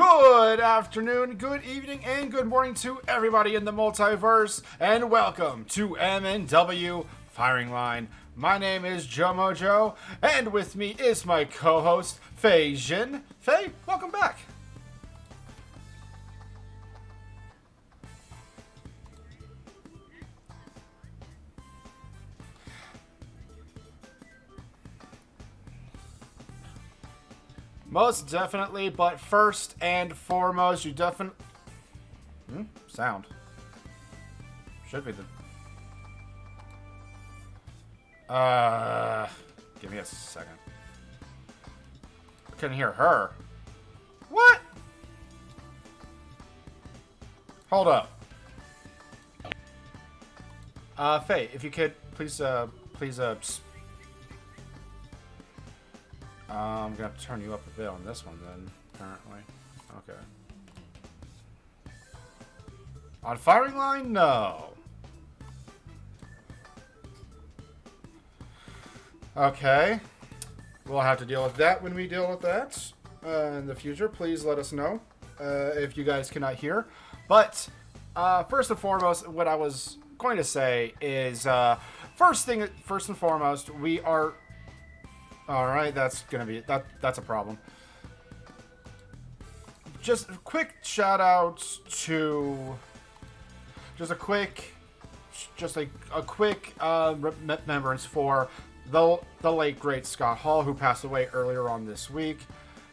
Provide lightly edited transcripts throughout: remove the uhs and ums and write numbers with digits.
Good afternoon, good evening, and good morning to everybody in the multiverse, and welcome to MNW Firing Line. My name is Joe Mojo, and with me is my co-host, Faye Jin. Faye, welcome back. Most definitely, but first and foremost, you definitely... Sound. Should be the... Give me a second. I couldn't hear her. What? Hold up. Faye, if you could, please, I'm gonna have to turn you up a bit on this one then, apparently. Okay. On firing line? No. Okay. We'll have to deal with that when we deal with that in the future. Please let us know if you guys cannot hear. But first and foremost, what I was going to say is first and foremost, we are... Alright, that's gonna be that's a problem. Just a quick shout out to a quick remembrance for the late great Scott Hall, who passed away earlier on this week.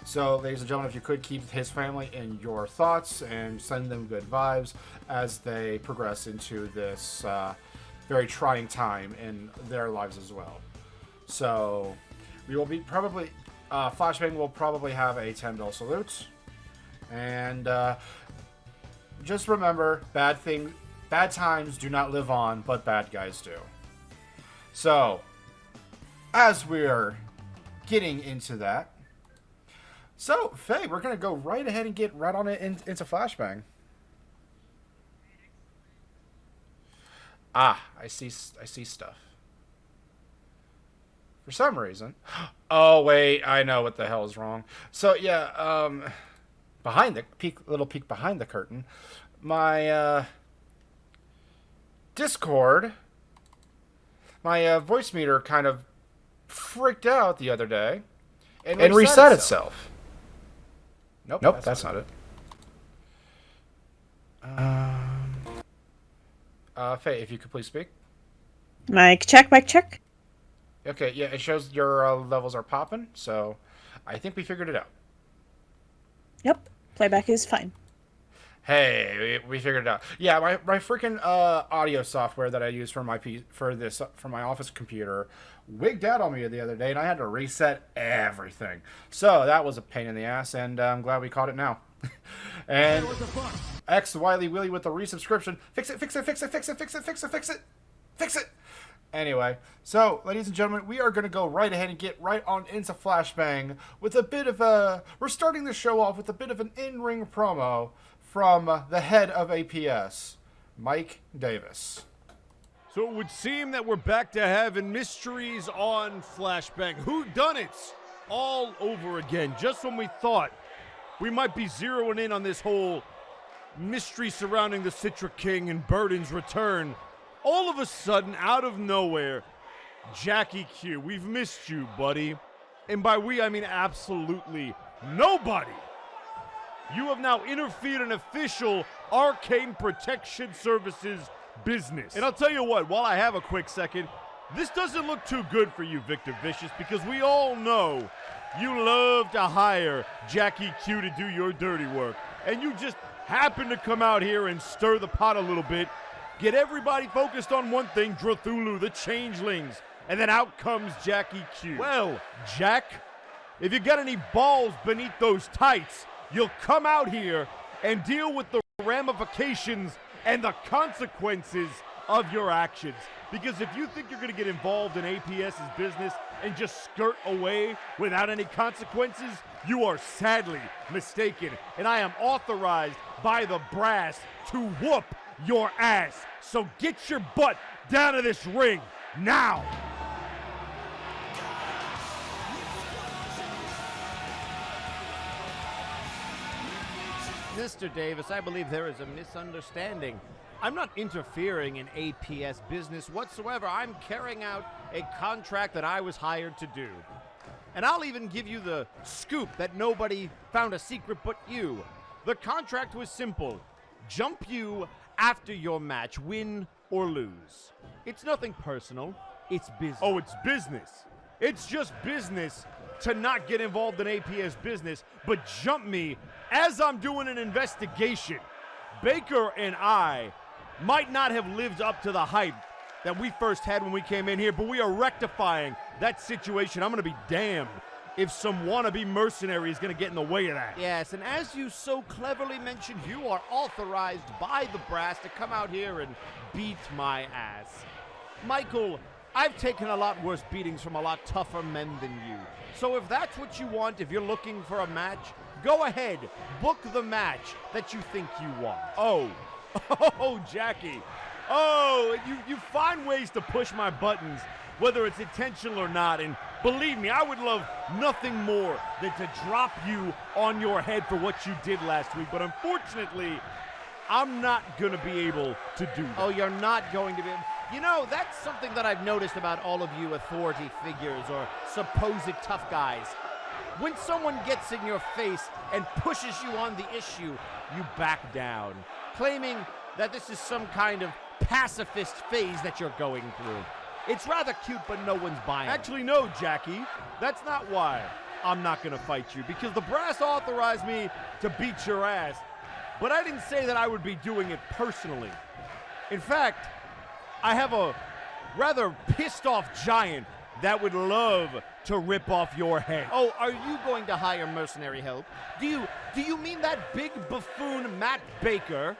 So, ladies and gentlemen, if you could keep his family in your thoughts and send them good vibes as they progress into this very trying time in their lives as well. So, we will be probably, Flashbang will probably have a 10-bell salute. And just remember, bad times do not live on, but bad guys do. So, as we're getting into that, so, Faye, we're going to go right ahead and get right on it into Flashbang. Ah, I see stuff. For some reason. Oh, wait, I know what the hell is wrong. So, yeah, little peek behind the curtain, my Discord, my voice meter kind of freaked out the other day and reset itself. Nope, that's not it. Faye, if you could please speak. Mic check. Okay, yeah, it shows your levels are popping, so I think we figured it out. Yep, playback is fine. Hey, we figured it out. Yeah, my freaking audio software that I use for my office computer wigged out on me the other day, and I had to reset everything. So that was a pain in the ass, and I'm glad we caught it now. And X Wiley Willy with the resubscription. Fix it. Anyway, so, ladies and gentlemen, we are going to go right ahead and get right on into Flashbang with a bit of we're starting the show off with a bit of an in-ring promo from the head of APS, Mike Davis. So it would seem that we're back to having mysteries on Flashbang. Whodunits all over again, just when we thought we might be zeroing in on this whole mystery surrounding the Citra King and Burden's return. All of a sudden, out of nowhere, Jackie Q, we've missed you, buddy. And by we, I mean absolutely nobody. You have now interfered in official Arcane Protection Services business. And I'll tell you what, while I have a quick second, this doesn't look too good for you, Victor Vicious, because we all know you love to hire Jackie Q to do your dirty work. And you just happen to come out here and stir the pot a little bit. Get everybody focused on one thing, Drathulu, the changelings, and then out comes Jackie Q. Well, Jack, if you got any balls beneath those tights, you'll come out here and deal with the ramifications and the consequences of your actions. Because if you think you're going to get involved in APS's business and just skirt away without any consequences, you are sadly mistaken. And I am authorized by the brass to whoop your ass. So get your butt down to this ring now. Mr. Davis, I believe there is a misunderstanding. I'm not interfering in APS business whatsoever. I'm carrying out a contract that I was hired to do. And I'll even give you the scoop that nobody found a secret but you. The contract was simple. Jump you after your match, win or lose. It's nothing personal. It's business. Oh, it's business. It's just business to not get involved in APS business, but jump me as I'm doing an investigation. Baker and I might not have lived up to the hype that we first had when we came in here, but we are rectifying that situation. I'm going to be damned if some wannabe mercenary is going to get in the way of that. Yes, and as you so cleverly mentioned, you are authorized by the brass to come out here and beat my ass. Michael, I've taken a lot worse beatings from a lot tougher men than you. So if that's what you want, if you're looking for a match, go ahead, book the match that you think you want. Oh, Jackie. Oh, you find ways to push my buttons, whether it's intentional or not, and believe me, I would love nothing more than to drop you on your head for what you did last week, but unfortunately, I'm not going to be able to do that. Oh, you're not going to be. You know, that's something that I've noticed about all of you authority figures or supposed tough guys. When someone gets in your face and pushes you on the issue, you back down, claiming that this is some kind of pacifist phase that you're going through. It's rather cute, but no one's buying. Actually, no, Jackie. That's not why I'm not going to fight you, because the brass authorized me to beat your ass. But I didn't say that I would be doing it personally. In fact, I have a rather pissed off giant that would love to rip off your head. Oh, are you going to hire mercenary help? Do you mean that big buffoon Matt Baker?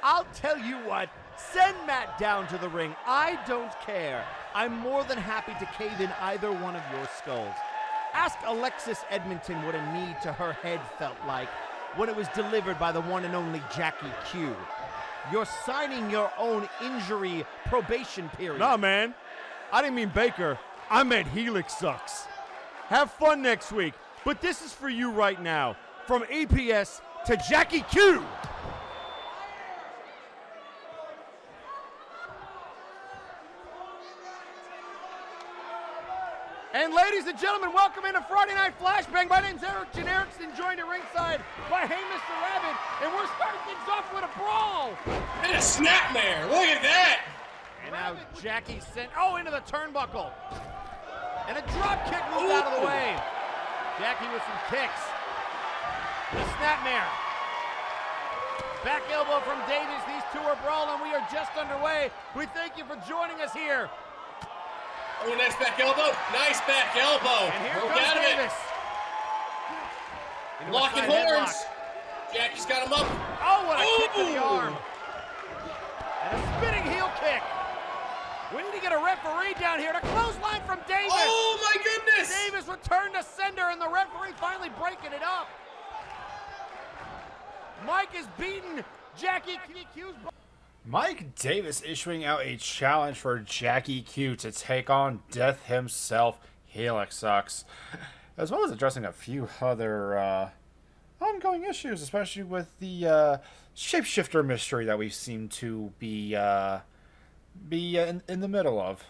I'll tell you what, send Matt down to the ring. I don't care. I'm more than happy to cave in either one of your skulls. Ask Alexis Edmonton what a knee to her head felt like when it was delivered by the one and only Jackie Q. You're signing your own injury probation period. Nah, man. I didn't mean Baker. I meant Helix sucks. Have fun next week. But this is for you right now. From APS to Jackie Q. And ladies and gentlemen, welcome into Friday Night Flashbang. My name's Eric Erickson, joined at ringside by Hey Mr. Rabbit, and we're starting things off with a brawl. And a snapmare, look at that. And now Jackie sent, into the turnbuckle. And a drop kick moved out of the way. Jackie with some kicks. The snapmare. Back elbow from Davis. These two are brawling. We are just underway. We thank you for joining us here. Oh, nice back elbow. Nice back elbow. And here comes Davis. Locking horns. Jackie's got him up. Oh, what a kick to the arm. And a spinning heel kick. We need to get a referee down here. A clothesline from Davis. Oh, my goodness. Davis returned to sender, and the referee finally breaking it up. Mike is beating Jackie Q's. Mike Davis issuing out a challenge for Jackie Q to take on Death himself, Helix Sucks, as well as addressing a few other ongoing issues, especially with the shapeshifter mystery that we seem to be in the middle of.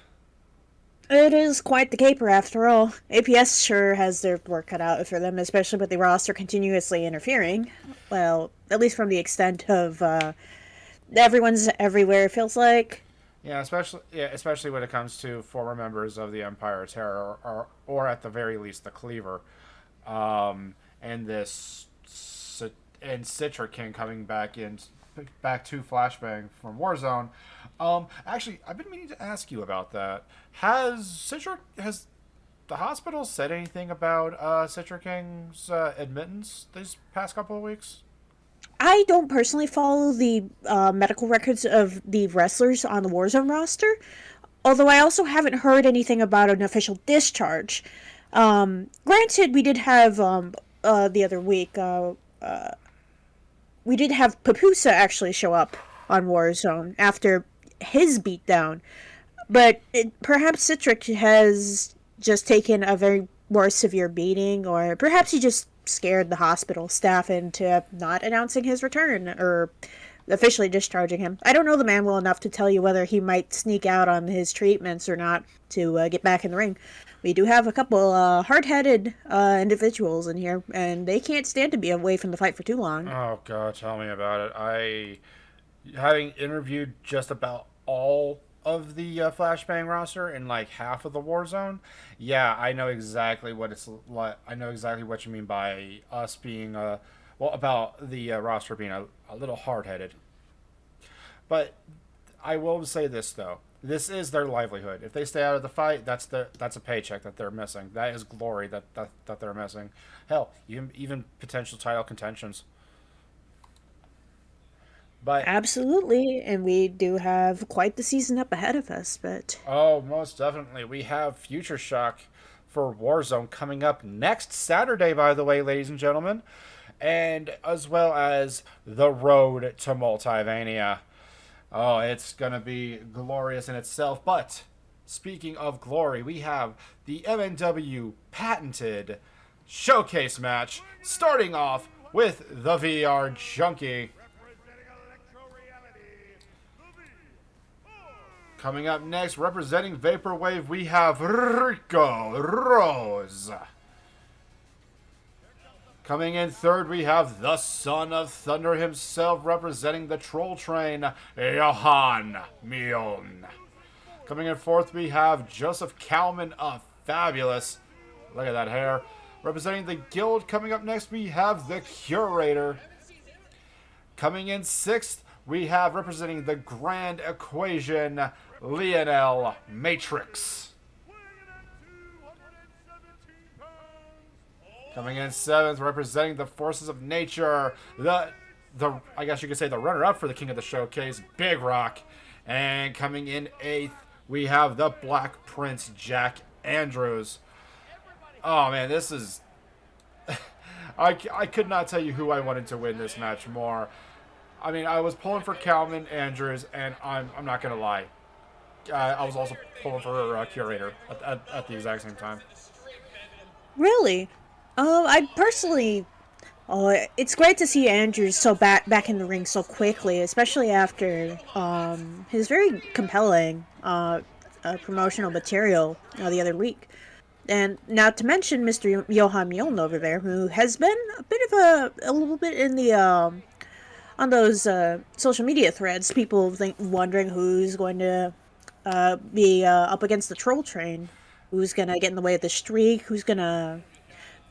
It is quite the caper, after all. APS sure has their work cut out for them, especially with the roster continuously interfering. Well, at least from the extent of everyone's everywhere, it feels like. Yeah, especially when it comes to former members of the Empire of Terror, or at the very least the Cleaver, and Citra King coming back to Flashbang from Warzone. Actually, I've been meaning to ask you about that. Has the hospital said anything about Citra King's admittance these past couple of weeks? I don't personally follow the medical records of the wrestlers on the Warzone roster, although I also haven't heard anything about an official discharge. Granted, we did have the other week, we did have Papusa actually show up on Warzone after his beatdown, but perhaps Citric has just taken a very more severe beating, or perhaps he just scared the hospital staff into not announcing his return or officially discharging him. I don't know the man well enough to tell you whether he might sneak out on his treatments or not to get back in the ring. We do have a couple hard-headed individuals in here, and they can't stand to be away from the fight for too long. Oh, God, tell me about it. Having interviewed just about all of the Flashbang roster and like half of the Warzone, yeah, I know exactly what it's like. I know exactly what you mean by us being about the roster being a little hard-headed. But I will say this though: this is their livelihood. If they stay out of the fight, that's a paycheck that they're missing. That is glory that they're missing. Hell, even potential title contentions. But Absolutely, and we do have quite the season up ahead of us, but oh, most definitely. We have Future Shock for Warzone coming up next Saturday, by the way, ladies and gentlemen. And as well as the road to Multivania. Oh, it's going to be glorious in itself. But speaking of glory, we have the MNW patented showcase match starting off with the VR Junkie. Coming up next, representing Vaporwave, we have Rico Rose. Coming in third, we have the Son of Thunder himself, representing the Troll Train, Johan Mion. Coming in fourth, we have Joseph Kalman of Fabulous. Look at that hair. Representing the Guild, coming up next, we have the Curator. Coming in sixth, we have representing the Grand Equation, Lionel Matrix. Coming in seventh, representing the Forces of Nature, the I guess you could say the runner-up for the King of the Showcase, Big Rock. And coming in eighth, we have the Black Prince, Jack Andrews. Oh man, this is I could not tell you who I wanted to win this match more. I mean, I was pulling for Calvin Andrews, and I'm not gonna lie, I was also pulling for Curator at the exact same time. really, I personally, it's great to see Andrews so back in the ring so quickly, especially after his very compelling promotional material the other week. And not to mention Mr. Johan Mjoln over there, who has been a bit of a little bit in the on those social media threads, people wondering who's going to be up against the Troll Train, who's gonna get in the way of the streak, who's gonna.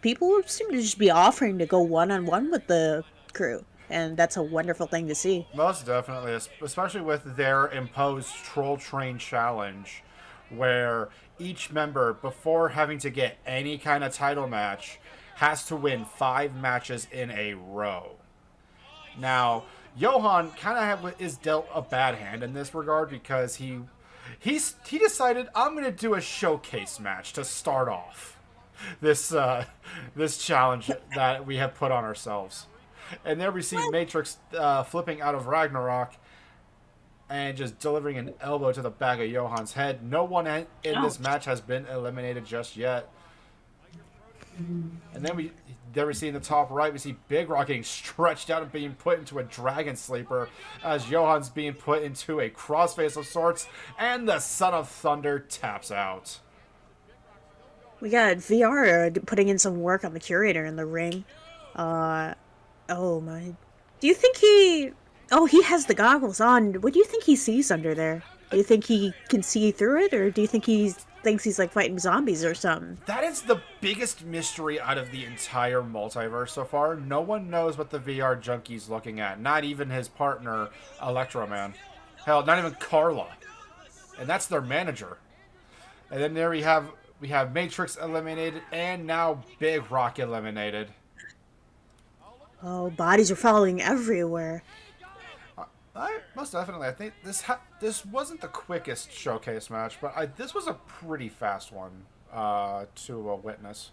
People seem to just be offering to go one-on-one with the crew, and that's a wonderful thing to see. Most definitely, especially with their imposed Troll Train challenge, where each member, before having to get any kind of title match, has to win 5 matches in a row. Now, Johan kind of is dealt a bad hand in this regard because he decided, I'm going to do a showcase match to start off this challenge that we have put on ourselves. And there we see Matrix flipping out of Ragnarok and just delivering an elbow to the back of Johan's head. No one in this match has been eliminated just yet. And then we see in the top right, we see Big Rock getting stretched out and being put into a dragon sleeper as Johan's being put into a crossface of sorts, and the Son of Thunder taps out. We got VR putting in some work on the Curator in the ring. Oh my. Do you think he... Oh, he has the goggles on. What do you think he sees under there? Do you think he can see through it, or do you think he thinks he's like fighting zombies or something? That is the biggest mystery out of the entire multiverse so far. No one knows what the VR junkie's looking at. Not even his partner, Electro-Man. Hell, not even Carla. And that's their manager. And then there we have Matrix eliminated, and now Big Rock eliminated. Oh, bodies are falling everywhere. Most definitely. I think this wasn't the quickest showcase match, but this was a pretty fast one to witness.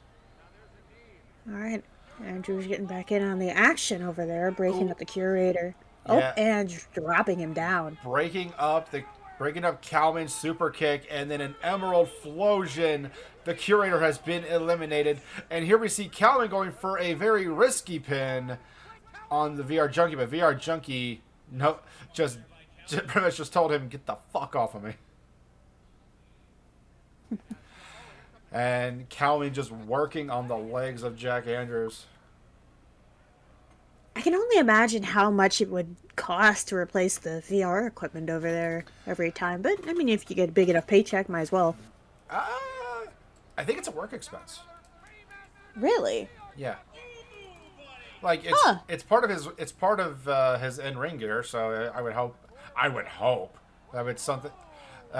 All right, Andrew's getting back in on the action over there, breaking up the Curator. Yeah. Oh, and dropping him down. Breaking up breaking up Calman's super kick, and then an Emerald Flosion. The Curator has been eliminated. And here we see Calman going for a very risky pin on the VR Junkie, but VR Junkie just pretty much just told him, get the fuck off of me. And Calman just working on the legs of Jack Andrews. I can only imagine how much it would cost to replace the VR equipment over there every time. But, I mean, if you get a big enough paycheck, might as well. I think it's a work expense. Really? Yeah. Like, it's part of his in-ring gear, so I would hope that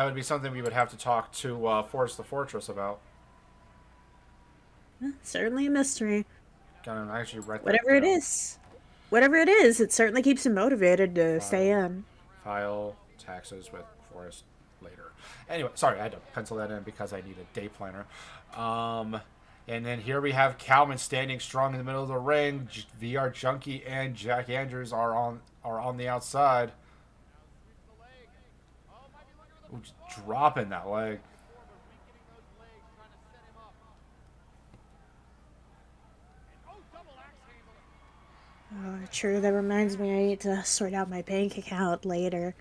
would be something we would have to talk to Force the Fortress about. Certainly a mystery. Gonna actually write that Whatever it down. is. Whatever it is, it certainly keeps him motivated to stay in. File taxes with Forrest later. Anyway, sorry, I had to pencil that in because I need a day planner. And then here we have Calman standing strong in the middle of the ring. VR Junkie and Jack Andrews are on the outside. Ooh, just dropping that leg. True, that reminds me I need to sort out my bank account later.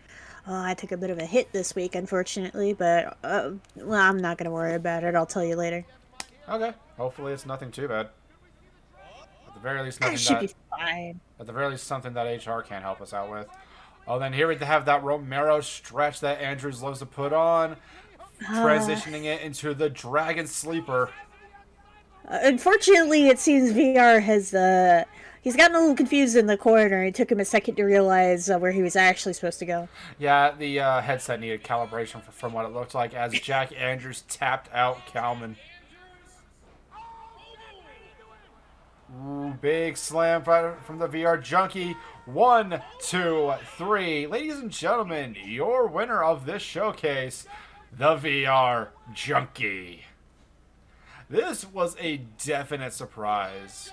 I took a bit of a hit this week, unfortunately, but, well, I'm not going to worry about it. I'll tell you later. Okay. Hopefully it's nothing too bad. At the very least, I nothing should that... be fine. At the very least, something that HR can't help us out with. Oh, then here we have that Romero stretch that Andrews loves to put on. Transitioning it into the Dragon Sleeper. Unfortunately, it seems VR has, he's gotten a little confused in the corner. It took him a second to realize where he was actually supposed to go. Yeah, the headset needed calibration from what it looked like as Jack Andrews tapped out Calman. Ooh, big slam from the VR Junkie. 1, 2, 3. Ladies and gentlemen, your winner of this showcase, the VR Junkie. This was a definite surprise.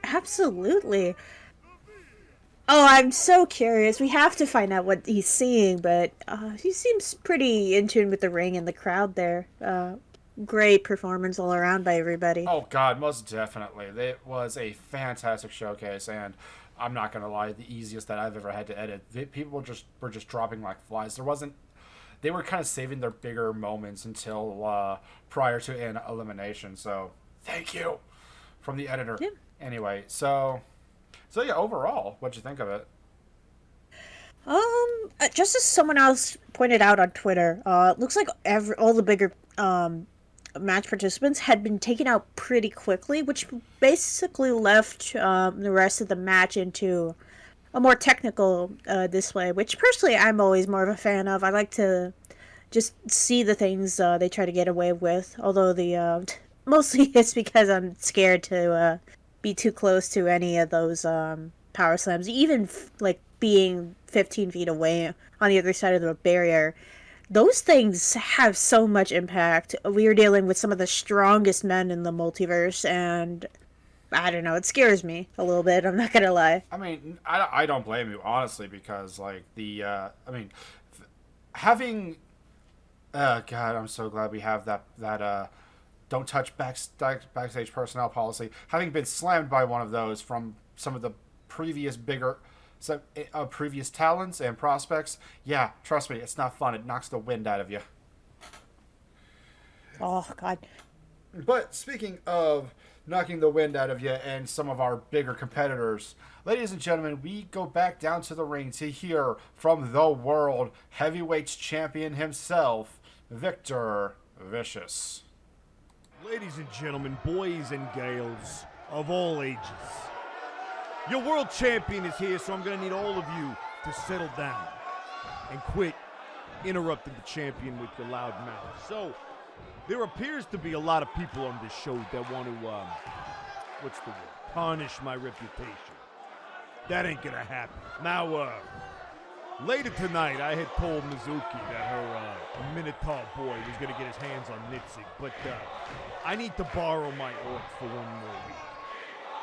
Absolutely. Oh, I'm so curious. We have to find out what he's seeing, but he seems pretty in tune with the ring and the crowd there. Great performance all around by everybody. Oh, God, most definitely. It was a fantastic showcase, and I'm not going to lie, the easiest that I've ever had to edit. People were just dropping like flies. They were kind of saving their bigger moments until prior to an elimination, so thank you from the editor. Yeah. Anyway, so yeah, overall, what'd you think of it? Just as someone else pointed out on Twitter, it looks like all the bigger match participants had been taken out pretty quickly, which basically left the rest of the match into a more technical display, which personally I'm always more of a fan of. I like to just see the things they try to get away with, although mostly it's because I'm scared to be too close to any of those power slams, even like being 15 feet away on the other side of the barrier. Those things have so much impact. We are dealing with some of the strongest men in the multiverse, and I don't know, it scares me a little bit, I'm not gonna lie. I mean, I don't blame you, honestly, because, like, having... God, I'm so glad we have that don't touch backstage personnel policy. Having been slammed by one of those from some of the previous previous talents and prospects, yeah, trust me, it's not fun. It knocks the wind out of you. Oh, God. But speaking of knocking the wind out of you and some of our bigger competitors, ladies and gentlemen, we go back down to the ring to hear from the World Heavyweights Champion himself, Victor Vicious. Ladies and gentlemen, boys and girls of all ages, your world champion is here, so I'm going to need all of you to settle down and quit interrupting the champion with your loud mouth. So, there appears to be a lot of people on this show that want to, tarnish my reputation. That ain't going to happen. Now, later tonight, I had told Mizuki that her Minotaur boy was going to get his hands on Nitzig, but I need to borrow my orc for one more week.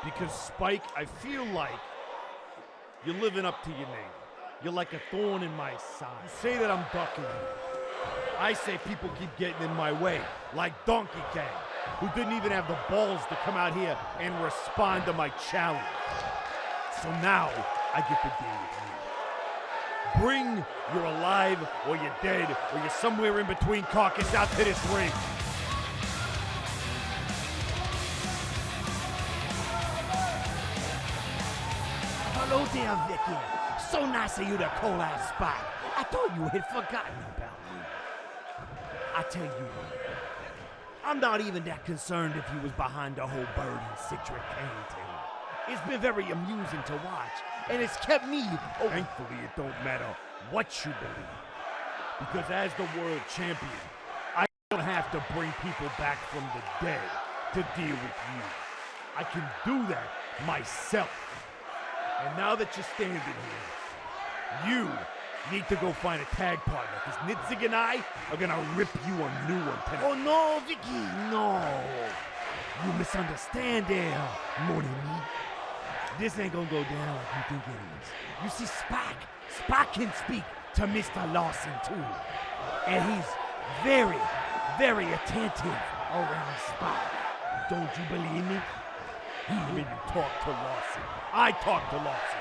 Because, Spike, I feel like you're living up to your name. You're like a thorn in my side. You say that I'm ducking you. I say people keep getting in my way, like Donkey Kong, who didn't even have the balls to come out here and respond to my challenge. So now, I get to deal with you. Bring your alive, or you're dead, or you're somewhere in between carcass out to this ring. Hello there, Vicky. So nice of you to call out Spike. I thought you had forgotten about me. I tell you what, I'm not even that concerned if you was behind the whole bird and citric cane thing. It's been very amusing to watch, and it's kept me. Oh, thankfully, it don't matter what you believe. Because as the world champion, I don't have to bring people back from the dead to deal with you. I can do that myself. And now that you're standing here, you need to go find a tag partner, because Nitzig and I are gonna rip you a new one tonight. Oh no, Vicky, no. You misunderstand there, mon ami. This ain't gonna go down like you think it is. You see, Spike can speak to Mr. Lawson too. And he's very, very attentive around Spike. Don't you believe me? When you talk to Lawson, I talk to Lawson.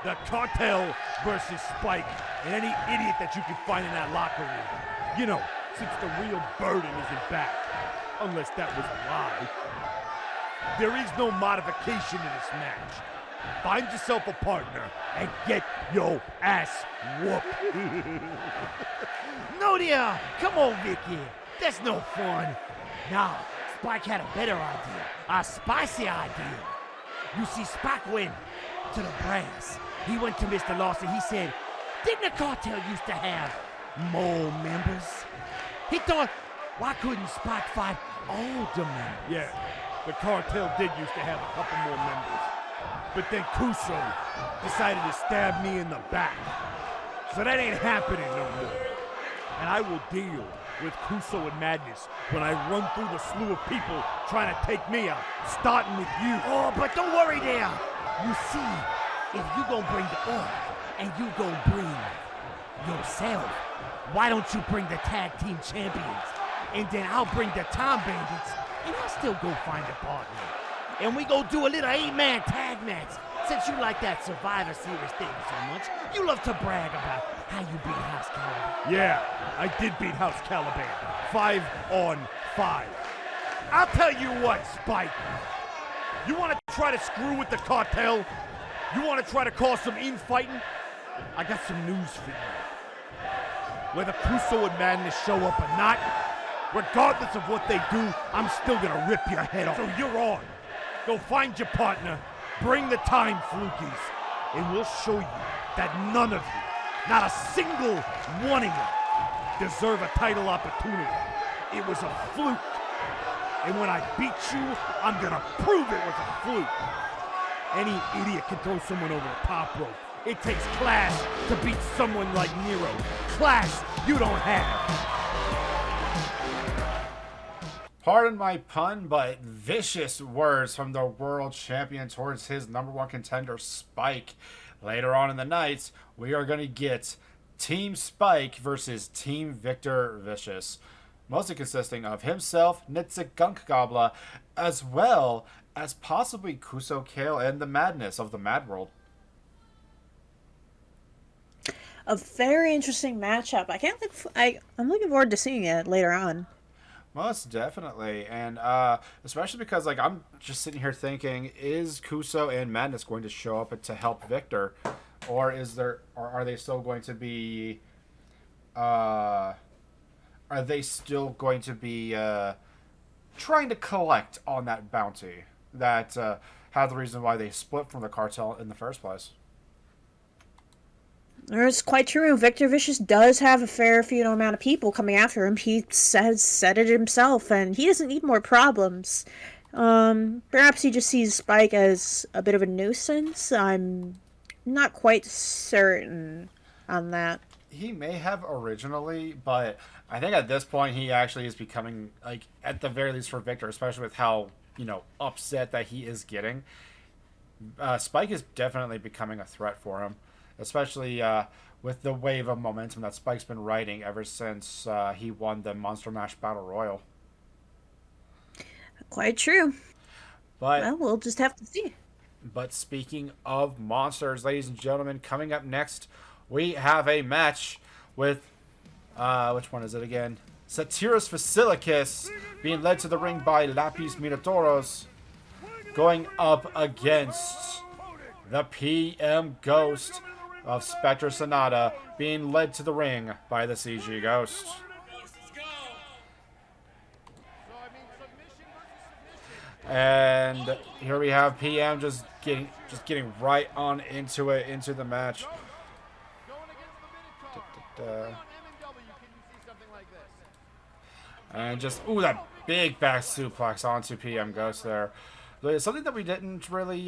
The cartel versus Spike and any idiot that you can find in that locker room. You know, since the real burden isn't back. Unless that was a lie. There is no modification in this match. Find yourself a partner and get your ass whooped. No dear, come on, Vicky. That's no fun. Now, Spike had a better idea, a spicy idea. You see, Spike went to the brass. He went to Mr. Lawson. He said, didn't the cartel used to have more members? He thought, why couldn't Spike fight all the members? Yeah, the cartel did used to have a couple more members. But then Kuso decided to stab me in the back. So that ain't happening no more. And I will deal with Kuso and Madness when I run through the slew of people trying to take me out, starting with you. Oh, but don't worry there. You see, if you gonna bring the oil and you gonna bring yourself, why don't you bring the tag team champions? And then I'll bring the Time Bandits, and I'll still go find a partner. And we go do a little 8-man tag match. Since you like that Survivor Series thing so much, you love to brag about how you beat House Caliban. Yeah, I did beat House Caliban. 5 on 5. I'll tell you what, Spike. You want to try to screw with the cartel? You want to try to cause some infighting? I got some news for you. Whether Kuso and Madness show up or not, regardless of what they do, I'm still gonna rip your head off. So you're on. Go find your partner, bring the time flukies, and we'll show you that none of you, not a single one of you, deserve a title opportunity. It was a fluke. And when I beat you, I'm gonna prove it was a fluke. Any idiot can throw someone over the top rope. It takes class to beat someone like Nero. Class you don't have. Pardon my pun, but vicious words from the world champion towards his number one contender, Spike. Later on in the night, we are going to get Team Spike versus Team Victor Vicious. Mostly consisting of himself, Nitzig Gunk Gobbler, as well as possibly Kuso Kale and the Madness of the Mad World. A very interesting matchup. I'm looking forward to seeing it later on. Most definitely, and especially because I'm just sitting here thinking, is Kuso and Madness going to show up to help Victor, or are they still going to be trying to collect on that bounty that had the reason why they split from the cartel in the first place? It's quite true. Victor Vicious does have a fair few amount of people coming after him. He has said it himself, and he doesn't need more problems. Perhaps he just sees Spike as a bit of a nuisance. I'm not quite certain on that. He may have originally, but I think at this point he actually is becoming, at the very least for Victor, especially with how, upset that he is getting. Spike is definitely becoming a threat for him. especially with the wave of momentum that Spike's been riding ever since he won the Monster Mash Battle Royal. Quite true. But Well, we'll just have to see. But speaking of monsters, ladies and gentlemen, coming up next, we have a match with, which one is it again? Satyrus Vasilikis being led to the ring by Lapis Minotauros, going up against the PM Ghost of Spectre Sonata, being led to the ring by the CG Ghost. And here we have PM just getting right on into it, into the match. And just, ooh, that big back suplex onto PM Ghost there. Something that we didn't really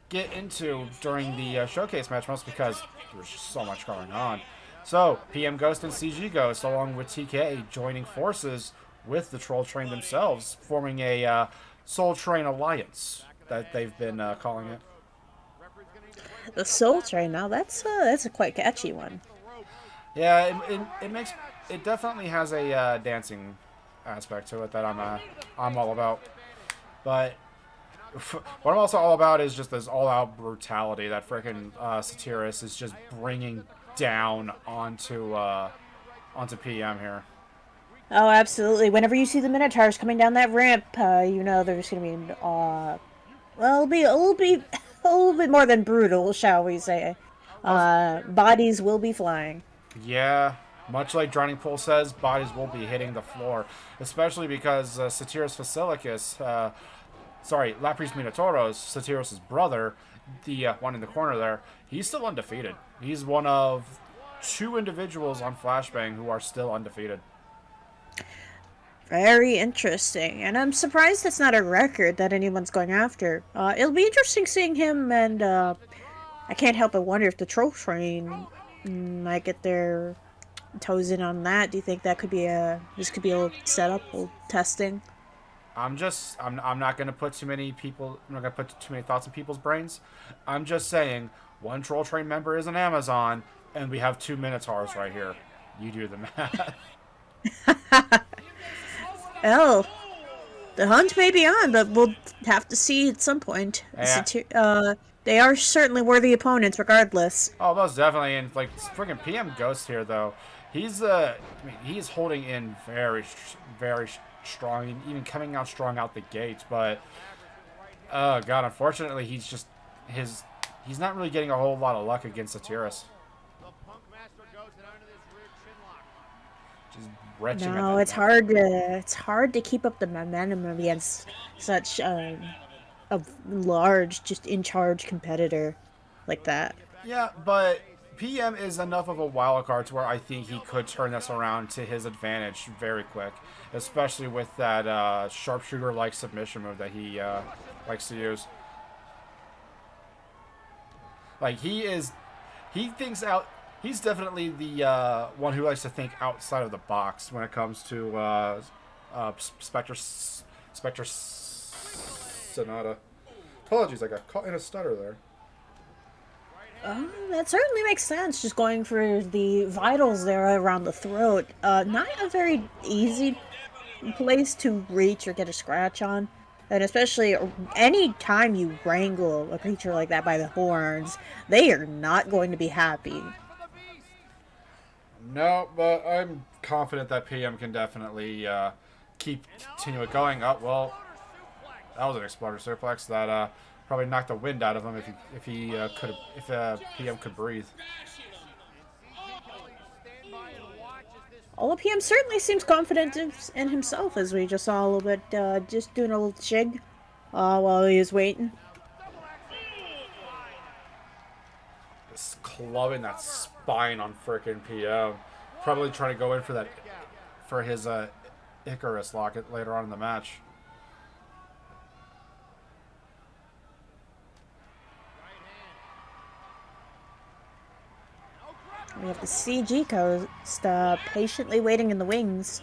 get into during the showcase match, mostly because there was just so much going on. So, PM Ghost and CG Ghost, along with TK, joining forces with the Troll Train themselves, forming a Soul Train Alliance that they've been calling it. The Soul Train, now that's a quite catchy one. Yeah, it definitely has a dancing aspect to it that I'm all about. But what I'm also all about is just this all-out brutality that frickin' Satyrus is just bringing down onto PM here. Oh, absolutely. Whenever you see the Minotaurs coming down that ramp, you know there's going to be, well, it'll be a little bit more than brutal, shall we say. Bodies will be flying. Yeah, much like Drowning Pool says, bodies will be hitting the floor, especially because Satyrus Vasilikis, Lapis Minotauros, Satyrus' brother, the one in the corner there, he's still undefeated. He's one of 2 individuals on Flashbang who are still undefeated. Very interesting, and I'm surprised that's not a record that anyone's going after. It'll be interesting seeing him, and I can't help but wonder if the Troll Train might get their toes in on that. Do you think that could be this could be a little setup, a little testing? I'm not gonna put too many thoughts in people's brains. I'm just saying, one Troll Train member is an Amazon, and we have 2 Minotaurs right here. You do the math. Well, the hunt may be on, but we'll have to see at some point. Yeah. They are certainly worthy opponents, regardless. Oh, most definitely. And like freaking PM Ghost here, though, he's he's holding in very strong, even coming out strong out the gate. But oh god, unfortunately, he's not really getting a whole lot of luck against Satyrus. Just retching. No, it's hard to keep up the momentum against such a large, just in charge competitor like that. Yeah, but PM is enough of a wild card to where I think he could turn this around to his advantage very quick, especially with that sharpshooter-like submission move that he likes to use. Like He's definitely the one who likes to think outside of the box when it comes to Spectre Sonata. Apologies, I got caught in a stutter there. That certainly makes sense, just going for the vitals there around the throat. Not a very easy place to reach or get a scratch on. And especially any time you wrangle a creature like that by the horns, they are not going to be happy. No, but I'm confident that PM can definitely continue it going. Oh, well, that was an exploder suplex that probably knocked the wind out of him if PM could breathe. Although PM certainly seems confident in himself, as we just saw a little bit, just doing a little jig while he was waiting. Just clubbing that spine on frickin' PM. Probably trying to go in for his Icarus lock later on in the match. We have the CG Ghost patiently waiting in the wings,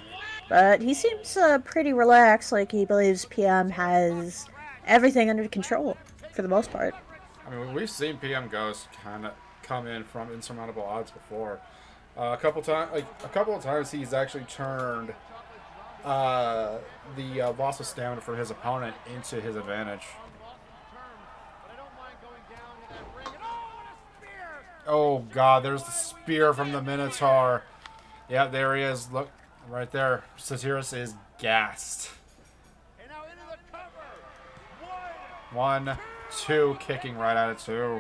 but he seems pretty relaxed, like he believes PM has everything under control, for the most part. I mean, we've seen PM Ghost kind come in from insurmountable odds before. A couple of times, he's actually turned the loss of stamina for his opponent into his advantage. Oh God, there's the spear from the Minotaur. Yeah, there he is. Look, right there. Satyrus is gassed. 1, 2, kicking right out of 2.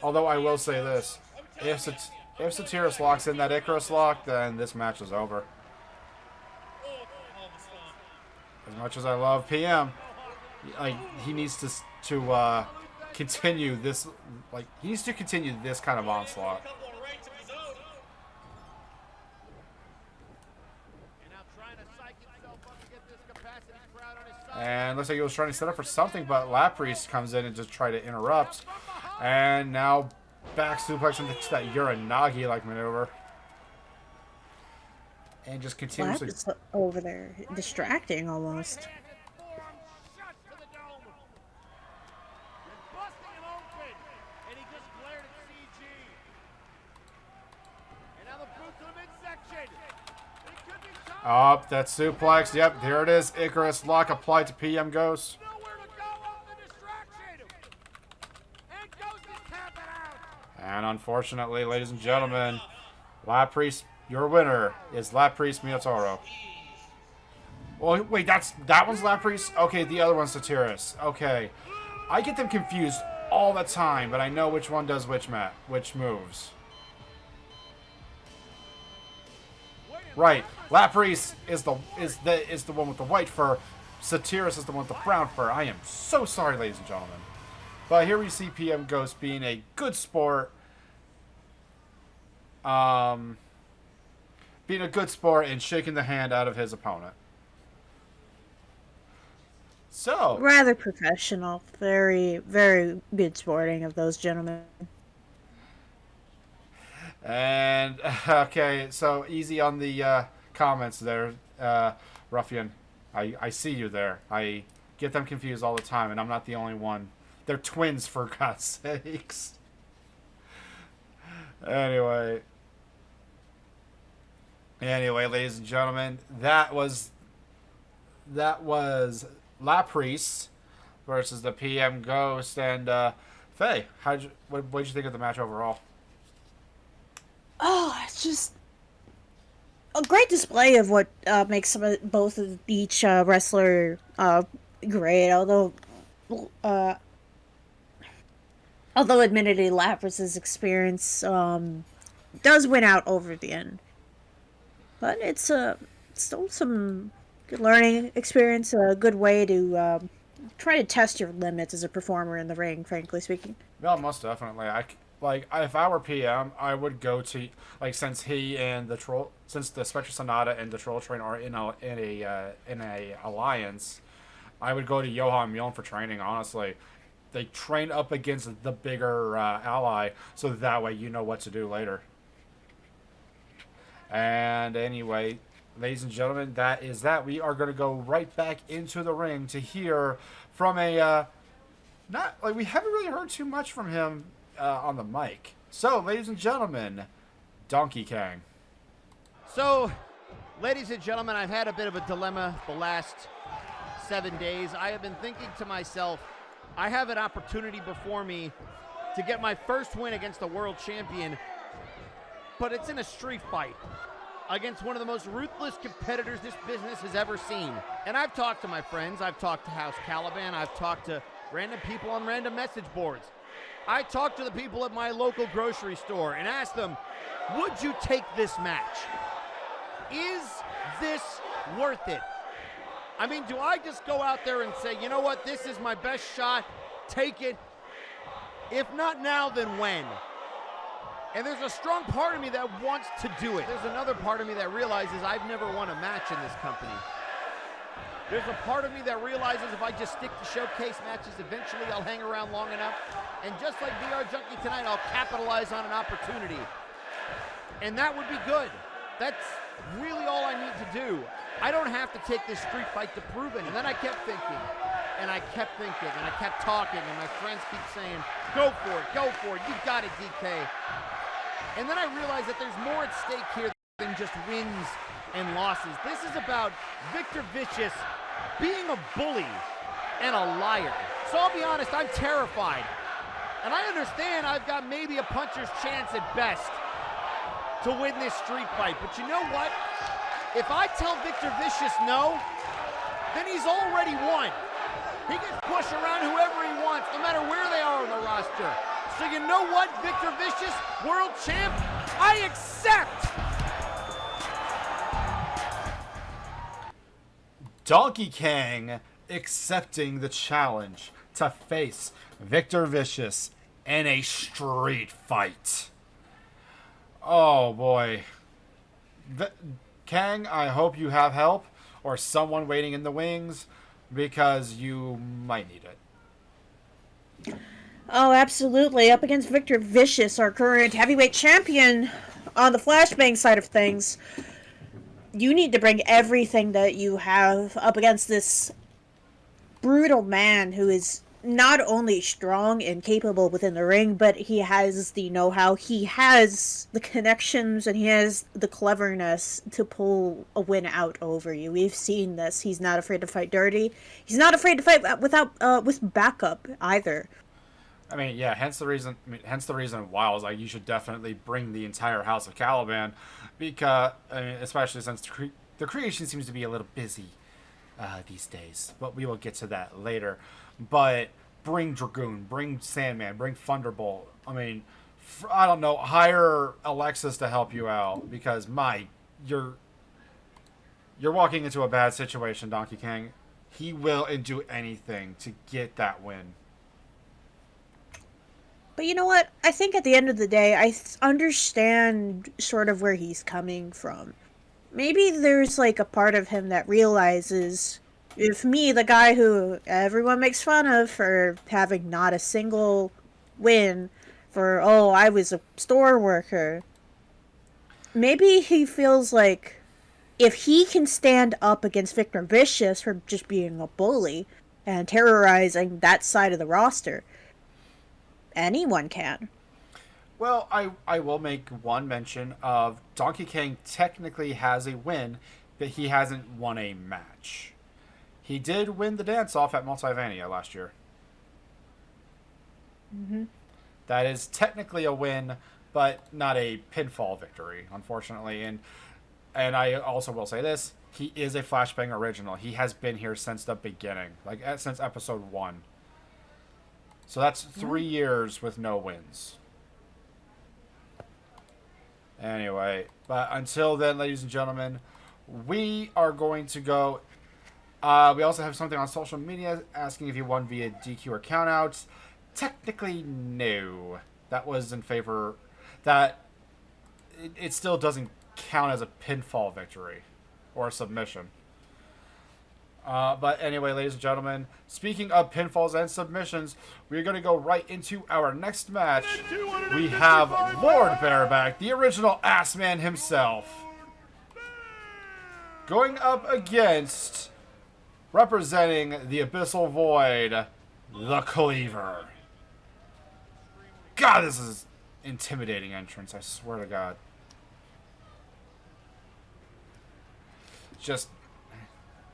Although I will say this, if Satyrus locks in that Icarus lock, then this match is over. As much as I love PM, like he needs to continue this. Like he needs to continue this kind of onslaught. And looks like he was trying to set up for something, but Laprise comes in and just try to interrupt. And now back suplex into that Uranagi-like maneuver. And just continues to... over there, distracting almost. Up, that suplex. Yep, there it is. Icarus lock applied to PM Ghost. And unfortunately, ladies and gentlemen, Laprise, your winner is Laprise Minotauro. Well, wait, that one's Laprise? Okay, the other one's Satyrus. Okay. I get them confused all the time, but I know which one does which moves. Right, Laprise is the one with the white fur. Satyrus is the one with the brown fur. I am so sorry, ladies and gentlemen. But here we see PM Ghost being a good sport. Being a good sport and shaking the hand out of his opponent. So Rather professional. Very, very good sporting of those gentlemen. And, okay, so easy on the comments there, Ruffian. I see you there. I get them confused all the time, and I'm not the only one. They're twins, for God's sakes. Anyway, ladies and gentlemen, that was Laprise versus the PM Ghost. And, Faye, what did you think of the match overall? Oh, it's just a great display of what makes both of each wrestler great. Although admittedly, Laprice's experience does win out over the end, but it's still some good learning experience. A good way to try to test your limits as a performer in the ring. Frankly speaking. Well, most definitely. If I were PM, I would go to since the Spectre Sonata and the Troll Train are in a alliance, I would go to Johan Mjoln for training. Honestly, they train up against the bigger ally, so that way you know what to do later. And anyway, ladies and gentlemen, that is that. We are going to go right back into the ring to hear from we haven't really heard too much from him on the mic. So, ladies and gentlemen, Donkey Kong. So, ladies and gentlemen, I've had a bit of a dilemma the last 7 days. I have been thinking to myself, I have an opportunity before me to get my first win against the world champion, but it's in a street fight against one of the most ruthless competitors this business has ever seen. And I've talked to my friends, I've talked to House Caliban, I've talked to random people on random message boards. I talked to the people at my local grocery store and asked them, would you take this match? Is this worth it? I mean, do I just go out there and say, you know what, this is my best shot, take it? If not now, then when? And there's a strong part of me that wants to do it. There's another part of me that realizes I've never won a match in this company. There's a part of me that realizes if I just stick to showcase matches, eventually I'll hang around long enough. And just like VR Junkie tonight, I'll capitalize on an opportunity. And that would be good. That's really all I need to do. I don't have to take this street fight to prove it. And then I kept thinking, And I kept thinking, and I kept talking, and my friends keep saying, go for it, you got it, DK. And then I realized that there's more at stake here than just wins and losses. This is about Victor Vicious being a bully and a liar. So I'll be honest, I'm terrified. And I understand I've got maybe a puncher's chance at best to win this street fight. But you know what? If I tell Victor Vicious no, then he's already won. He can push around whoever he wants, no matter where they are on the roster. So you know what, Victor Vicious, world champ, I accept! Donkey Kong accepting the challenge to face Victor Vicious in a street fight. Oh boy. Kang, I hope you have help or someone waiting in the wings because you might need it. Oh, absolutely. Up against Victor Vicious, our current heavyweight champion on the Flashbang side of things. You need to bring everything that you have up against this brutal man who is not only strong and capable within the ring, but he has the know-how, he has the connections, and he has the cleverness to pull a win out over you. We've seen this. He's not afraid to fight dirty. He's not afraid to fight with backup either. I mean, yeah, hence the reason why I was like, you should definitely bring the entire House of Caliban, because, I mean, especially since the creation seems to be a little busy these days, but we will get to that later. But bring Dragoon, bring Sandman, bring Thunderbolt. I mean, I don't know, hire Alexis to help you out, because you're walking into a bad situation, Donkey Kong. He will do anything to get that win. But you know what? I think at the end of the day, I understand sort of where he's coming from. Maybe there's like a part of him that realizes, if me, the guy who everyone makes fun of for having not a single win, for, oh, I was a store worker. Maybe he feels like if he can stand up against Victor Vicious for just being a bully and terrorizing that side of the roster, anyone can. Well, I will make one mention of Donkey Kong technically has a win, but he hasn't won a match. He did win the dance-off at Multiverse last year. Mm-hmm. That is technically a win, but not a pinfall victory, unfortunately. And I also will say this, he is a Flashbang original. He has been here since the beginning, since episode 1. So that's 3 years with no wins. Anyway, but until then, ladies and gentlemen, we are going to go. We also have something on social media asking if you won via DQ or countouts. Technically, no. That was in favor. That it still doesn't count as a pinfall victory or a submission. But anyway, ladies and gentlemen, speaking of pinfalls and submissions, we're going to go right into our next match. We have Lord Bareback, the original ass man himself, going up against, representing the Abyssal Void, the Cleaver. God, this is intimidating entrance, I swear to God. Just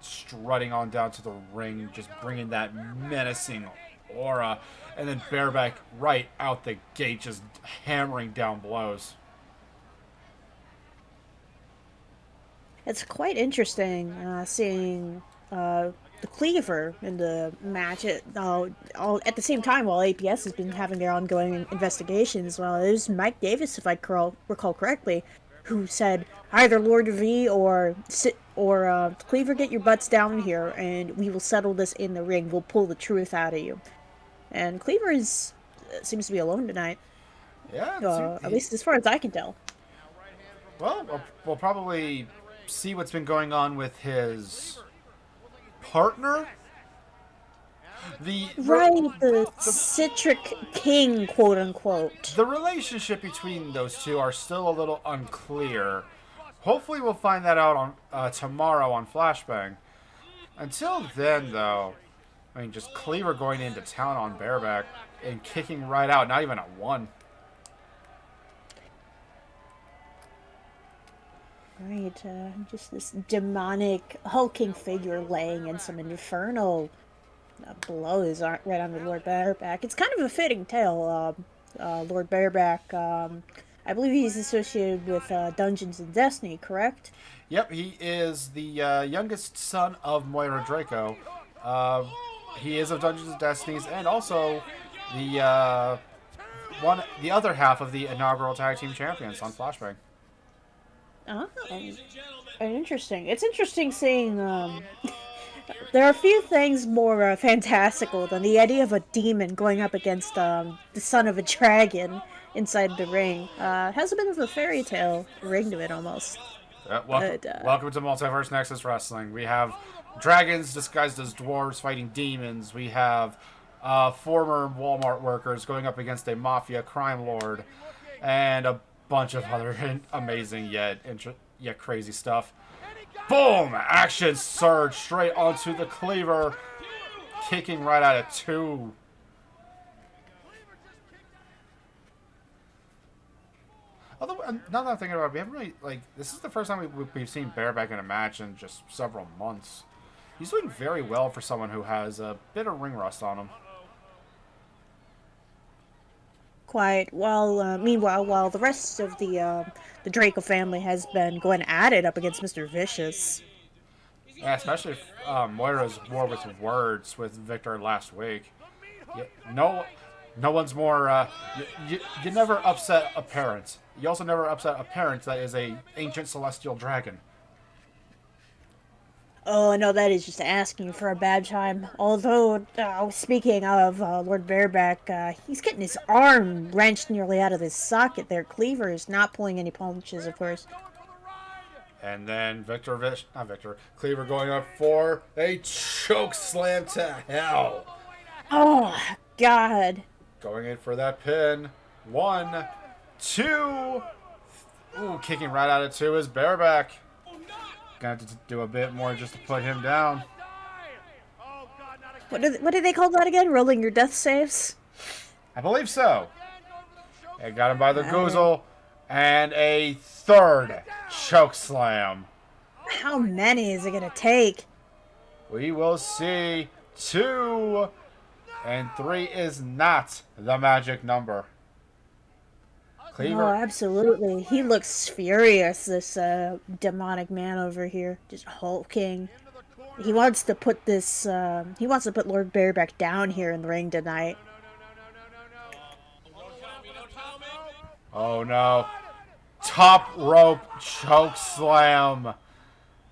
strutting on down to the ring, just bringing that menacing aura, and then Bareback right out the gate, just hammering down blows. It's quite interesting seeing the Cleaver in the match at the same time while APS has been having their ongoing investigations. Well, it was Mike Davis, if I recall correctly, who said either Lord V or Cleaver, get your butts down here and we will settle this in the ring. We'll pull the truth out of you. And Cleaver seems to be alone tonight. Yeah, at least as far as I can tell. Well, we'll probably see what's been going on with his partner. The Citric King, quote unquote. The relationship between those two are still a little unclear. Hopefully we'll find that out on tomorrow on Flashbang. Until then, though, I mean, just Cleaver going into town on Bareback and kicking right out, not even a 1. Right, just this demonic, hulking figure laying in some infernal blows right on the Lord Bareback. It's kind of a fitting tale. Lord Bareback, I believe he's associated with Dungeons and Destiny, correct? Yep, he is the youngest son of Moira Draco. He is of Dungeons and Destinies, and also the other half of the inaugural tag team champions on Flashbang. Oh, interesting. It's interesting seeing. There are a few things more fantastical than the idea of a demon going up against the son of a dragon inside the ring. It has a bit of a fairy tale ring to it almost. Welcome to Multiverse Nexus Wrestling. We have dragons disguised as dwarves fighting demons. We have former Walmart workers going up against a mafia crime lord, and a bunch of other amazing yet crazy stuff. Boom! Action surge straight onto the Cleaver, kicking right out of 2. Although, now that I'm thinking about it, we haven't really, this is the first time we've seen Bareback in a match in just several months. He's doing very well for someone who has a bit of ring rust on him. Quite. Meanwhile, while the rest of the Draco family has been going at it up against Mr. Vicious. Yeah, especially Moira's war with words with Victor last week. No one's more. You never upset a parent. You also never upset a parent that is a ancient celestial dragon. Oh, no, that is just asking for a bad time. Although, speaking of Lord Bareback, he's getting his arm wrenched nearly out of his socket there. Cleaver is not pulling any punches, of course. And then Cleaver going up for a choke slam to hell. Oh, God. Going in for that pin. 1, 2. Ooh, kicking right out of 2 is Bareback. Gonna have to do a bit more just to put him down. What do they call that again? Rolling your death saves? I believe so. It got him by the goozle. And a 3rd choke slam. How many is it gonna take? We will see. 2 and 3 is not the magic number. Cleaver. Oh, absolutely. He looks furious, this demonic man over here. Just hulking. He wants to put Lord Bareback down here in the ring tonight. Oh no. Top rope choke slam.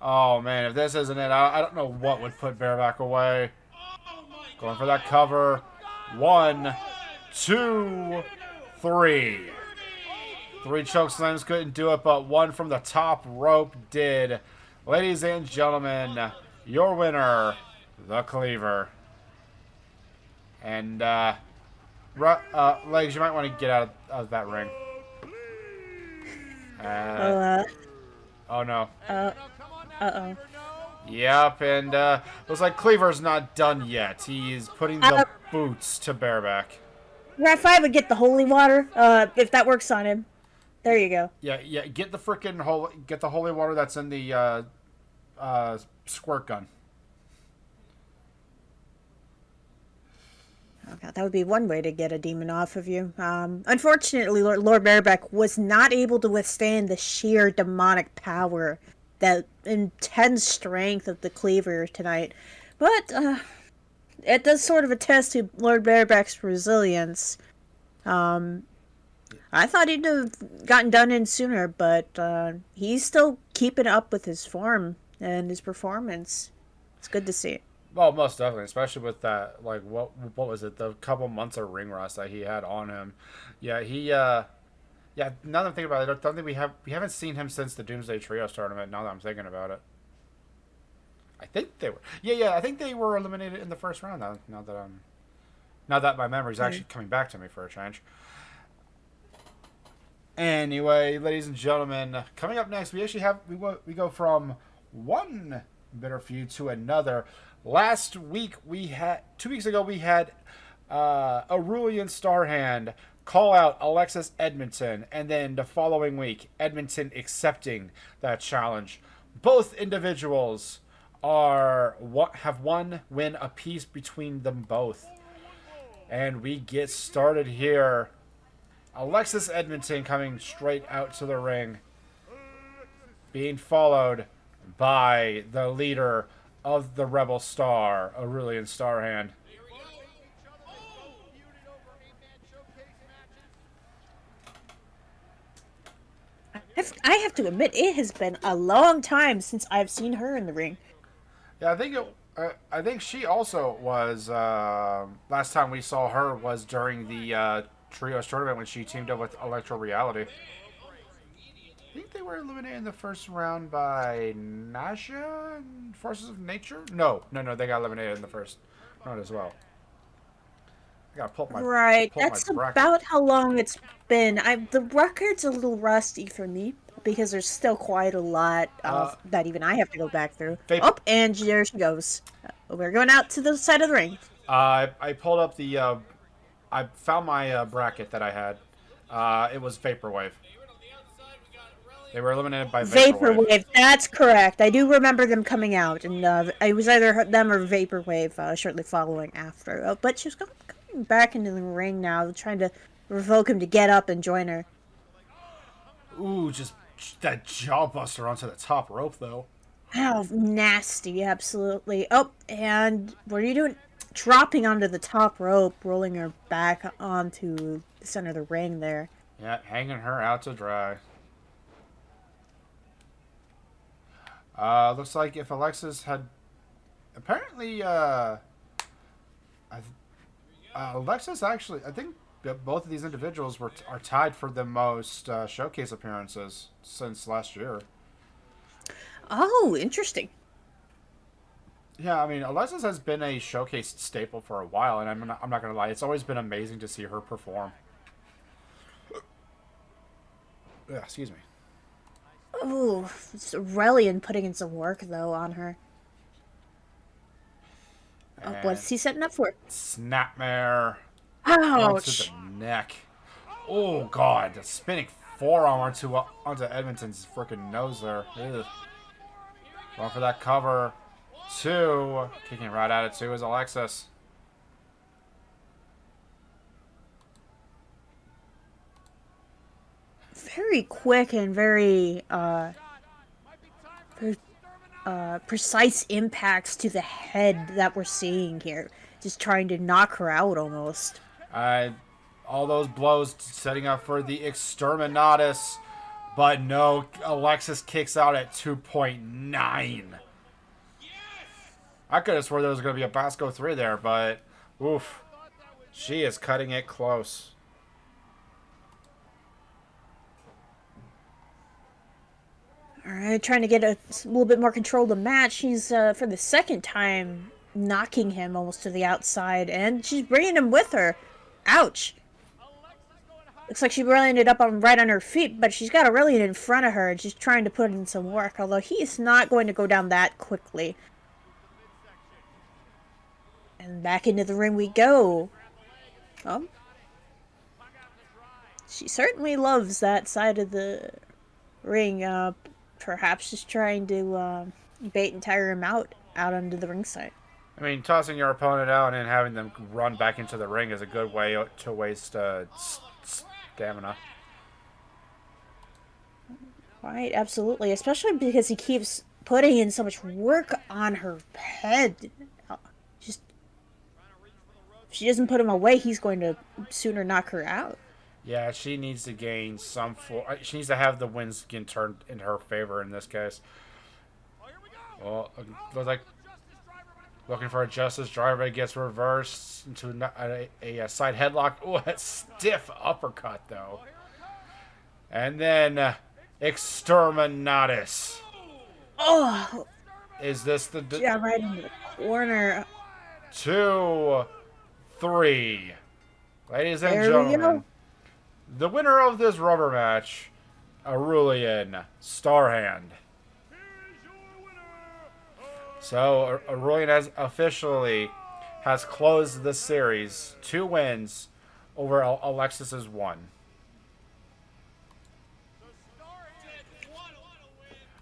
Oh man, if this isn't it, I don't know what would put Bareback away. Going for that cover. 1, 2, 3. 3 choke slams couldn't do it, but 1 from the top rope did. Ladies and gentlemen, your winner, the Cleaver. And, Legs, you might want to get out of that ring. Oh no. Uh-oh. Yep, and looks like Cleaver's not done yet. He's putting the boots to Bareback. Ref, I would get the holy water, if that works on him. There you go. Yeah, get the holy water that's in the squirt gun. Oh God, that would be one way to get a demon off of you. Unfortunately, Lord Bareback was not able to withstand the sheer demonic power, that intense strength of the Cleaver tonight. But it does sort of attest to Lord Bareback's resilience. I thought he'd have gotten done in sooner, but he's still keeping up with his form and his performance. It's good to see. Well, most definitely, especially with that, what was it, the couple months of ring rust that he had on him. Yeah, now that I'm thinking about it, I don't think we haven't seen him since the Doomsday Trios tournament, now that I'm thinking about it. I think they were. Yeah, I think they were eliminated in the first round, now that my memory's actually coming back to me for a change. Anyway, ladies and gentlemen, coming up next, we actually have we go from one bitter feud to another. Last week, 2 weeks ago, we had Aurelian Starhand call out Alexis Edmonton, and then the following week, Edmonton accepting that challenge. Both individuals have one win apiece between them both. And we get started here. Alexis Edmonton coming straight out to the ring, being followed by the leader of the Rebel Star, Aurelian Starhand. I have to admit, it has been a long time since I've seen her in the ring. Yeah, I think she also was. Last time we saw her was during the trios tournament when she teamed up with Electro Reality. I think they were eliminated in the first round by Nasha and Forces of Nature. No, they got eliminated in the first round as well. I gotta pull up my Right, pull up that's my bracket. about how long it's been. The record's a little rusty for me because there's still quite a lot of that even I have to go back through. Vapor- Oh, and there she goes. We're going out to the side of the ring. I pulled up the. I found my bracket that I had. It was Vaporwave. They were eliminated by Vaporwave. That's correct. I do remember them coming out, and it was either them or Vaporwave shortly following after. But she's coming back into the ring now, trying to provoke him to get up and join her. Ooh, just that jawbuster onto the top rope, though. How nasty, absolutely. Oh, and what are you doing? Dropping onto the top rope, rolling her back onto the center of the ring there. Yeah, hanging her out to dry. Looks like if Alexis had... Apparently, Alexis actually... I think both of these individuals are tied for the most showcase appearances since last year. Oh, interesting. Yeah, I mean, Alexis has been a showcase staple for a while, and I'm not going to lie. It's always been amazing to see her perform. Excuse me. Oh, it's Aurelian putting in some work, though, on her. Oh, what's he setting up for? Snapmare. Ouch! To the neck. Oh, God. The spinning forearm onto Edmonton's freaking nose there. Ugh. Going for that cover. 2. Kicking right at it, too, is Alexis. Very quick and very precise impacts to the head that we're seeing here. Just trying to knock her out almost. All those blows setting up for the Exterminatus. But no, Alexis kicks out at 2.9. I could have sworn there was going to be a Basco 3 there, but oof. She is cutting it close. Alright, trying to get a little bit more control of the match. She's, for the second time, knocking him almost to the outside, and she's bringing him with her. Ouch. Looks like she really ended up right on her feet, but she's got Aurelian in front of her, and she's trying to put in some work, although he is not going to go down that quickly. And back into the ring we go. Oh. She certainly loves that side of the ring, perhaps just trying to bait and tire him out onto the ringside. I mean, tossing your opponent out and having them run back into the ring is a good way to waste stamina. Right, absolutely. Especially because he keeps putting in so much work on her head. Just, if she doesn't put him away, he's going to sooner knock her out. Yeah, she needs to gain some she needs to have the winds get turned in her favor in this case. Well, looks like looking for a Justice Driver. It gets reversed into a side headlock. Oh, a stiff uppercut, though. And then Exterminatus. Oh! Is this the... Yeah, right into the corner. 2, 3. Ladies and There gentlemen. we go. The winner of this rubber match, Aurelian Starhand. So Aurelian has closed the series. 2 wins over Alexis's 1.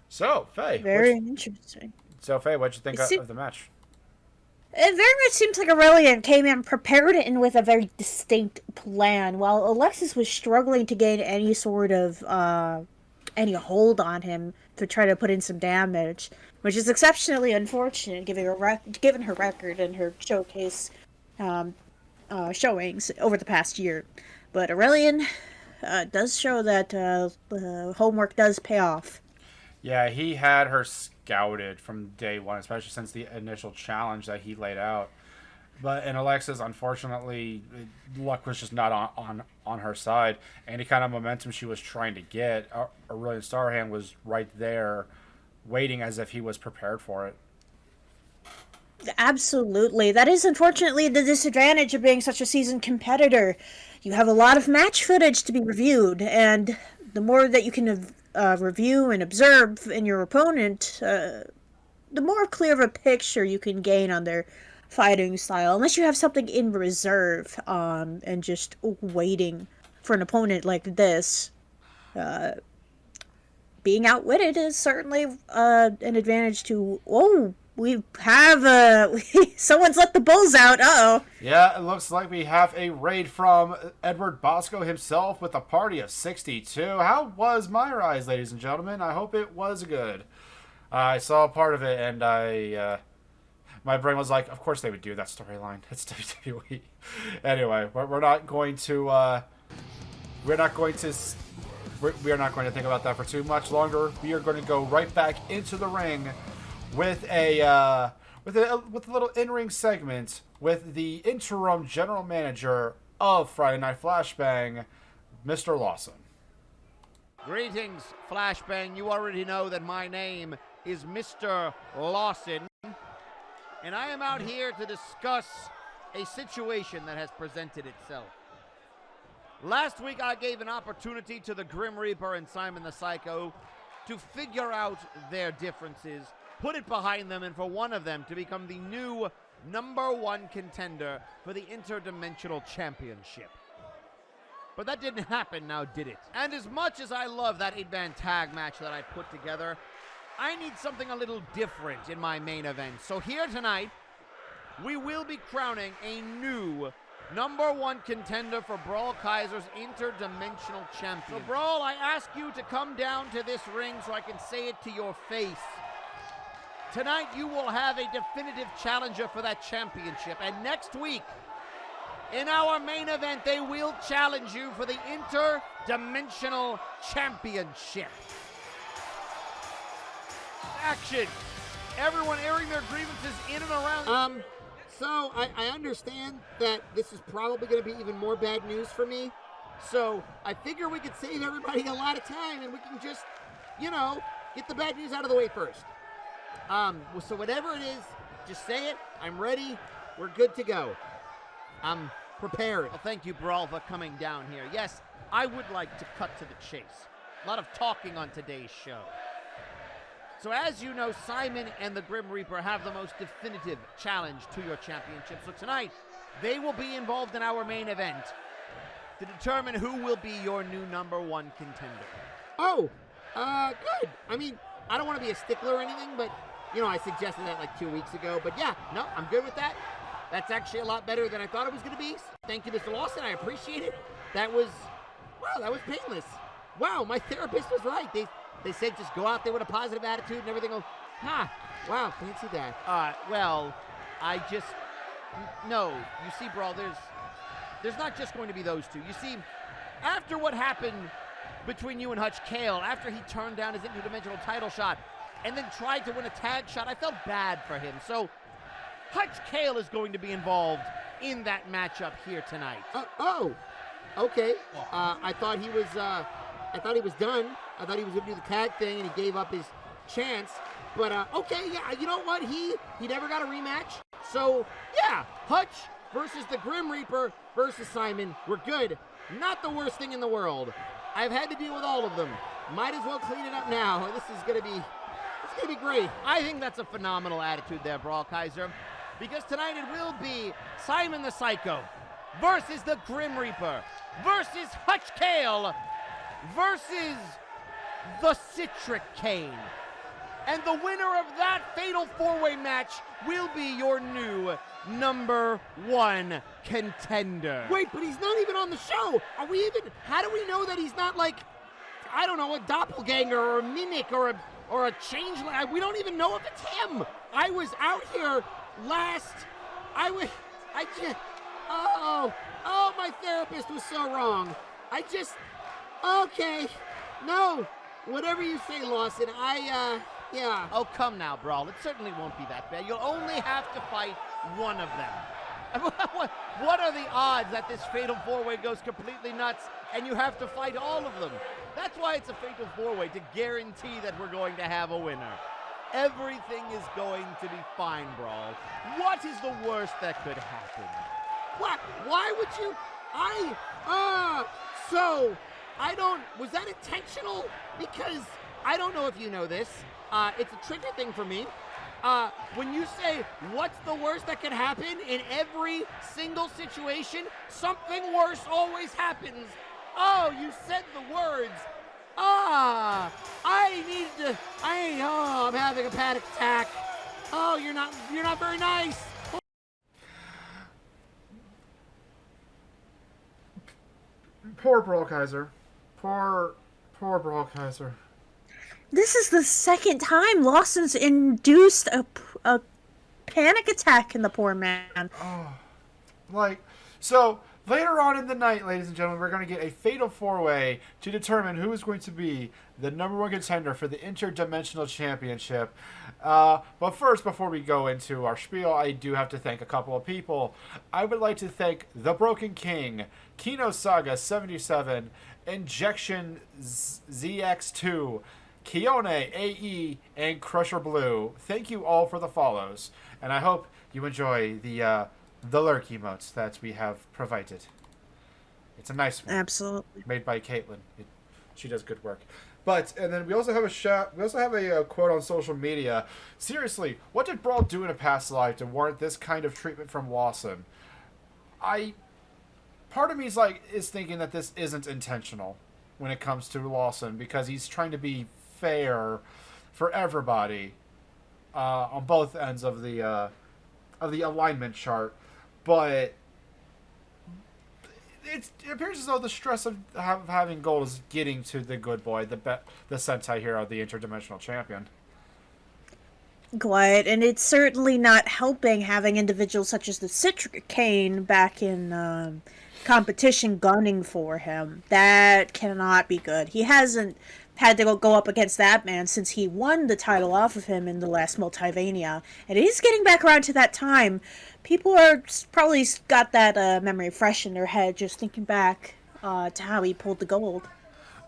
So, Faye. Very interesting. So, Faye, what'd you think of the match? It very much seems like Aurelian came in prepared and with a very distinct plan, while Alexis was struggling to gain any sort of any hold on him to try to put in some damage, which is exceptionally unfortunate given her record and her showcase showings over the past year. But Aurelian does show that homework does pay off. Yeah, he had her scouted from day one, especially since the initial challenge that he laid out. But in Alexis, unfortunately, luck was just not on her side. Any kind of momentum she was trying to get, Aurelian Starhand was right there, waiting as if he was prepared for it. Absolutely. That is unfortunately the disadvantage of being such a seasoned competitor. You have a lot of match footage to be reviewed, and the more that you can review and observe in your opponent, the more clear of a picture you can gain on their fighting style, unless you have something in reserve and just waiting for an opponent like this. Being outwitted is certainly an advantage to... Oh, we have... someone's let the bulls out. Uh-oh. Yeah, it looks like we have a raid from Edward Bosco himself with a party of 62. How was my rise, ladies and gentlemen? I hope it was good. I saw part of it, and my brain was like, of course they would do that storyline. It's WWE. Anyway, we're not going to think about that for too much longer. We are going to go right back into the ring with a little in-ring segment with the interim general manager of Friday Night Flashbang, Mr. Lawson. Greetings, Flashbang. You already know that my name is Mr. Lawson, and I am out here to discuss a situation that has presented itself. Last week, I gave an opportunity to the Grim Reaper and Simon the Psycho to figure out their differences, put it behind them, and for one of them to become the new #1 contender for the Interdimensional Championship. But that didn't happen now, did it? And as much as I love that 8-man tag match that I put together, I need something a little different in my main event. So here tonight, we will be crowning a new #1 contender for Brawl Kaiser's Interdimensional Champion. So Brawl, I ask you to come down to this ring so I can say it to your face. Tonight you will have a definitive challenger for that championship, and next week, in our main event, they will challenge you for the Interdimensional Championship. Action! Everyone airing their grievances in and around. So I understand that this is probably going to be even more bad news for me. So I figure we could save everybody a lot of time and we can just, get the bad news out of the way first. So whatever it is, just say it. I'm ready. We're good to go. I'm prepared. Well, thank you, Brawl, for coming down here. Yes, I would like to cut to the chase. A lot of talking on today's show. So as you know, Simon and the Grim Reaper have the most definitive challenge to your championship. So tonight, they will be involved in our main event to determine who will be your new #1 contender. Oh, good. I mean, I don't want to be a stickler or anything, but, I suggested that like 2 weeks ago. But yeah, no, I'm good with that. That's actually a lot better than I thought it was going to be. Thank you, Mr. Lawson. I appreciate it. That was painless. Wow, my therapist was right. They said just go out there with a positive attitude and everything will, wow, fancy that. No, you see, Brawl, there's not just going to be those two. You see, after what happened between you and Hutch Cale, after he turned down his interdimensional title shot and then tried to win a tag shot, I felt bad for him. So Hutch Cale is going to be involved in that matchup here tonight. Okay. I thought he was done. I thought he was going to do the tag thing, and he gave up his chance. But, okay, yeah, you know what? He never got a rematch. So, yeah, Hutch versus the Grim Reaper versus Simon. We're good. Not the worst thing in the world. I've had to deal with all of them. Might as well clean it up now. This is going to going to be great. I think that's a phenomenal attitude there, Brawl Kaiser, because tonight it will be Simon the Psycho versus the Grim Reaper versus Hutch Kale versus the Citric Cane. And the winner of that fatal four-way match will be your new #1 contender. Wait, but he's not even on the show. How do we know that he's not like, I don't know, a doppelganger or a mimic or a changeling? We don't even know if it's him. I was out here my therapist was so wrong. Okay, no, whatever you say, Lawson, yeah. Oh, come now, Brawl. It certainly won't be that bad. You'll only have to fight one of them. What are the odds that this fatal four-way goes completely nuts and you have to fight all of them? That's why it's a fatal four-way, to guarantee that we're going to have a winner. Everything is going to be fine, Brawl. What is the worst that could happen? What? Why would you? Was that intentional? Because I don't know if you know this. It's a trigger thing for me. When you say, what's the worst that could happen, in every single situation, something worse always happens. Oh, you said the words. I'm having a panic attack. Oh, you're not very nice. Poor Brawl Kaiser. Poor Brawl Kaiser. This is the second time Lawson's induced a panic attack in the poor man. So later on in the night, ladies and gentlemen, we're going to get a fatal four-way to determine who is going to be the #1 contender for the Interdimensional Championship. But first, before we go into our spiel, I do have to thank a couple of people. I would like to thank The Broken King, Kino Saga 77, Injection ZX2, Kione AE, and Crusher Blue. Thank you all for the follows, and I hope you enjoy the lurk emotes that we have provided. It's a nice one. Absolutely. Made by Caitlin. She does good work. And then we also have a quote on social media. Seriously, what did Brawl do in a past life to warrant this kind of treatment from Lawson? Part of me is thinking that this isn't intentional when it comes to Lawson, because he's trying to be fair for everybody on both ends of the alignment chart, but it appears as though the stress of having gold is getting to the good boy, the Sentai hero, the Interdimensional Champion. Quite, and it's certainly not helping having individuals such as the Citric Cane back in competition gunning for him. That cannot be good. He hasn't had to go up against that man since he won the title off of him in the last Multivania, and he's getting back around to that time. People are probably got that memory fresh in their head, just thinking back to how he pulled the gold.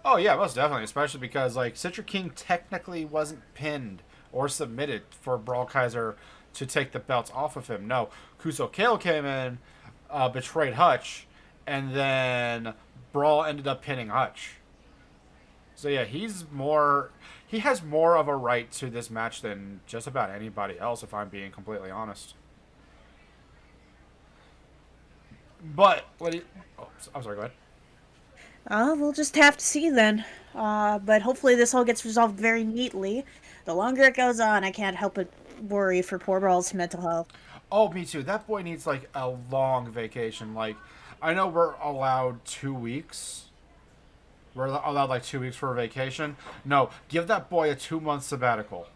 Oh yeah, most definitely, especially because Citric King technically wasn't pinned or submitted for Brawl Kaiser to take the belts off of him. No, Kuso Kale came in, betrayed Hutch, and then Brawl ended up pinning Hutch. So yeah, he has more of a right to this match than just about anybody else, if I'm being completely honest. But I'm sorry, go ahead. We'll just have to see then. But hopefully this all gets resolved very neatly. The longer it goes on, I can't help but worry for poor Brawl's mental health. Oh, me too. That boy needs a long vacation. I know we're allowed 2 weeks. We're allowed 2 weeks for a vacation. No, give that boy a 2-month sabbatical.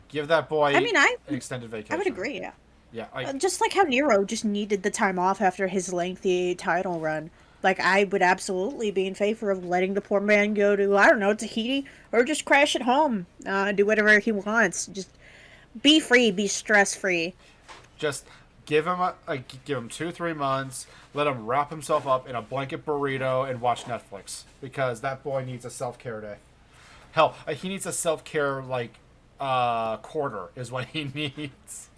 Give that boy an extended vacation. I would agree, yeah. Yeah, just like how Nero just needed the time off after his lengthy title run. I would absolutely be in favor of letting the poor man go to, I don't know, Tahiti, or just crash at home, do whatever he wants. Just be free, be stress-free. Just give him 2-3 months, let him wrap himself up in a blanket burrito and watch Netflix, because that boy needs a self-care day. Hell, he needs a self-care quarter is what he needs.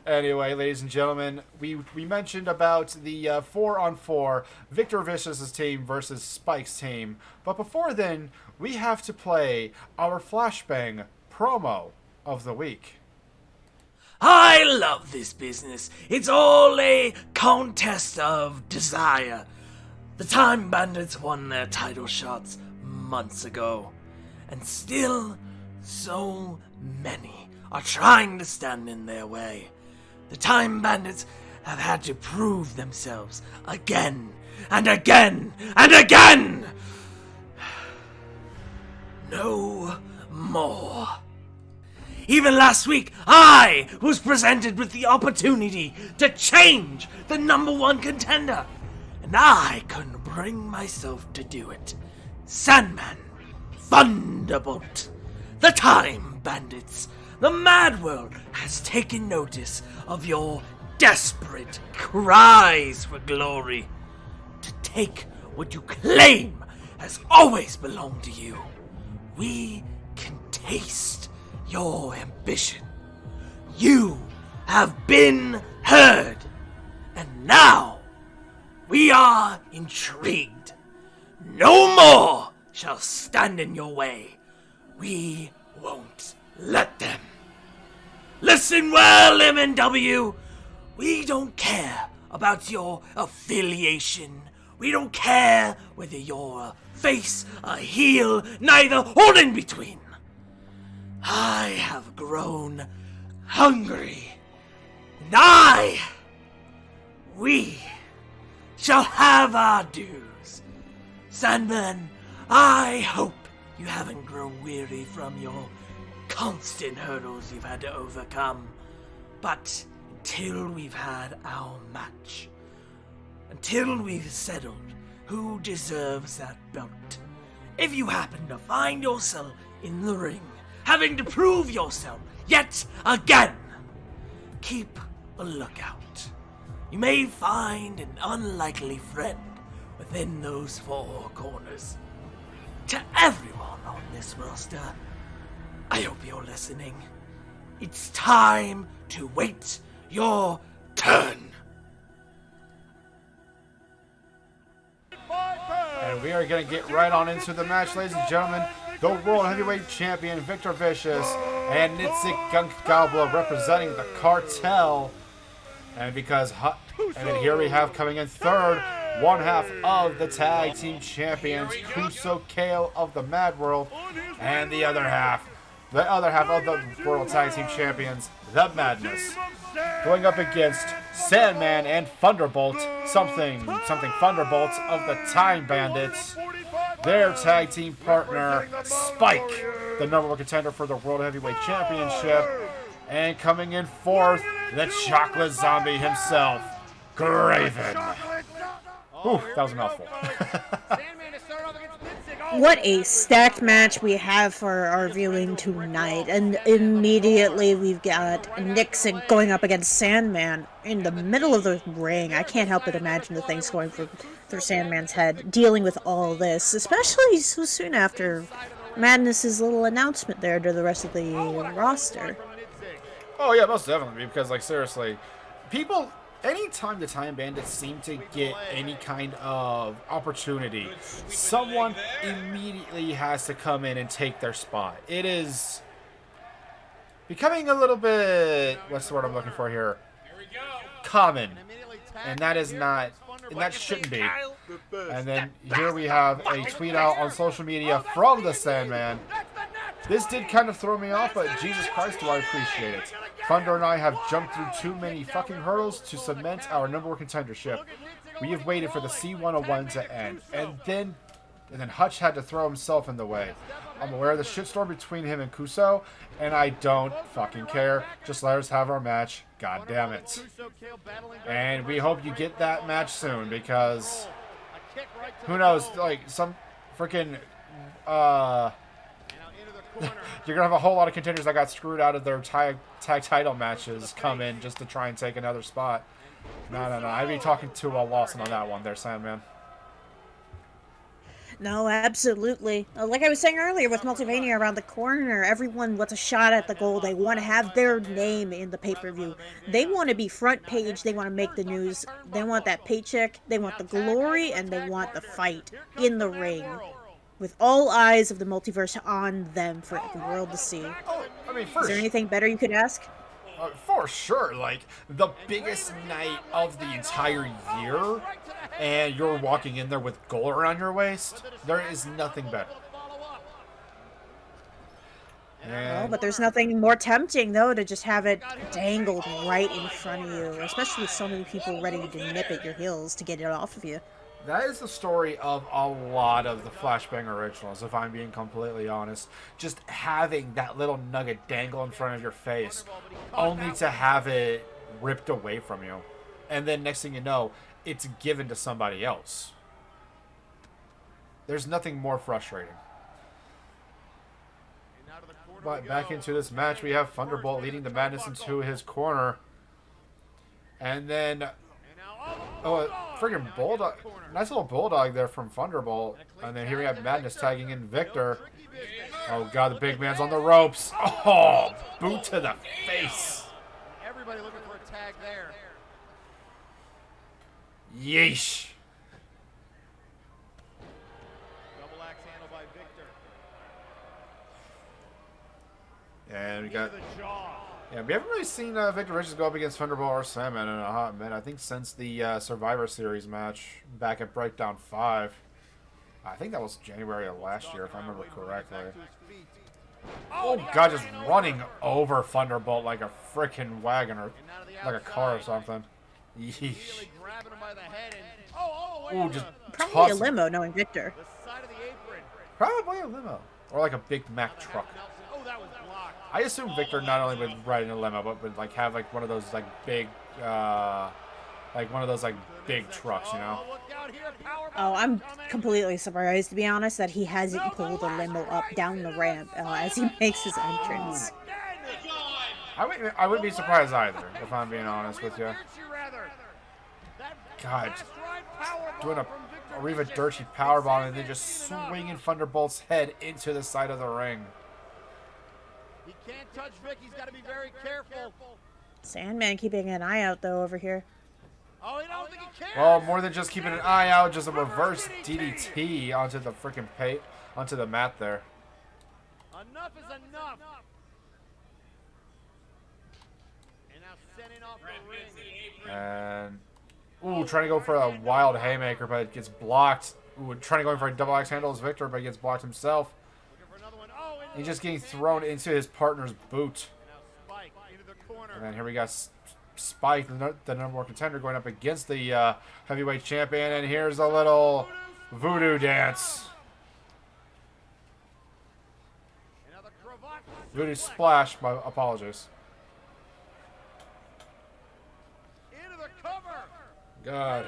Anyway, ladies and gentlemen, we mentioned about the 4-on-4 Victor Vicious's team versus Spike's team. But before then, we have to play our Flashbang promo of the week. I love this business. It's all a contest of desire. The Time Bandits won their title shots months ago, and still so many are trying to stand in their way. The Time Bandits have had to prove themselves again and again and again. No more. Even last week, I was presented with the opportunity to change the #1 contender, and I couldn't bring myself to do it. Sandman, Thunderbolt, the Time Bandits, the Mad World has taken notice of your desperate cries for glory. To take what you claim has always belonged to you. We can taste your ambition. You have been heard, and now we are intrigued. No more shall stand in your way. We won't let them. Listen well, MNW. We don't care about your affiliation. We don't care whether you're a face, a heel, neither, or in between. I have grown hungry, and we shall have our dues. Sandman, I hope you haven't grown weary from your constant hurdles you've had to overcome. But until we've had our match, until we've settled who deserves that belt, if you happen to find yourself in the ring, having to prove yourself yet again, keep a lookout. You may find an unlikely friend within those four corners. To everyone on this roster, I hope you're listening. It's time to wait your turn. And we are going to get right on into the match, ladies and gentlemen. The World Heavyweight Champion Victor Vicious and Nitzik Gunk Gobbler representing the Cartel. And then here we have coming in third, one half of the Tag Team Champions, Kuso Kale of the Mad World, and the other half of the World Tag Team Champions, the Madness, going up against Sandman and Thunderbolt, something Thunderbolts of the Time Bandits, their tag team partner, Spike, the #1 contender for the World Heavyweight Championship, and coming in fourth, the Chocolate Zombie himself, Graven. Whew, that was a mouthful. What a stacked match we have for our viewing tonight. And immediately we've got Nixon going up against Sandman in the middle of the ring. I can't help but imagine the things going through Sandman's head, dealing with all this, especially so soon after Madness's little announcement there to the rest of the roster. Oh yeah, most definitely, because like seriously, anytime the Time Bandits seem to get any kind of opportunity, someone immediately has to come in and take their spot. It is becoming a little bit, what's the word I'm looking for here? Common. And that is not, and that shouldn't be. And then here we have a tweet out on social media from the Sandman. This did kind of throw me off, but Jesus Christ, do I appreciate it. Thunder and I have jumped through too many fucking hurdles to cement our #1 contendership. We have waited for the C101 to end. And then Hutch had to throw himself in the way. I'm aware of the shitstorm between him and Kuso, and I don't fucking care. Just let us have our match. God damn it. And we hope you get that match soon, because who knows, like some freaking you're gonna have a whole lot of contenders that got screwed out of their tag title matches come in just to try and take another spot. No. I'd be talking to Lawson on that one there, Sandman. No, absolutely. Like I was saying earlier with Multivania around the corner, everyone wants a shot at the goal. They want to have their name in the pay-per-view. They want to be front page. They want to make the news. They want that paycheck. They want the glory, and they want the fight in the ring. With all eyes of the multiverse on them for the world to see. Oh, I mean, Is there anything better you could ask? For sure, like the biggest night of the entire year, and you're walking in there with gold around your waist. There is nothing better. Well, but there's nothing more tempting, though, to just have it dangled right in front of you, especially with so many people ready to nip at your heels to get it off of you. That is the story of a lot of the Flashbang originals, if I'm being completely honest. Just having that little nugget dangle in front of your face, only to have it ripped away from you. And then next thing you know, it's given to somebody else. There's nothing more frustrating. But back into this match, we have Thunderbolt leading the Madness into his corner. And then... oh, friggin' Bulldog. Nice little Bulldog there from Thunderbolt. And then here we have Madness tagging in Victor. Oh, God, the big man's on the ropes. Oh, boot to the face. Everybody looking for a tag there. Yeesh. Double axe handle by Victor. And we got... yeah, we haven't really seen Victor Richards go up against Thunderbolt or Sandman in a hot minute. I think since the Survivor Series match back at Breakdown 5. I think that was January of last year, if I remember correctly. Oh, God, just running over Thunderbolt like a freaking wagon or like a car or something. Yeesh. Ooh, just Probably a limo, knowing Victor. Probably a limo. Or like a Big Mac truck. I assume Victor not only would ride in a limo, but would like have like one of those like big, big trucks, you know? Oh, I'm completely surprised, to be honest, that he hasn't pulled a limo up down the ramp as he makes his entrance. I wouldn't be surprised either, if I'm being honest with you. God, doing a Riva Dirty powerbomb and then just swinging Thunderbolt's head into the side of the ring. He can't touch Vic. He's got to be very careful. Sandman keeping an eye out, though, over here. Oh, I don't think he cares. Well, more than just keeping an eye out, just a reverse DDT onto the freaking onto the mat there. Enough is enough. And now sending off the ring. And ooh, trying to go for a wild haymaker, but it gets blocked. Ooh, trying to go for a double axe handle as Victor, but he gets blocked himself. He's just getting thrown into his partner's boot. And then here we got Spike, the number one contender, going up against the heavyweight champion. And here's a little voodoo dance. Voodoo splash, my apologies. God.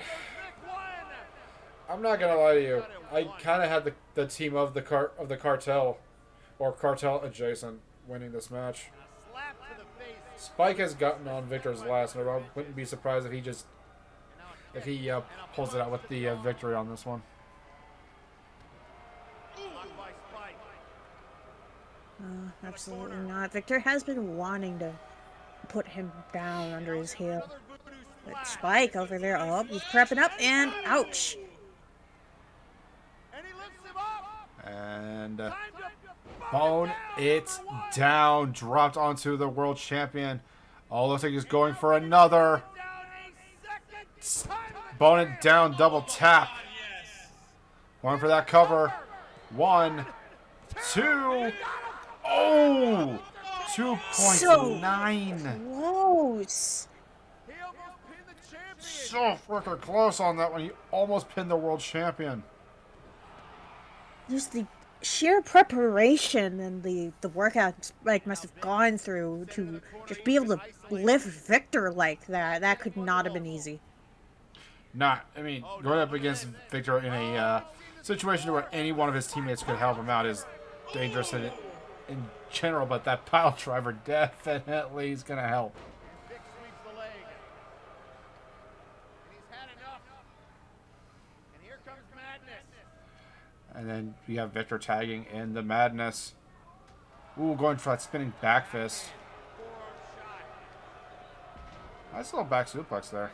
I'm not gonna lie to you. I kind of had the team of the cartel, or cartel adjacent, winning this match. Spike has gotten on Victor's last, and I wouldn't be surprised if he pulls it out with the victory on this one. Absolutely not. Victor has been wanting to put him down under his heel. But Spike over there, oh, he's prepping up, and ouch. And bone it down, dropped onto the world champion. Oh, looks like he's going for another. Bone it down, double tap. Going for that cover. 1, 2. Oh! 2.9. Close. So freaking close on that one. He almost pinned the world champion. Just the sheer preparation and the workout Spike must have gone through to just be able to lift Victor like that. That could not have been easy. I mean, going up against Victor in a situation where any one of his teammates could help him out is dangerous in general, but that pile driver definitely is going to help. And then we have Victor tagging in the madness. Ooh, going for that spinning back fist. Nice little back suplex there.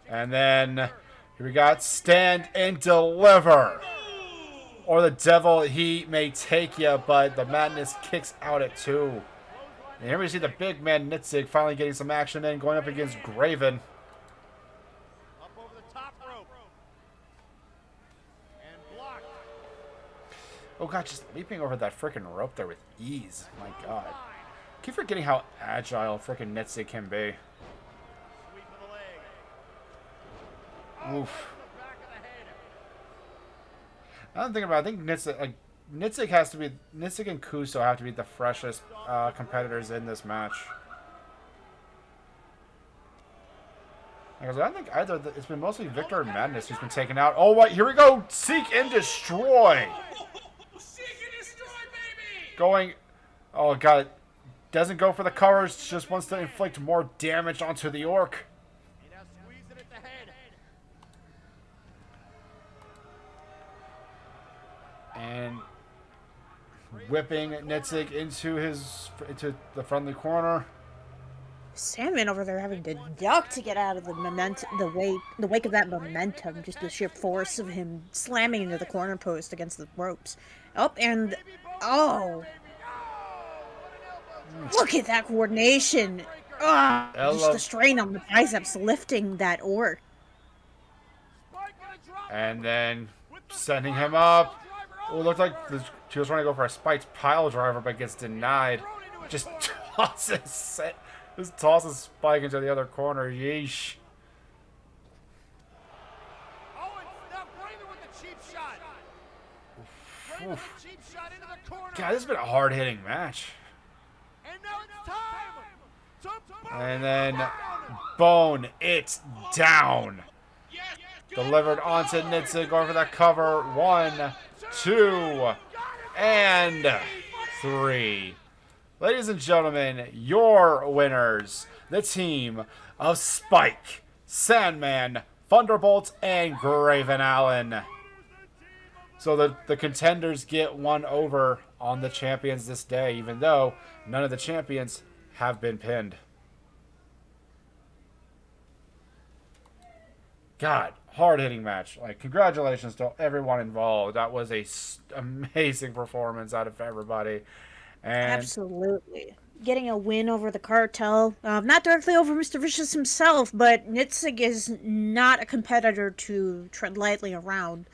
And then here we got stand and deliver. Or the devil, he may take you, but the madness kicks out at 2. And here we see the big man Nitzig finally getting some action in, going up against Graven. Up over the top rope. And blocked. Oh god, just leaping over that freaking rope there with ease. My god. Keep forgetting how agile freaking Nitzig can be. Sweep of the leg. Oof. I'm thinking about it. I think Nitzig has to be, Nitzig and Kuso have to be the freshest competitors in this match. Because I don't think either. It's been mostly Victor and Madness who's been taken out. Oh, what? Here we go. Seek and destroy. Seek and destroy, baby! Going. Oh god. Doesn't go for the covers. Just wants to inflict more damage onto the orc. Now squeeze it at the head. And whipping Nitzig into the friendly corner. Sandman over there having to duck to get out of the wake of that momentum, just the sheer force of him slamming into the corner post against the ropes. Oh, and look at that coordination. Just the strain on the biceps lifting that orc. And then sending him up. Oh, it looked like she was trying to go for a spiked pile driver, but gets denied. Just tosses Spike into the other corner. Yeesh. Oof. God, this has been a hard-hitting match. And then bone it down. Delivered onto Nitzig, going for that cover. 1, 2, and 3. Ladies and gentlemen, your winners, the team of Spike, Sandman, Thunderbolt, and Graven Allen. So the contenders get one over on the champions this day, even though none of the champions have been pinned. God, hard-hitting match. Like, congratulations to everyone involved. That was a amazing performance out of everybody. And absolutely. Getting a win over the cartel. Not directly over Mr. Vicious himself, but Nitzig is not a competitor to tread lightly around.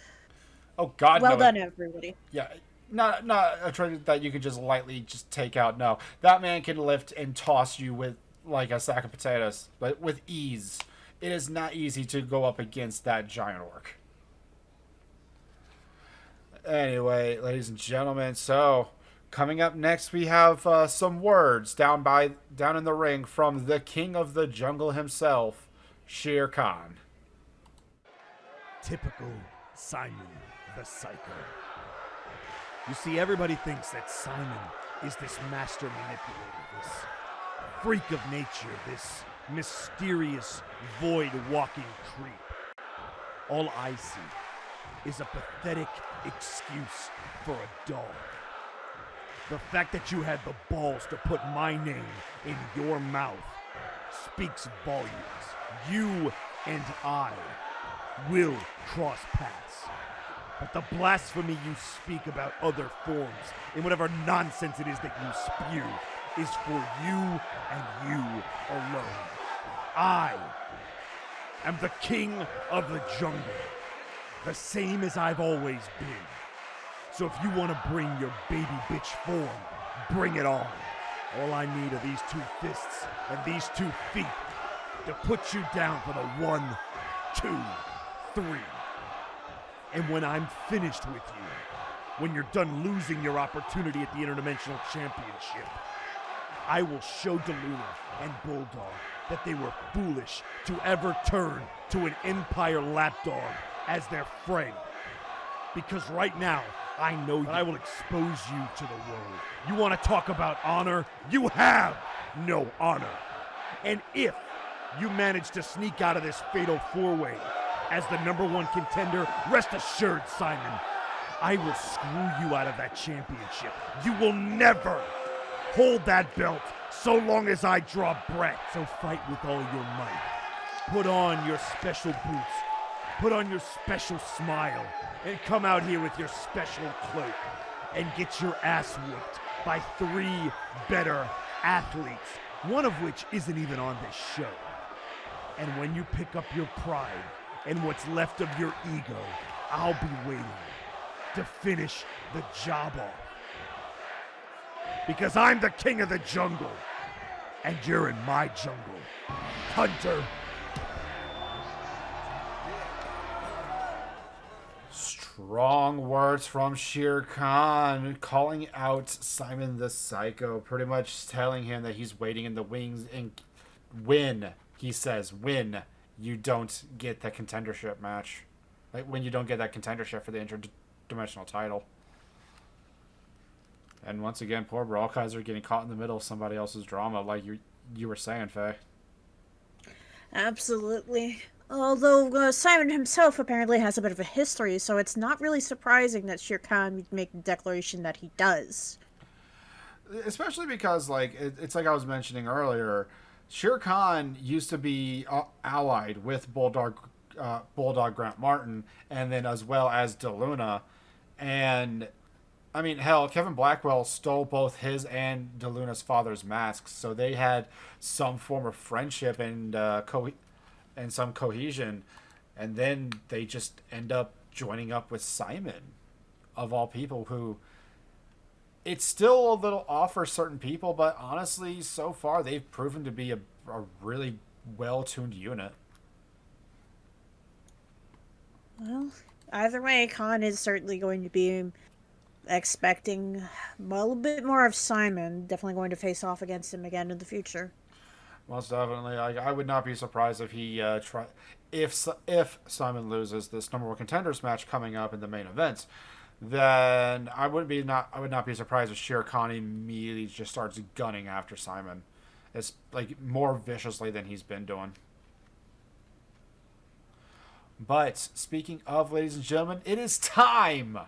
Oh, God, well no. done, everybody. Yeah, not a trade that you could just lightly just take out. No, that man can lift and toss you with like a sack of potatoes, but with ease. It is not easy to go up against that giant orc. Anyway, ladies and gentlemen, so coming up next, we have some words down in the ring from the king of the jungle himself, Shere Khan. Typical Simon the Psycho. You see, everybody thinks that Simon is this master manipulator, this freak of nature, this mysterious, void-walking creep. All I see is a pathetic excuse for a dog. The fact that you had the balls to put my name in your mouth speaks volumes. You and I will cross paths. But the blasphemy you speak about other forms and whatever nonsense it is that you spew is for you and you alone. I am the king of the jungle, the same as I've always been. So if you want to bring your baby bitch form, bring it on. All I need are these 2 fists and these 2 feet to put you down for the 1, 2, 3. And when I'm finished with you, when you're done losing your opportunity at the Interdimensional Championship, I will show DeLuna and Bulldog that they were foolish to ever turn to an Empire lapdog as their friend. Because right now, I know that I will expose you to the world. You want to talk about honor? You have no honor. And if you managed to sneak out of this fatal four-way. As the #1 contender, rest assured, Simon, I will screw you out of that championship. You will never hold that belt so long as I draw breath. So fight with all your might. Put on your special boots. Put on your special smile. And come out here with your special cloak. And get your ass whooped by 3 better athletes. One of which isn't even on this show. And when you pick up your pride and what's left of your ego, I'll be waiting to finish the job off. Because I'm the king of the jungle, and you're in my jungle, Hunter. Strong words from Shere Khan, calling out Simon the Psycho, pretty much telling him that he's waiting in the wings, and when, he says, when you don't get the contendership match. Like, when you don't get that contendership for the interdimensional title. And once again, poor Brawlkaiser getting caught in the middle of somebody else's drama, like you were saying, Faye. Absolutely. Although Simon himself apparently has a bit of a history, so it's not really surprising that Shere Khan would make the declaration that he does. Especially because, like, it's like I was mentioning earlier, Shere Khan used to be allied with Bulldog Grant Martin, and then as well as DeLuna. And, I mean, hell, Kevin Blackwell stole both his and DeLuna's father's masks, so they had some form of friendship and some cohesion, and then they just end up joining up with Simon, of all people, who it's still a little off for certain people, but honestly, so far they've proven to be a really well-tuned unit. Well, either way, Khan is certainly going to be expecting a bit more of Simon, definitely going to face off against him again in the future. Most definitely. I would not be surprised if he if Simon loses this #1 contenders match coming up in the main event, then I would not be surprised if Shere Khan immediately just starts gunning after Simon. It's like more viciously than he's been doing. But speaking of, ladies and gentlemen, it is time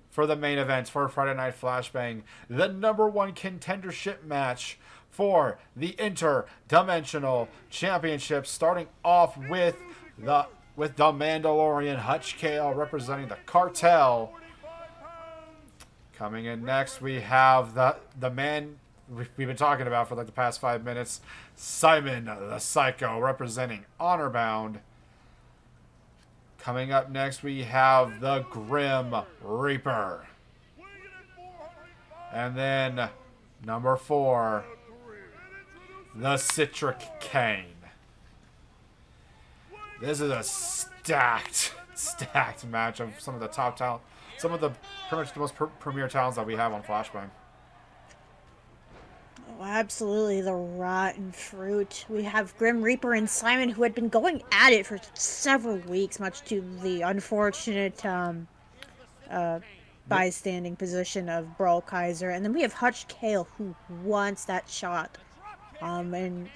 for the main event for Friday Night Flashbang, the #1 contendership match for the Interdimensional Championship, starting off with the Mandalorian Hutch Kale representing the Cartel. Coming in next, we have the man we've been talking about for like the past 5 minutes, Simon the Psycho representing Honorbound. Coming up next, we have the Grim Reaper. And then number 4, the Citric Cane. This is a stacked match of some of the top talent, some of the pretty much the most premier talents that we have on Flashbang. Oh, absolutely, the rotten fruit. We have Grim Reaper and Simon, who had been going at it for several weeks, much to the unfortunate bystanding position of Brawl Kaiser. And then we have Hutch Kale, who wants that shot. And,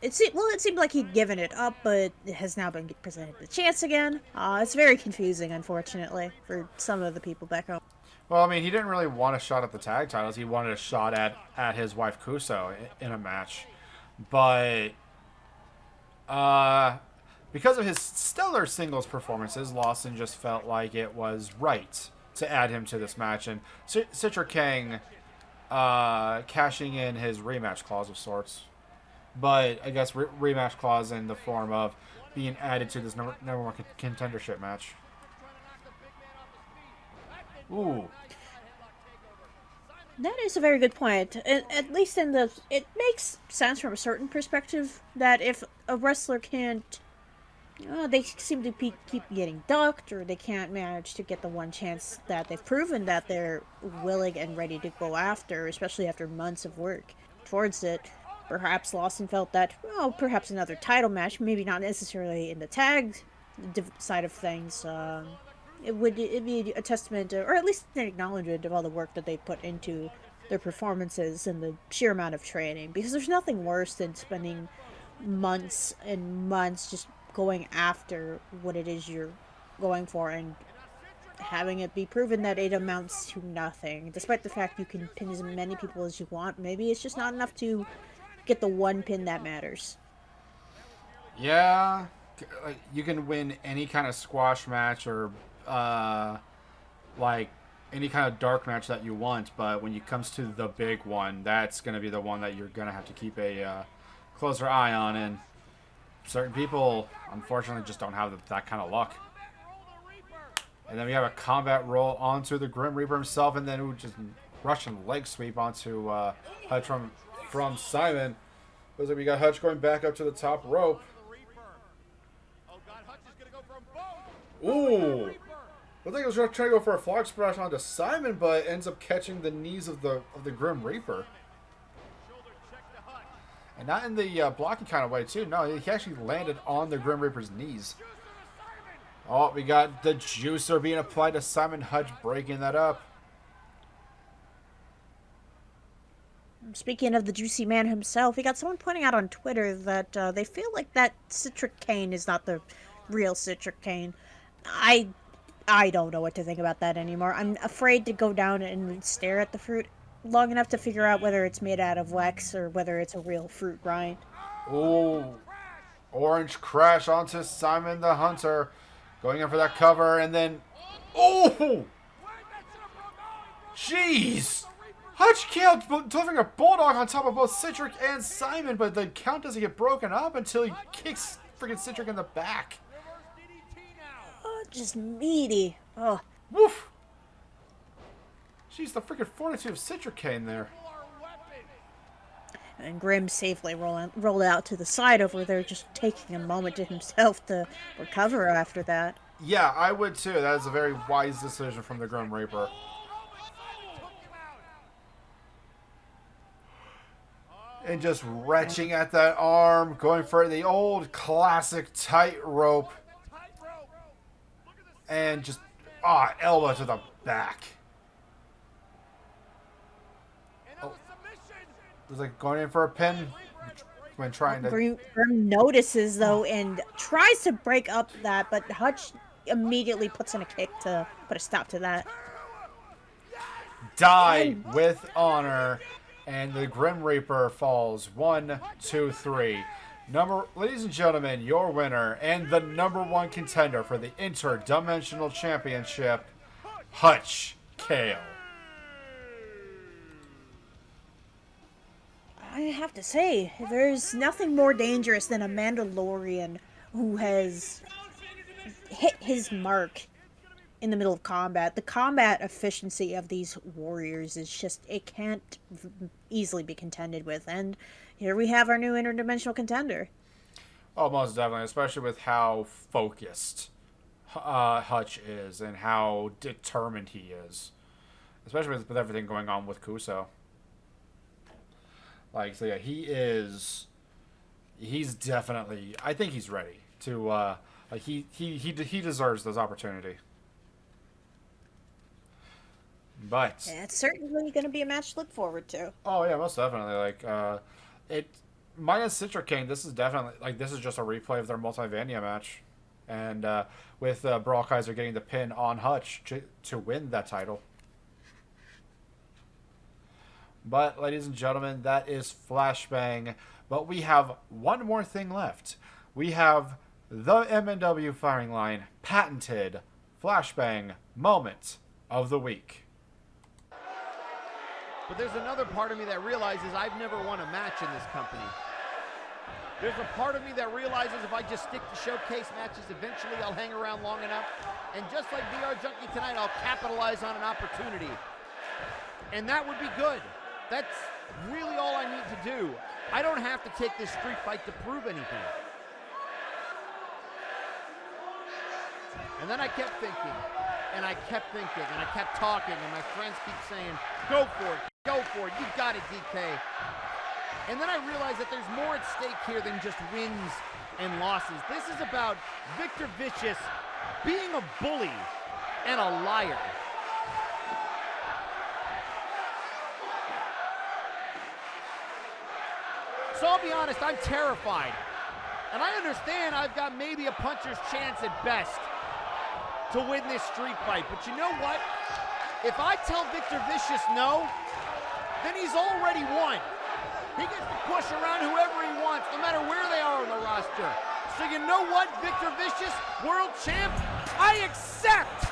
it seemed like he'd given it up, but it has now been presented the chance again. It's very confusing, unfortunately, for some of the people back home. Well, I mean, he didn't really want a shot at the tag titles. He wanted a shot at his wife Kuso in a match. But because of his stellar singles performances, Lawson just felt like it was right to add him to this match. And Citra Kang cashing in his rematch clause of sorts. But I guess rematch clause in the form of being added to this #1 contendership match. Ooh. That is a very good point. At least it makes sense from a certain perspective that if a wrestler can't, they seem to keep getting ducked, or they can't manage to get the one chance that they've proven that they're willing and ready to go after, especially after months of work towards it. Perhaps Lawson felt that, perhaps another title match, maybe not necessarily in the tag side of things, it'd be a testament, or at least an acknowledgement of all the work that they put into their performances and the sheer amount of training. Because there's nothing worse than spending months and months just going after what it is you're going for and having it be proven that it amounts to nothing. Despite the fact you can pin as many people as you want, maybe it's just not enough to get the one pin that matters. Yeah, like you can win any kind of squash match or like any kind of dark match that you want, but when it comes to the big one, that's going to be the one that you're going to have to keep a closer eye on, and certain people unfortunately just don't have that kind of luck. And then we have a combat roll onto the Grim Reaper himself, and then just Russian leg sweep onto Hutch from Simon. Looks like we got Hutch going back up to the top rope. Ooh! Looks like he was trying to go for a frog splash onto Simon, but ends up catching the knees of the Grim Reaper. And not in the blocking kind of way, too. No, he actually landed on the Grim Reaper's knees. Oh, we got the juicer being applied to Simon. Hutch breaking that up. Speaking of the juicy man himself, we got someone pointing out on Twitter that they feel like that citric cane is not the real citric cane. I don't know what to think about that anymore. I'm afraid to go down and stare at the fruit long enough to figure out whether it's made out of wax or whether it's a real fruit rind. Ooh. Orange crash onto Simon the Hunter. Going in for that cover, and then... Oh! Jeez! Hutch killed, delivering a bulldog on top of both Citric and Simon, but the count doesn't get broken up until he kicks freaking Citric in the back. Oh, just meaty. Oh. Woof! Jeez, the freaking fortitude of Citric Cane there. And Grim safely rolled out to the side over there, just taking a moment to himself to recover after that. Yeah, I would too. That is a very wise decision from the Grim Reaper. And just retching at that arm, going for the old classic tightrope. And just, elbow to the back. It was like going in for a pin when trying to... Grim notices, though, and tries to break up that, but Hutch immediately puts in a kick to put a stop to that. Die with honor. And the Grim Reaper falls 1, 2, 3. Ladies and gentlemen, your winner and the #1 contender for the Interdimensional Championship, Hutch Kale. I have to say, there's nothing more dangerous than a Mandalorian who has hit his mark in the middle of combat. The combat efficiency of these warriors is just, it can't easily be contended with. And here we have our new interdimensional contender. Oh, most definitely, especially with how focused Hutch is and how determined he is. Especially with everything going on with Kuso. Like, so yeah, he's definitely, I think he's ready to, he deserves this opportunity. But Yeah, it's certainly going to be a match to look forward to. oh yeah, most definitely. Like, it minus Citric Cane, this is definitely, like, this is just a replay of their Multivania match. And with Brawl Kaiser getting the pin on Hutch to win that title. But, ladies and gentlemen, that is Flashbang. But we have one more thing left. We have the MNW Firing Line patented Flashbang moment of the week. But there's another part of me that realizes I've never won a match in this company. There's a part of me that realizes if I just stick to showcase matches, eventually I'll hang around long enough. And just like VR Junkie tonight, I'll capitalize on an opportunity. And that would be good. That's really all I need to do. I don't have to take this street fight to prove anything. And then I kept thinking, and I kept thinking, and I kept talking, and my friends keep saying, go for it, you got it, DK. And then I realized that there's more at stake here than just wins and losses. This is about Victor Vicious being a bully and a liar. So I'll be honest, I'm terrified. And I understand I've got maybe a puncher's chance at best to win this street fight. But you know what? If I tell Victor Vicious no, then he's already won. He gets to push around whoever he wants, no matter where they are on the roster. So you know what, Victor Vicious, world champ, I accept!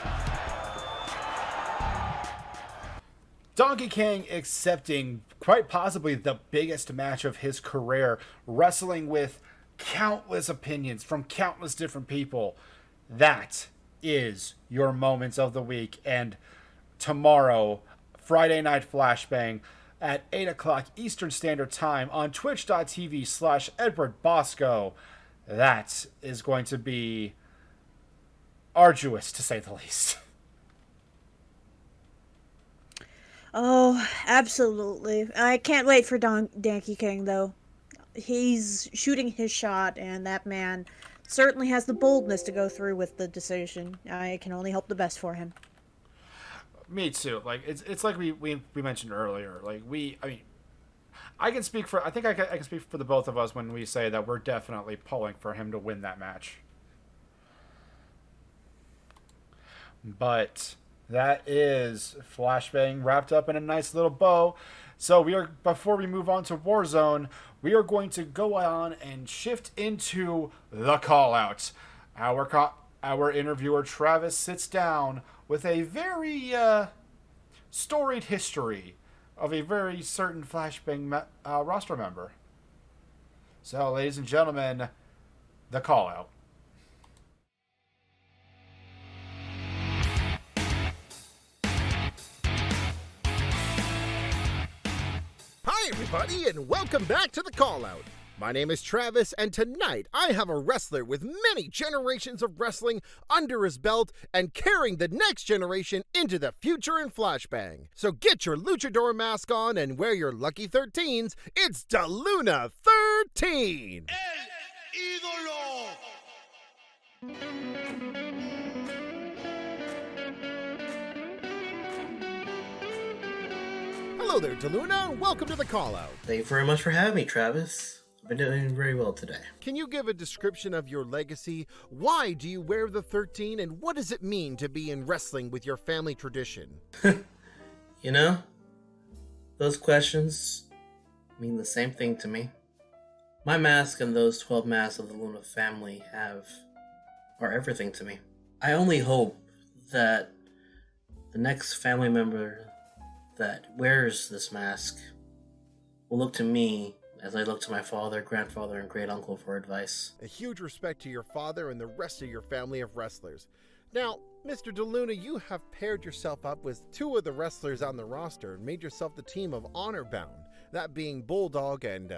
Donkey Kong accepting quite possibly the biggest match of his career, wrestling with countless opinions from countless different people. That is your moments of the week. And tomorrow, Friday Night Flashbang at 8 o'clock Eastern Standard Time on twitch.tv/Edward Bosco. That is going to be arduous, to say the least. Oh, absolutely. I can't wait for Donkey Kong, though. He's shooting his shot, and that man certainly has the boldness to go through with the decision. I can only hope the best for him. Me too. Like it's like we mentioned earlier. Like I can speak for. I think I can speak for the both of us when we say that we're definitely pulling for him to win that match. But that is Flashbang wrapped up in a nice little bow. So before we move on to Warzone, we are going to go on and shift into the call out. Our interviewer Travis sits down with a very storied history of a very certain Flashbang roster member. So, ladies and gentlemen, the call out. Hi, everybody, and welcome back to the Call Out. My name is Travis, and tonight I have a wrestler with many generations of wrestling under his belt and carrying the next generation into the future in Flashbang. So get your luchador mask on and wear your lucky 13s. It's DeLuna 13! El ídolo! Hello there, DeLuna, and welcome to the Call Out. Thank you very much for having me, Travis. I've been doing very well today. Can you give a description of your legacy? Why do you wear the 13, and what does it mean to be in wrestling with your family tradition? You know, those questions mean the same thing to me. My mask and those 12 masks of the Luna family are everything to me. I only hope that the next family member that wears this mask will look to me as I look to my father, grandfather, and great uncle for advice. A huge respect to your father and the rest of your family of wrestlers. Now, Mr. DeLuna, you have paired yourself up with two of the wrestlers on the roster and made yourself the team of Honor Bound, that being Bulldog and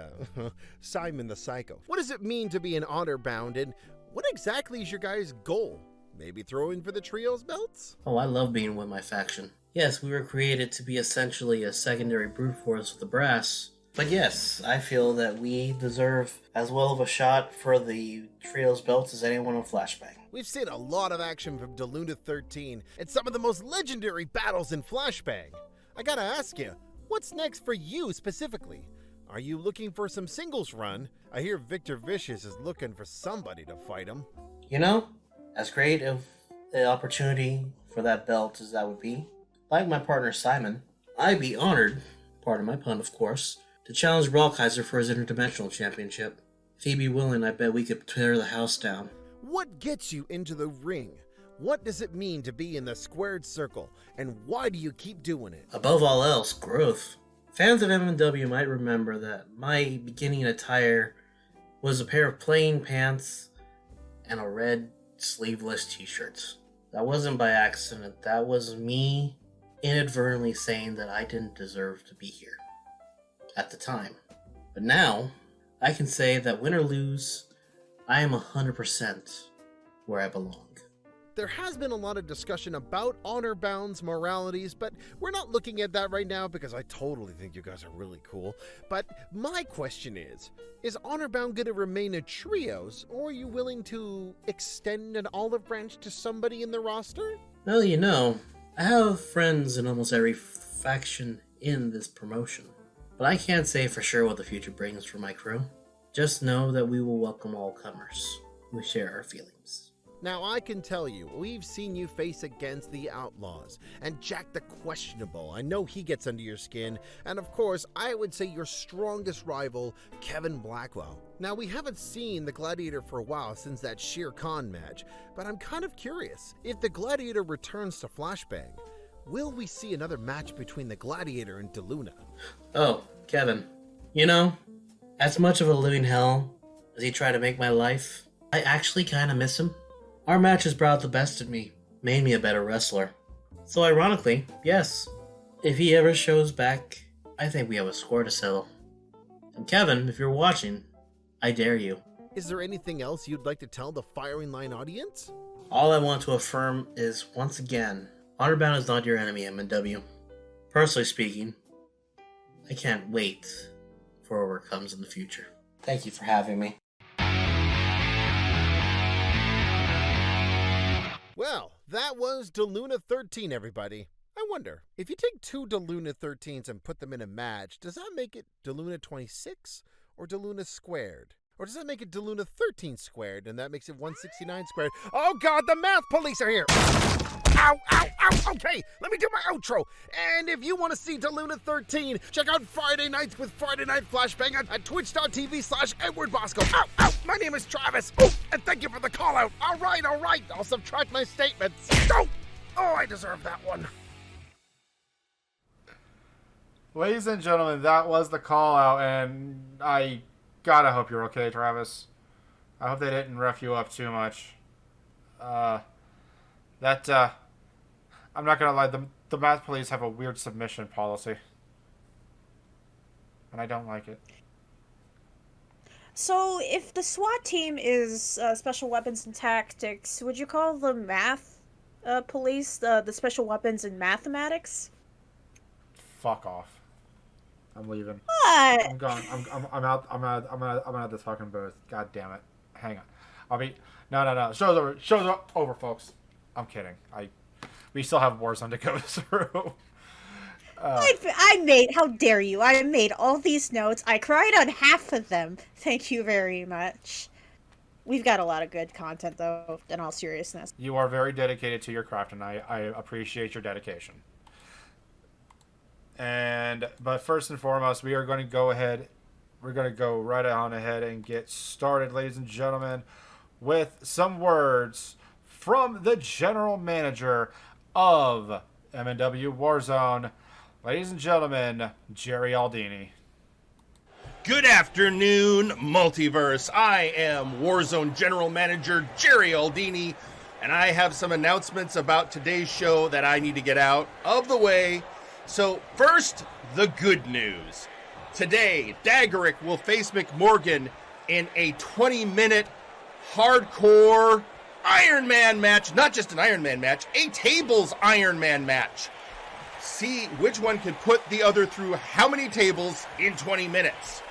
Simon the Psycho. What does it mean to be an Honor Bound, and what exactly is your guys' goal? Maybe throw in for the trios belts? Oh, I love being with my faction. Yes, we were created to be essentially a secondary brute force with the brass. But yes, I feel that we deserve as well of a shot for the trios belts as anyone on Flashbang. We've seen a lot of action from DeLuna 13 and some of the most legendary battles in Flashbang. I gotta ask you, what's next for you specifically? Are you looking for some singles run? I hear Victor Vicious is looking for somebody to fight him. You know, as great of the opportunity for that belt as that would be, like my partner Simon, I'd be honored, pardon my pun of course, to challenge Brockhiser for his Interdimensional Championship. If he'd be willing, I bet we could tear the house down. What gets you into the ring? What does it mean to be in the squared circle? And why do you keep doing it? Above all else, growth. Fans of MNW might remember that my beginning attire was a pair of plain pants and a red sleeveless t-shirt. That wasn't by accident. That was me inadvertently saying that I didn't deserve to be here at the time. But now, I can say that win or lose, I am 100% where I belong. There has been a lot of discussion about Honor Bound's moralities, but we're not looking at that right now because I totally think you guys are really cool. But my question is Honor Bound going to remain a trios, or are you willing to extend an olive branch to somebody in the roster? Well, you know, I have friends in almost every faction in this promotion. But I can't say for sure what the future brings for my crew. Just know that we will welcome all comers. We share our feelings. Now, I can tell you, we've seen you face against the Outlaws, and Jack the Questionable. I know he gets under your skin, and of course, I would say your strongest rival, Kevin Blackwell. Now, we haven't seen the Gladiator for a while since that Shere Khan match, but I'm kind of curious, if the Gladiator returns to Flashbang, will we see another match between the Gladiator and DeLuna? Oh, Kevin. You know, as much of a living hell as he tried to make my life, I actually kind of miss him. Our matches brought out the best in me, made me a better wrestler. So ironically, yes, if he ever shows back, I think we have a score to settle. And Kevin, if you're watching, I dare you. Is there anything else you'd like to tell the Firing Line audience? All I want to affirm is, once again, Honor-Bound is not your enemy, MNW. Personally speaking, I can't wait for whatever comes in the future. Thank you for having me. Well, that was DeLuna 13, everybody. I wonder, if you take two DeLuna 13s and put them in a match, does that make it DeLuna 26 or DeLuna squared? Or does that make it DeLuna 13 squared and that makes it 169 squared? Oh God, the math police are here! Ow, ow, ow, okay, let me do my outro. And if you want to see DeLuna 13, check out Friday Nights with Friday Night Flashbang at twitch.tv/EdwardBosco. Ow, ow, my name is Travis. Oh, and thank you for the call out. All right, I'll subtract my statements. Oh, I deserve that one. Ladies and gentlemen, that was the call out, and I gotta hope you're okay, Travis. I hope they didn't rough you up too much. I'm not gonna lie, the math police have a weird submission policy. And I don't like it. So, if the SWAT team is Special Weapons and Tactics, would you call the math police the Special Weapons and Mathematics? Fuck off. I'm leaving. What? I'm gone. I'm out. I'm out of this fucking booth. God damn it. Hang on. No. Show's over. Show's over, folks. I'm kidding. We still have Warzone to go through. How dare you? I made all these notes. I cried on half of them. Thank you very much. We've got a lot of good content, though, in all seriousness. You are very dedicated to your craft, and I appreciate your dedication. But first and foremost, we are going to go ahead. We're going to go right on ahead and get started, ladies and gentlemen, with some words from the general manager of MNW Warzone. Ladies and gentlemen, Jerry Aldini. Good afternoon, Multiverse. I am Warzone General Manager Jerry Aldini, and I have some announcements about today's show that I need to get out of the way. So first, the good news. Today, Daggerick will face McMorgan in a 20-minute hardcore Iron Man match. Not just an Iron Man match, a tables Iron Man match. See which one can put the other through how many tables in 20 minutes.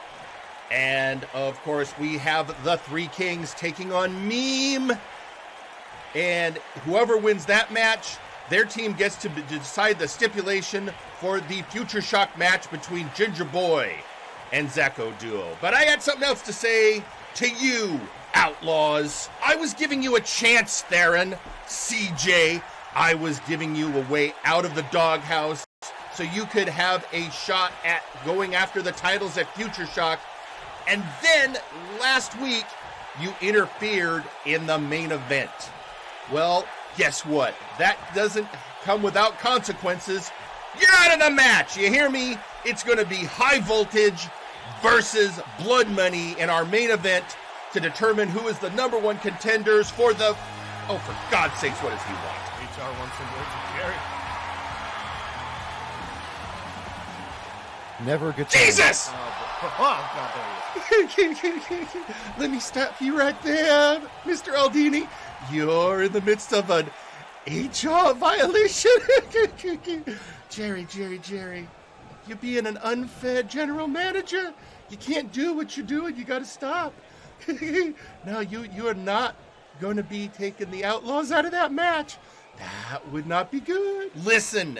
And, of course, we have the Three Kings taking on Meme. And whoever wins that match, their team gets to decide the stipulation for the Future Shock match between Ginger Boy and Zeko Duo. But I had something else to say to you, Outlaws. I was giving you a chance, Theron, CJ. I was giving you a way out of the doghouse so you could have a shot at going after the titles at Future Shock. And then, last week, you interfered in the main event. Well, guess what? That doesn't come without consequences. You're out of the match. You hear me? It's going to be High Voltage versus Blood Money in our main event to determine who is the number one contenders for the... Oh, for God's sakes, what does he want? HR wants some words with Jerry. Never a good time. Jesus! Oh, God, there he is. Let me stop you right there, Mr. Aldini. You're in the midst of an HR violation. Jerry. You're being an unfair general manager. You can't do what you're doing. You got to stop. No, you are not going to be taking the Outlaws out of that match. That would not be good. Listen,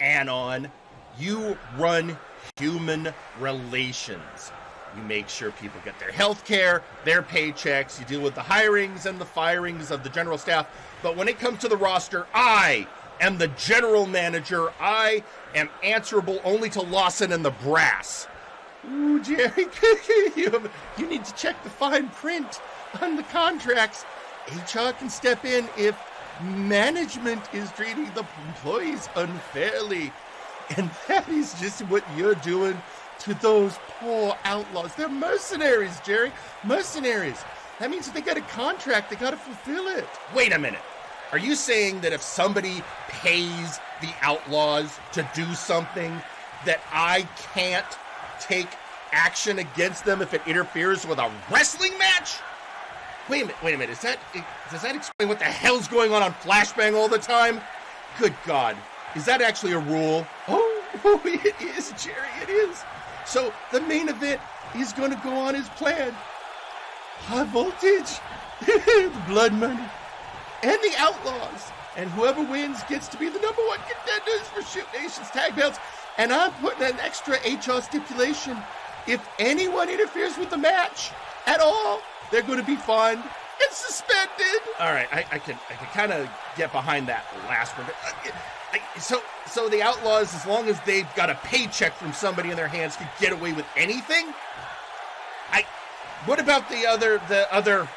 Anon, you run human relations. You make sure people get their health care, their paychecks. You deal with the hirings and the firings of the general staff. But when it comes to the roster, I am the general manager. I am answerable only to Lawson and the brass. Ooh, Jerry, you need to check the fine print on the contracts. HR can step in if management is treating the employees unfairly. And that is just what you're doing to those poor outlaws. They're mercenaries, Jerry. Mercenaries. That means if they got a contract, they got to fulfill it. Wait a minute. Are you saying that if somebody pays the outlaws to do something, that I can't take action against them if it interferes with a wrestling match? Wait a minute. Does that explain what the hell's going on Flashbang all the time? Good God. Is that actually a rule? Oh, it is, Jerry, it is. So the main event is going to go on as planned. High voltage, the blood money, and the outlaws. And whoever wins gets to be the number one contenders for Shoot Nation's tag belts. And I'm putting an extra HR stipulation. If anyone interferes with the match at all, they're going to be fined and suspended. All right, I can kind of get behind that last one. So the Outlaws, as long as they've got a paycheck from somebody in their hands, could get away with anything? What about the other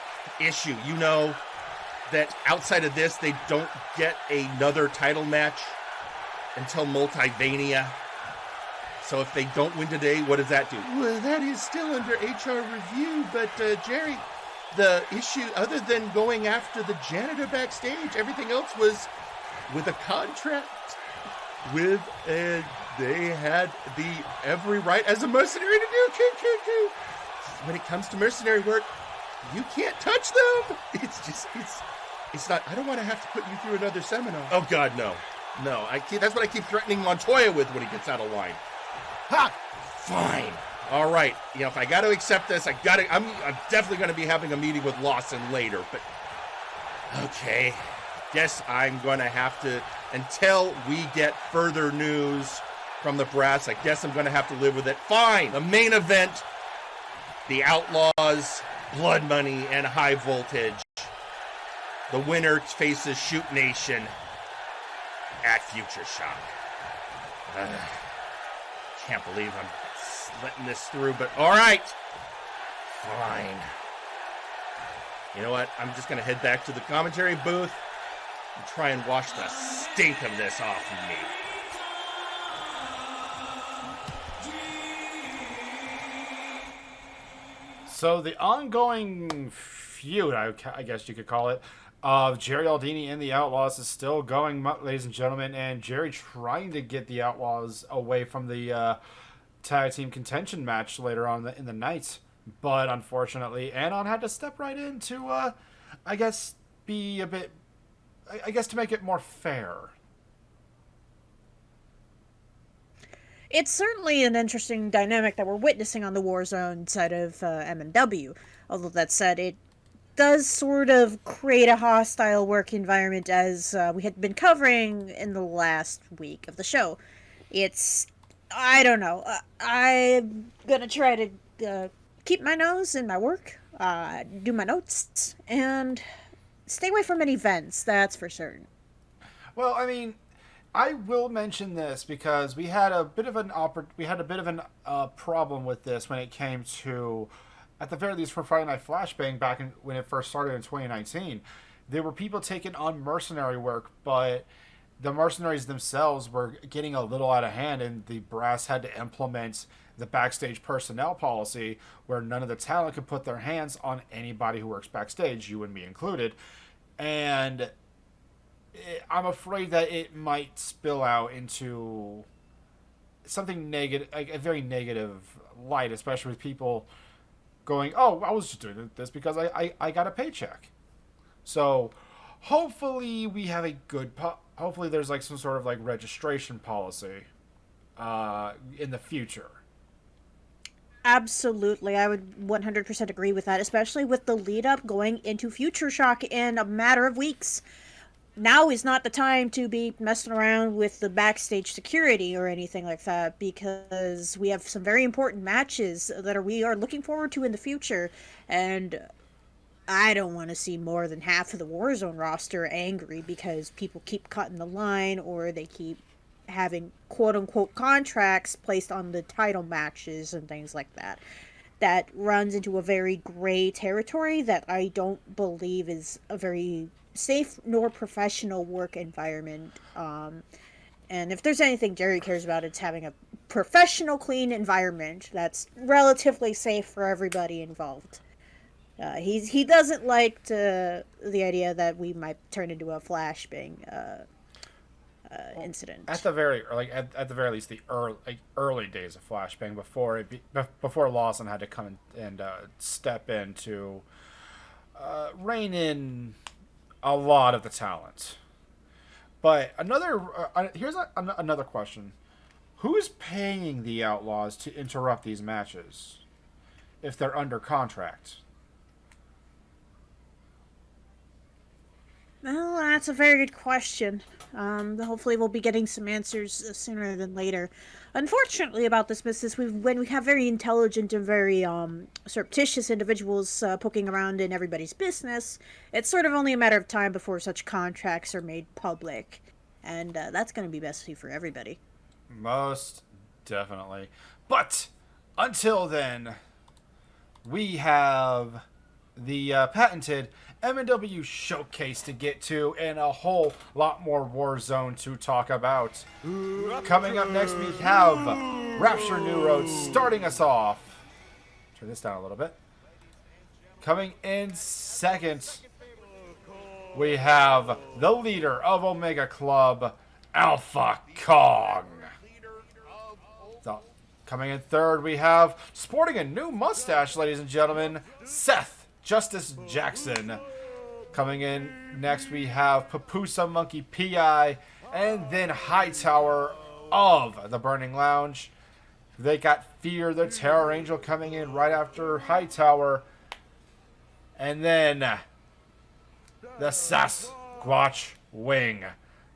issue? You know, that outside of this, they don't get another title match until Multivania. So if they don't win today, what does that do? Well, that is still under HR review, but Jerry, the issue, other than going after the janitor backstage, everything else was with a contract. They had every right as a mercenary to do. When it comes to mercenary work, you can't touch them. It's not, I don't want to have to put you through another seminar. Oh God, no. That's what I keep threatening Montoya with when he gets out of line. Ha! Fine. All right. If I got to accept this, I'm definitely going to be having a meeting with Lawson later, but okay. Guess I'm going to have to, until we get further news from the brass, I guess I'm going to have to live with it. Fine. The main event, the Outlaws, Blood Money, and High Voltage. The winner faces Shoot Nation at Future Shock. Can't believe I'm letting this through, but all right. Fine. You know what? I'm just going to head back to the commentary booth and try and wash the stink of this off of me. So the ongoing feud, I guess you could call it, of Jerry Aldini and the Outlaws is still going, ladies and gentlemen, and Jerry trying to get the Outlaws away from the tag team contention match later on in the night. But unfortunately, Anon had to step right in to, to make it more fair. It's certainly an interesting dynamic that we're witnessing on the Warzone side of MNW. Although that said, it does sort of create a hostile work environment, as we had been covering in the last week of the show. I don't know. I'm gonna try to keep my nose in my work, do my notes, and stay away from any vents, that's for certain. Well, I mean, I will mention this because we had a bit of an problem with this when it came to, at the very least, for Friday Night Flashbang back when it first started in 2019. There were people taking on mercenary work, but the mercenaries themselves were getting a little out of hand, and the brass had to implement the backstage personnel policy where none of the talent could put their hands on anybody who works backstage, you and me included. And I'm afraid that it might spill out into something negative, like a very negative light, especially with people going, oh, I was just doing this because I got a paycheck. So hopefully we have a good, hopefully there's like some sort of like registration policy in the future. Absolutely, I would 100% agree with that, especially with the lead up going into Future Shock in a matter of weeks. now is not the time to be messing around with the backstage security or anything like that, because we have some very important matches that we are looking forward to in the future, and I don't want to see more than half of the Warzone roster angry because people keep cutting the line or they keep having quote-unquote contracts placed on the title matches and things like that. That runs into a very gray territory that I don't believe is a very safe nor professional work environment. And if there's anything Jerry cares about, it's having a professional, clean environment that's relatively safe for everybody involved. He doesn't like the idea that we might turn into a flashbang incident. At the very least, the early days of Flashbang before Lawson had to come and step in to rein in a lot of the talent. But here's another question: who's paying the Outlaws to interrupt these matches if they're under contract? Well, that's a very good question. Hopefully we'll be getting some answers sooner than later. Unfortunately about this business, when we have very intelligent and very surreptitious individuals poking around in everybody's business, it's sort of only a matter of time before such contracts are made public. And that's going to be best for everybody. Most definitely. But until then, we have the patented MNW showcase to get to and a whole lot more Warzone to talk about. Coming up next, we have Rapture New Road starting us off. Turn this down a little bit. Coming in second, we have the leader of Omega Club, Alpha Kong. So, coming in third, we have, sporting a new mustache, ladies and gentlemen, Seth Justice Jackson. Coming in next, we have Papusa Monkey P.I. and then Hightower of the Burning Lounge. They got Fear the Terror Angel coming in right after Hightower. And then the Sasquatch Wing.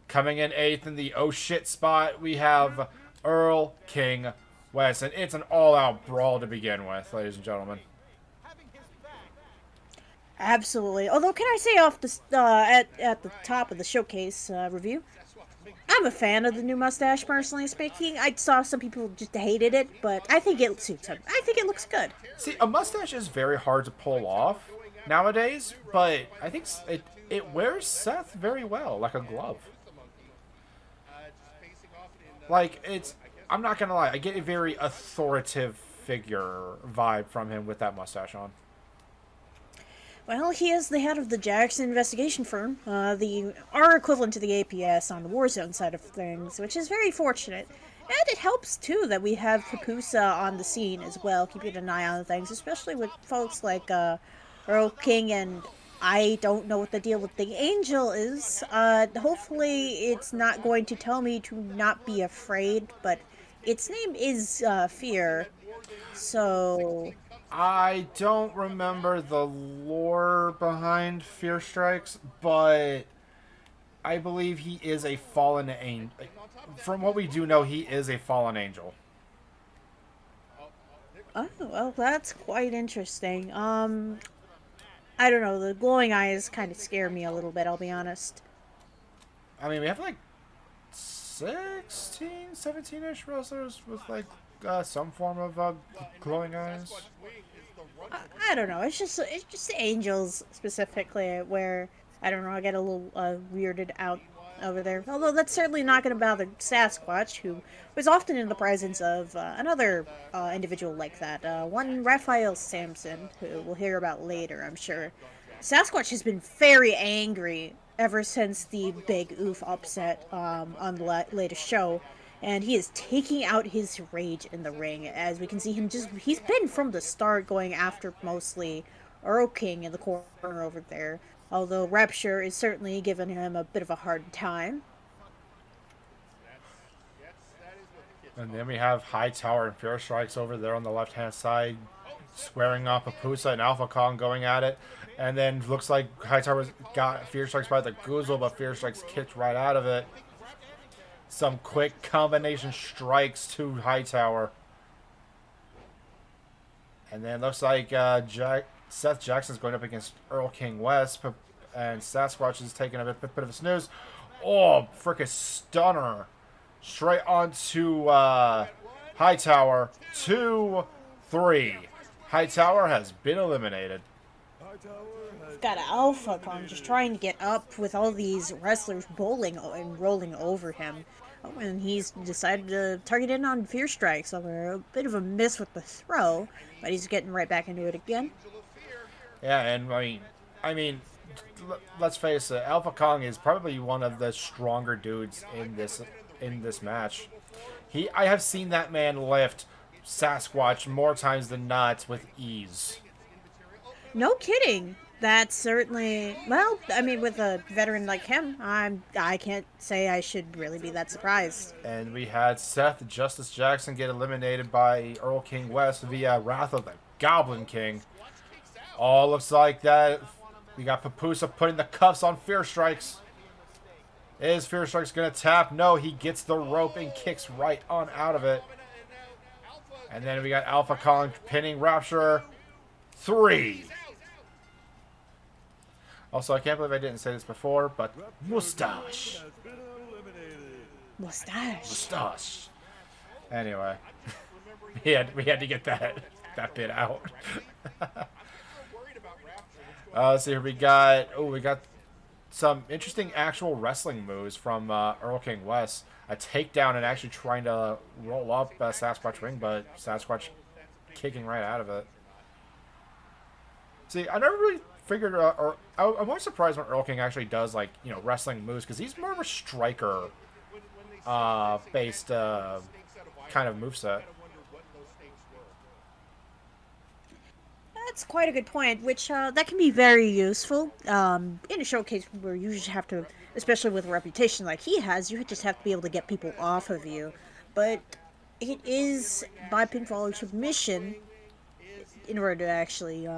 Coming in eighth in the oh shit spot, we have Earl King West. And it's an all-out brawl to begin with, ladies and gentlemen. Absolutely. Although, can I say off the at the top of the showcase review, I'm a fan of the new mustache, personally speaking. I saw some people just hated it, but I think it suits him. I think it looks good. See, a mustache is very hard to pull off nowadays, but I think it wears Seth very well, like a glove. Like, I'm not gonna lie, I get a very authoritative figure vibe from him with that mustache on. Well, he is the head of the Jackson investigation firm, our equivalent to the APS on the Warzone side of things, which is very fortunate. And it helps, too, that we have Papusa on the scene as well, keeping an eye on things, especially with folks like Earl King, and I don't know what the deal with the Angel is. Hopefully it's not going to tell me to not be afraid, but its name is Fear, so... I don't remember the lore behind Fear Strikes, but I believe he is a fallen angel. From what we do know, he is a fallen angel. Oh, well, that's quite interesting. I don't know, the glowing eyes kind of scare me a little bit, I'll be honest. I mean, we have like 16, 17-ish wrestlers with like some form of glowing eyes. I don't know. It's just angels specifically where I don't know. I get a little weirded out over there. Although that's certainly not going to bother Sasquatch, who was often in the presence of another individual like that. One Raphael Sampson, who we'll hear about later, I'm sure. Sasquatch has been very angry ever since the big oof upset on the latest show. And he is taking out his rage in the ring, as we can see him he's been from the start going after mostly Earl King in the corner over there. Although Rapture is certainly giving him a bit of a hard time. And then we have Hightower and Fear Strikes over there on the left-hand side, squaring off Papusa and Alpha Kong going at it. And then looks like Hightower's got Fear Strikes by the Goozle, but Fear Strikes kicked right out of it. Some quick combination strikes to Hightower. And then looks like Seth Jackson's going up against Earl King West. And Sasquatch is taking a bit of a snooze. Oh, frickin' stunner. Straight onto Hightower. 2-3. Hightower has been eliminated. Got an Alpha Kong just trying to get up with all these wrestlers bowling and rolling over him. Oh, and he's decided to target in on Fear Strikes. A bit of a miss with the throw, but he's getting right back into it again. Yeah, and I mean, let's face it, Alpha Kong is probably one of the stronger dudes in this match. I have seen that man lift Sasquatch more times than not with ease. No kidding. That's certainly, well, I mean, with a veteran like him, I can't say I should really be that surprised. And we had Seth Justice Jackson get eliminated by Earl King West via Wrath of the Goblin King. All looks like that. We got Papusa putting the cuffs on Fear Strikes. Is Fear Strikes going to tap? No, he gets the rope and kicks right on out of it. And then we got Alpha Kong pinning Rapture. 3. Also, I can't believe I didn't say this before, but Mustache. Mustache. Anyway, we had to get that bit out. Let's see here. We got some interesting actual wrestling moves from Earl King West. A takedown and actually trying to roll up Sasquatch ring, but Sasquatch kicking right out of it. See, I never really figured, I'm more surprised when Earl King actually does, like, you know, wrestling moves, because he's more of a striker based kind of moveset. That's quite a good point, which that can be very useful. In a showcase where you just have to, especially with a reputation like he has, you just have to be able to get people off of you. But it is by pinfall or submission in order to actually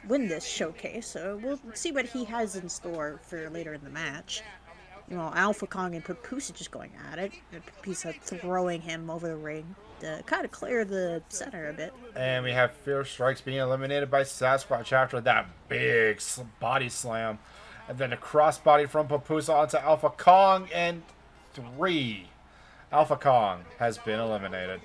win this showcase. So we'll see what he has in store for later in the match. You know, Alpha Kong and Papusa just going at it. And Papusa throwing him over the ring to kind of clear the center a bit. And we have Fear Strikes being eliminated by Sasquatch after that big body slam. And then a crossbody from Papusa onto Alpha Kong, and 3. Alpha Kong has been eliminated.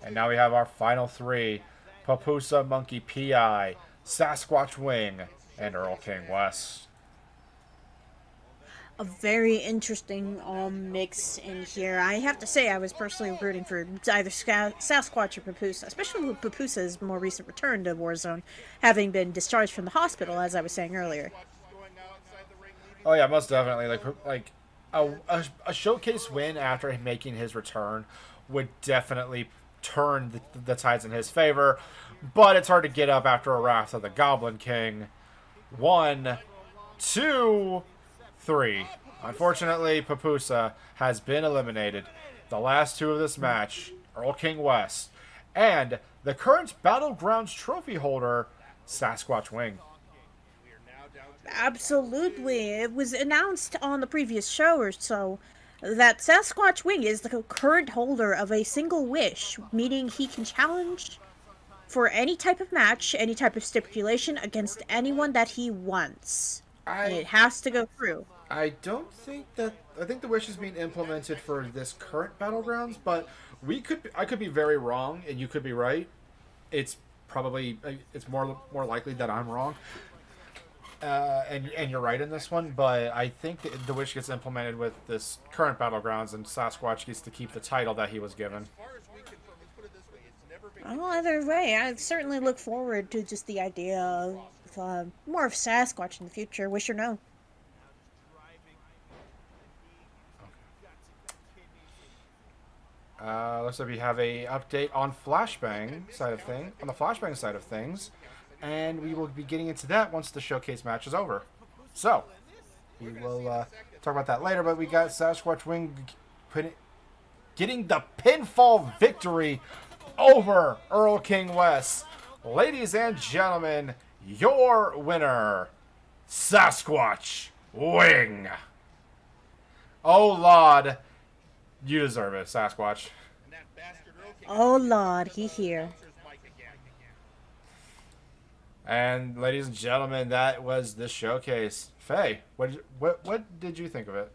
And now we have our final 3. Papusa, Monkey P.I., Sasquatch Wing, and Earl King West. A very interesting mix in here. I have to say I was personally rooting for either Sasquatch or Papusa, especially with Papusa's more recent return to Warzone, having been discharged from the hospital, as I was saying earlier. Oh yeah, most definitely. Like a showcase win after making his return would definitely turn the tides in his favor, but it's hard to get up after a Wrath of the Goblin King. 1, 2, 3. Unfortunately, Papusa has been eliminated. The last 2 of this match, Earl King West, and the current Battlegrounds trophy holder, Sasquatch Wing. Absolutely. It was announced on the previous show or so that Sasquatch Wing is the current holder of a single wish, meaning he can challenge for any type of match, any type of stipulation against anyone that he wants. And it has to go through. I think the wish is being implemented for this current Battlegrounds, but I could be very wrong, and you could be right. It's more likely that I'm wrong. And you're right in this one, but I think the wish gets implemented with this current Battlegrounds, and Sasquatch gets to keep the title that he was given. Well, either way, I certainly look forward to just the idea of more of Sasquatch in the future, wish or no. Looks like we have a update on Flashbang side of things, and we will be getting into that once the showcase match is over. So, we will talk about that later, but we got Sasquatch Wing getting the pinfall victory over Earl King West. Ladies and gentlemen, your winner, Sasquatch Wing. Oh, Lord, you deserve it, Sasquatch. Oh, Lord, he here. And ladies and gentlemen, that was the showcase. Faye, what did you think of it?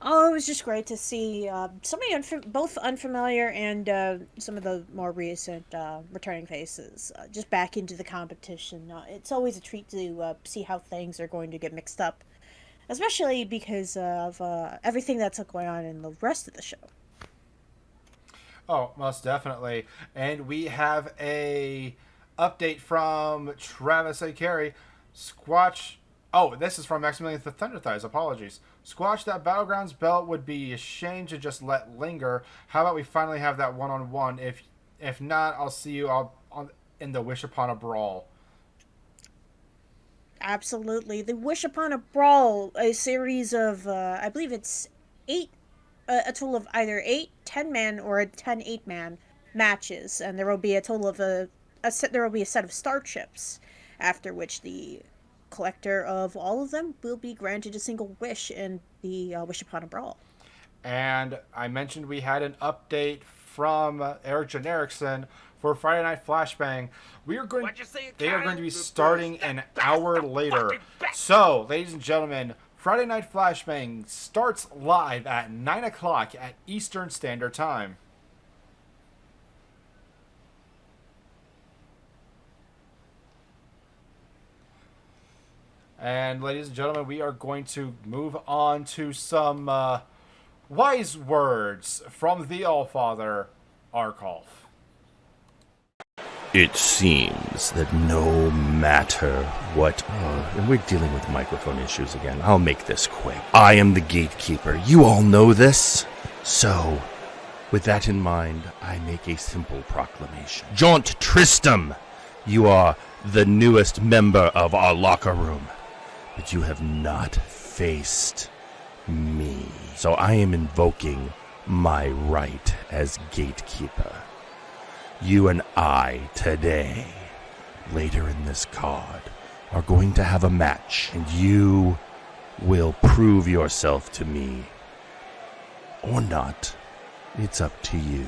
Oh, it was just great to see so many both unfamiliar and some of the more recent returning faces just back into the competition. It's always a treat to see how things are going to get mixed up, especially because of everything that's going on in the rest of the show. Oh, most definitely. And we have a update from Travis A. Carey. Squatch. Oh, this is from Maximilian the Thunder Thighs. Apologies. Squatch, that Battlegrounds belt would be a shame to just let linger. How about we finally have that one-on-one? If not, I'll see you in the Wish Upon a Brawl. Absolutely. The Wish Upon a Brawl, a series of, I believe it's 8, a total of either 8 10-man or a 10 8-man matches. And there will be a total of there will be a set of starships, after which the collector of all of them will be granted a single wish in the Wish Upon a Brawl. And I mentioned we had an update from Eric Jenerickson for Friday Night Flashbang. They are going to be starting an hour later. So, ladies and gentlemen, Friday Night Flashbang starts live at 9 o'clock at Eastern Standard Time. And ladies and gentlemen, we are going to move on to some wise words from the Allfather, Arkolf. It seems that no matter what... and we're dealing with microphone issues again. I'll make this quick. I am the gatekeeper. You all know this. So, with that in mind, I make a simple proclamation. Jaunt Tristram, you are the newest member of our locker room. But you have not faced me. So I am invoking my right as gatekeeper. You and I, today, later in this card, are going to have a match, and you will prove yourself to me. Or not. It's up to you.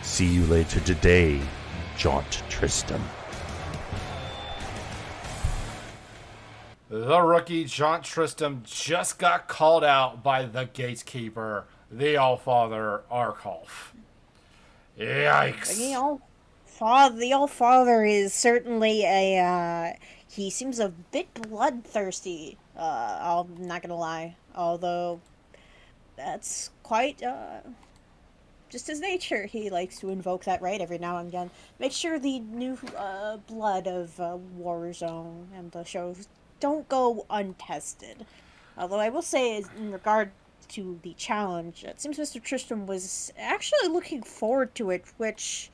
See you later today, Jaunt Tristram. The rookie Jaunt Tristram just got called out by the gatekeeper, the Allfather, Arkolf. Yikes. The Allfather is certainly he seems a bit bloodthirsty, I'm not gonna lie. Although, that's quite, just his nature. He likes to invoke that right every now and again. Make sure the new, blood of, Warzone and the shows don't go untested. Although I will say, in regard to the challenge, it seems Mr. Tristram was actually looking forward to it, which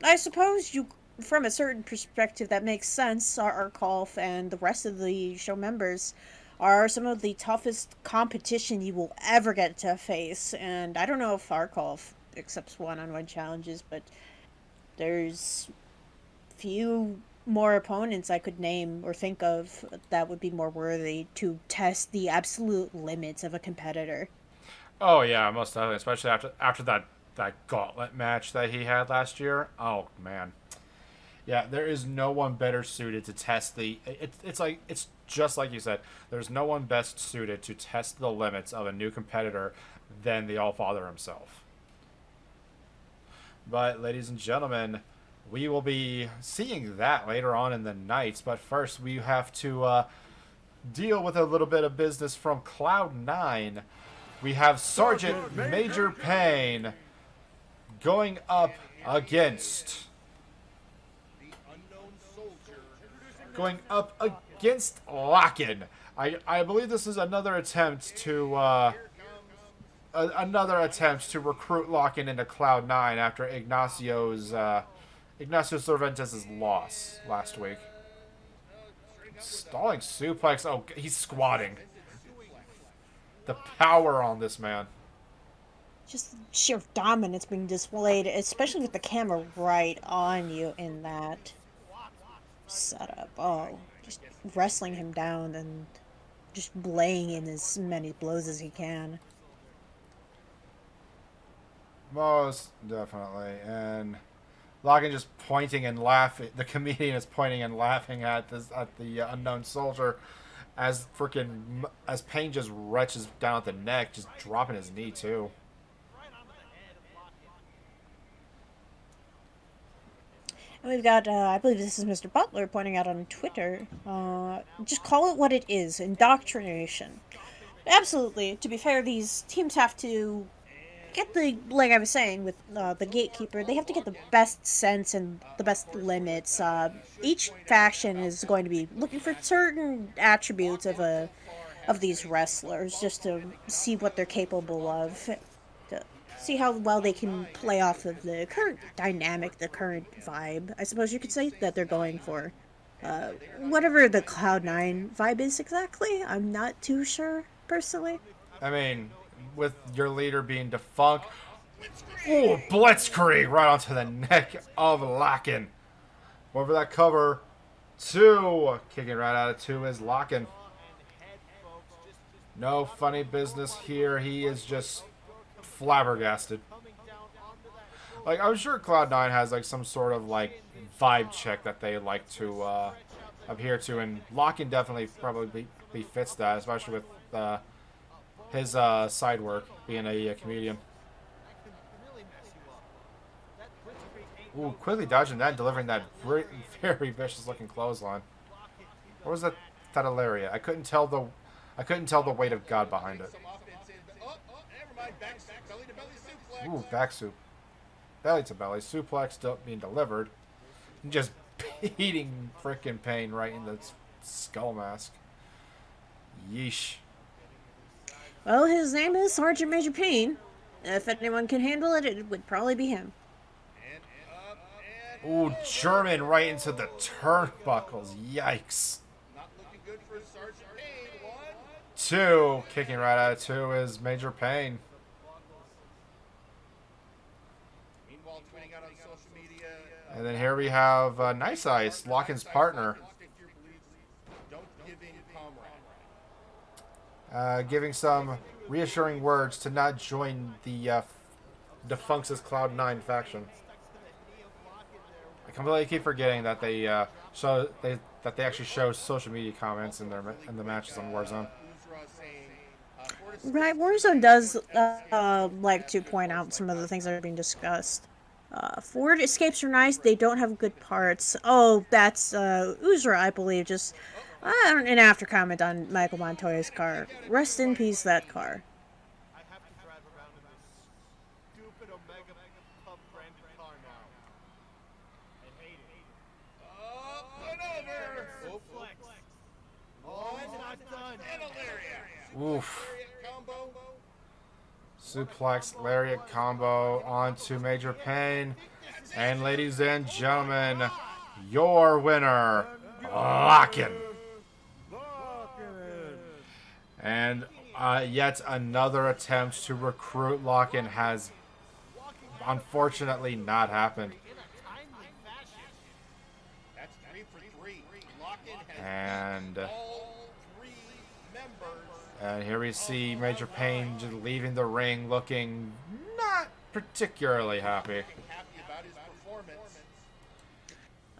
I suppose from a certain perspective, that makes sense. Arkolf and the rest of the show members are some of the toughest competition you will ever get to face, and I don't know if Arkolf accepts one-on-one challenges, but there's few more opponents I could name or think of that would be more worthy to test the absolute limits of a competitor. Oh yeah, most definitely, especially after that gauntlet match that he had last year. Oh man, yeah, there is no one better suited to test it's just like you said. There's no one best suited to test the limits of a new competitor than the Allfather himself. But ladies and gentlemen, we will be seeing that later on in the night. But first, we have to deal with a little bit of business from Cloud9. We have Sergeant Major Payne going up against Locken. I believe this is another attempt to recruit Locken into Cloud9 after Ignacio Cervantes' loss last week. Stalling suplex. Oh, he's squatting. The power on this man. Just sheer dominance being displayed, especially with the camera right on you in that. setup. Oh, just wrestling him down and just laying in as many blows as he can. Most definitely. And Logan just pointing and laughing. The comedian is pointing and laughing at the unknown soldier as Payne just retches down at the neck, just dropping his knee too. And we've got, I believe this is Mr. Butler pointing out on Twitter, just call it what it is, indoctrination. Absolutely. To be fair, these teams have to get like I was saying with the gatekeeper, they have to get the best sense and the best limits. Each faction is going to be looking for certain attributes of these wrestlers just to see what they're capable of, to see how well they can play off of the current dynamic, the current vibe. I suppose you could say that they're going for whatever the Cloud9 vibe is exactly. I'm not too sure personally. I mean, with your leader being defunct. Ooh, blitzkrieg right onto the neck of Locken. Over that cover. 2. Kicking right out of 2 is Locken. No funny business here. He is just flabbergasted. Like, I'm sure Cloud9 has like some sort of like vibe check that they like to adhere to, and Locken definitely probably fits that, especially with his side work, being a comedian. Ooh, quickly dodging that and delivering that very, very vicious-looking clothesline. What was that lariat? I couldn't tell the weight of God behind it. Ooh, back soup. Belly to belly. Suplex still being delivered. And just beating frickin' Payne right in the skull mask. Yeesh. Well, his name is Sergeant Major Payne. If anyone can handle it, it would probably be him. Ooh, German right into the turnbuckles. Yikes. 2. Kicking right out of 2 is Major Payne. And then here we have Nice Ice, Locken's partner. Giving some reassuring words to not join the defunct's Cloud9 faction. I completely keep forgetting that they actually show social media comments in the matches on Warzone. Right, Warzone does like to point out some of the things that are being discussed. Forward escapes are nice. They don't have good parts. Oh, that's Uzra, I believe. Just an after comment on Michael Montoya's car. Rest in peace, that car. Oof. Suplex lariat combo onto Major Payne. And ladies and gentlemen, your winner, Locken. And yet another attempt to recruit Locken has unfortunately not happened. And here we see Major Payne just leaving the ring looking not particularly happy.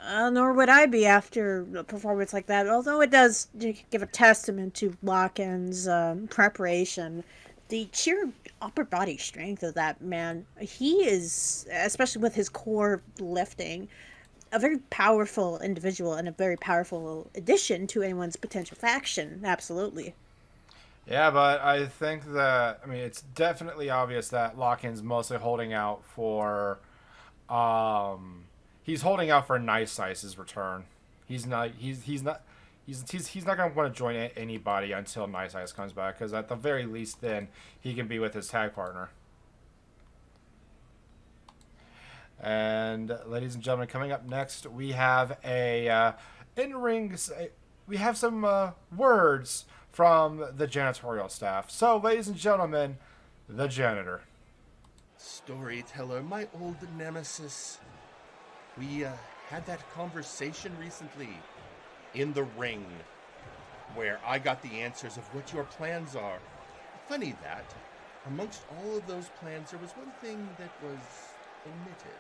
Nor would I be after a performance like that, although it does give a testament to Locken's preparation. The sheer upper body strength of that man. He is, especially with his core lifting, a very powerful individual and a very powerful addition to anyone's potential faction. Absolutely. Yeah, but I think that, I mean, it's definitely obvious that Locken's mostly holding out for, he's holding out for Nice Ice's return. He's not going to want to join anybody until Nice Ice comes back, because at the very least then he can be with his tag partner. And ladies and gentlemen, coming up next, we have we have some words from the janitorial staff. So, ladies and gentlemen, the janitor. Storyteller, my old nemesis. We had that conversation recently in the ring where I got the answers of what your plans are. Funny that, amongst all of those plans, there was one thing that was omitted.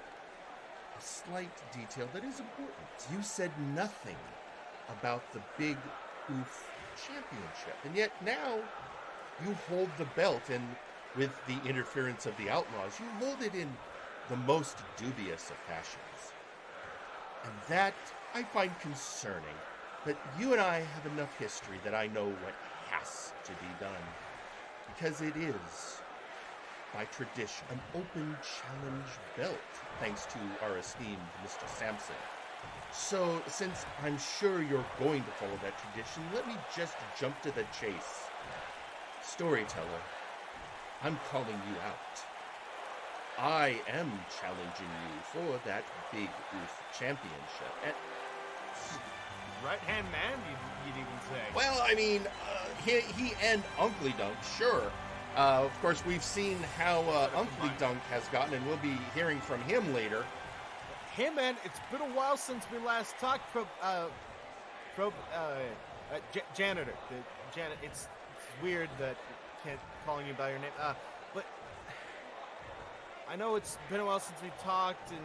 A slight detail that is important. You said nothing about the Big Oof Championship, and yet now you hold the belt, and with the interference of the Outlaws, you hold it in the most dubious of fashions. And that I find concerning. But you and I have enough history that I know what has to be done. Because it is, by tradition, an open challenge belt, thanks to our esteemed Mr. Sampson. So, since I'm sure you're going to follow that tradition, let me just jump to the chase. Storyteller, I'm calling you out. I am challenging you for that Big Oof Championship. And Right-hand man, you'd even say. well, I mean, he and Uncle Dunk, sure. Of course, we've seen how Uncle Dunk has gotten, and we'll be hearing from him later. Hey, man, it's been a while since we last talked. Janitor. It's weird that can't calling you by your name. But I know it's been a while since we talked, and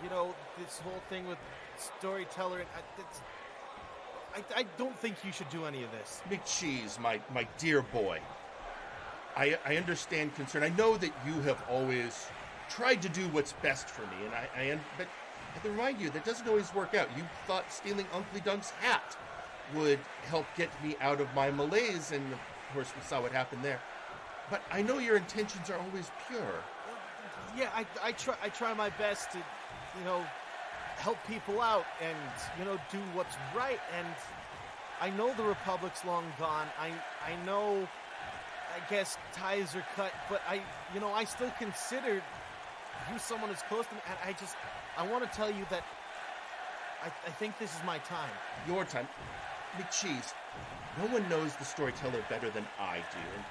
you know this whole thing with Storyteller. And I don't think you should do any of this. McCheese, my dear boy. I understand concern. I know that you have always tried to do what's best for me, and but I have to remind you that doesn't always work out. You thought stealing Uncle Dunk's hat would help get me out of my malaise, and of course we saw what happened there. But I know your intentions are always pure. Yeah, I try my best to, you know, help people out and, you know, do what's right. And I know the Republic's long gone. I know, I guess ties are cut, but I still consider you someone as close to me. And I want to tell you that I think this is my time. Your time. McCheese, no one knows the Storyteller better than I do, and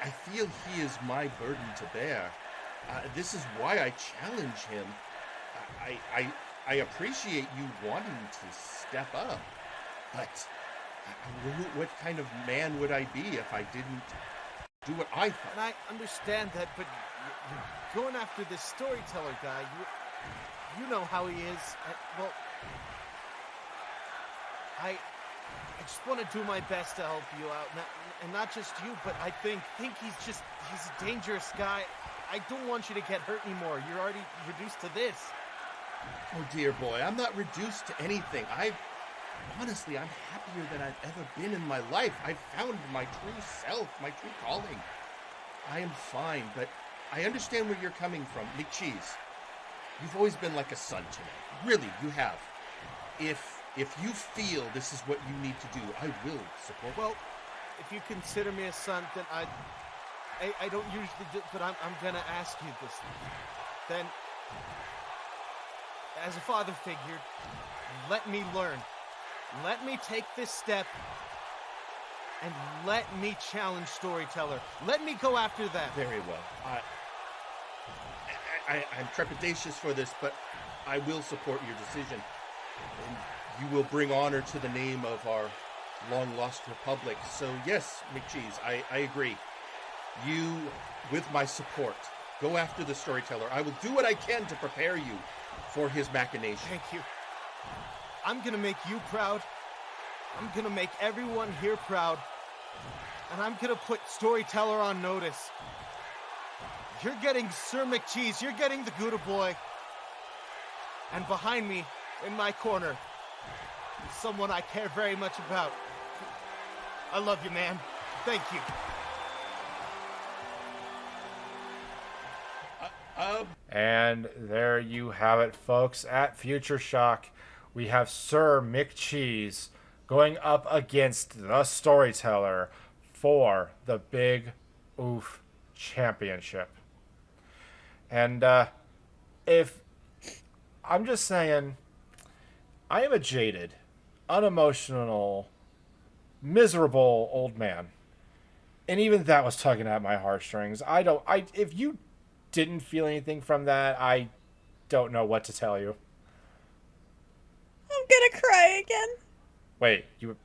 I feel he is my burden to bear. This is why I challenge him. I appreciate you wanting to step up, but what kind of man would I be if I didn't do what I thought? And I understand that, but you're going after this Storyteller guy. You know how he is. I just want to do my best to help you out, and not just you, but I think he's a dangerous guy. I don't want you to get hurt anymore. You're already reduced to this. Oh dear boy, I'm not reduced to anything. Honestly, I'm happier than I've ever been in my life. I've found my true self, my true calling. I am fine, but I understand where you're coming from. McCheese, you've always been like a son to me. Really, you have. If you feel this is what you need to do, I will support you. Well, if you consider me a son, then I don't usually do, but I'm gonna ask you this. Then, as a father figure, let me learn. Let me take this step, and let me challenge Storyteller. Let me go after that. Very well. I'm trepidatious for this, but I will support your decision. And you will bring honor to the name of our long-lost republic. So yes, McCheese, I agree. You, with my support, go after the Storyteller. I will do what I can to prepare you for his machination. Thank you. I'm gonna make you proud. I'm gonna make everyone here proud. And I'm gonna put Storyteller on notice. You're getting Sir McCheese. You're getting the Gouda Boy. And behind me, in my corner, is someone I care very much about. I love you, man. Thank you. And there you have it, folks. At Future Shock, we have Sir McCheese going up against the Storyteller for the Big Oof Championship. And if I'm just saying, I am a jaded, unemotional, miserable old man. And even that was tugging at my heartstrings. If you didn't feel anything from that, I don't know what to tell you. gonna cry again. Wait, you.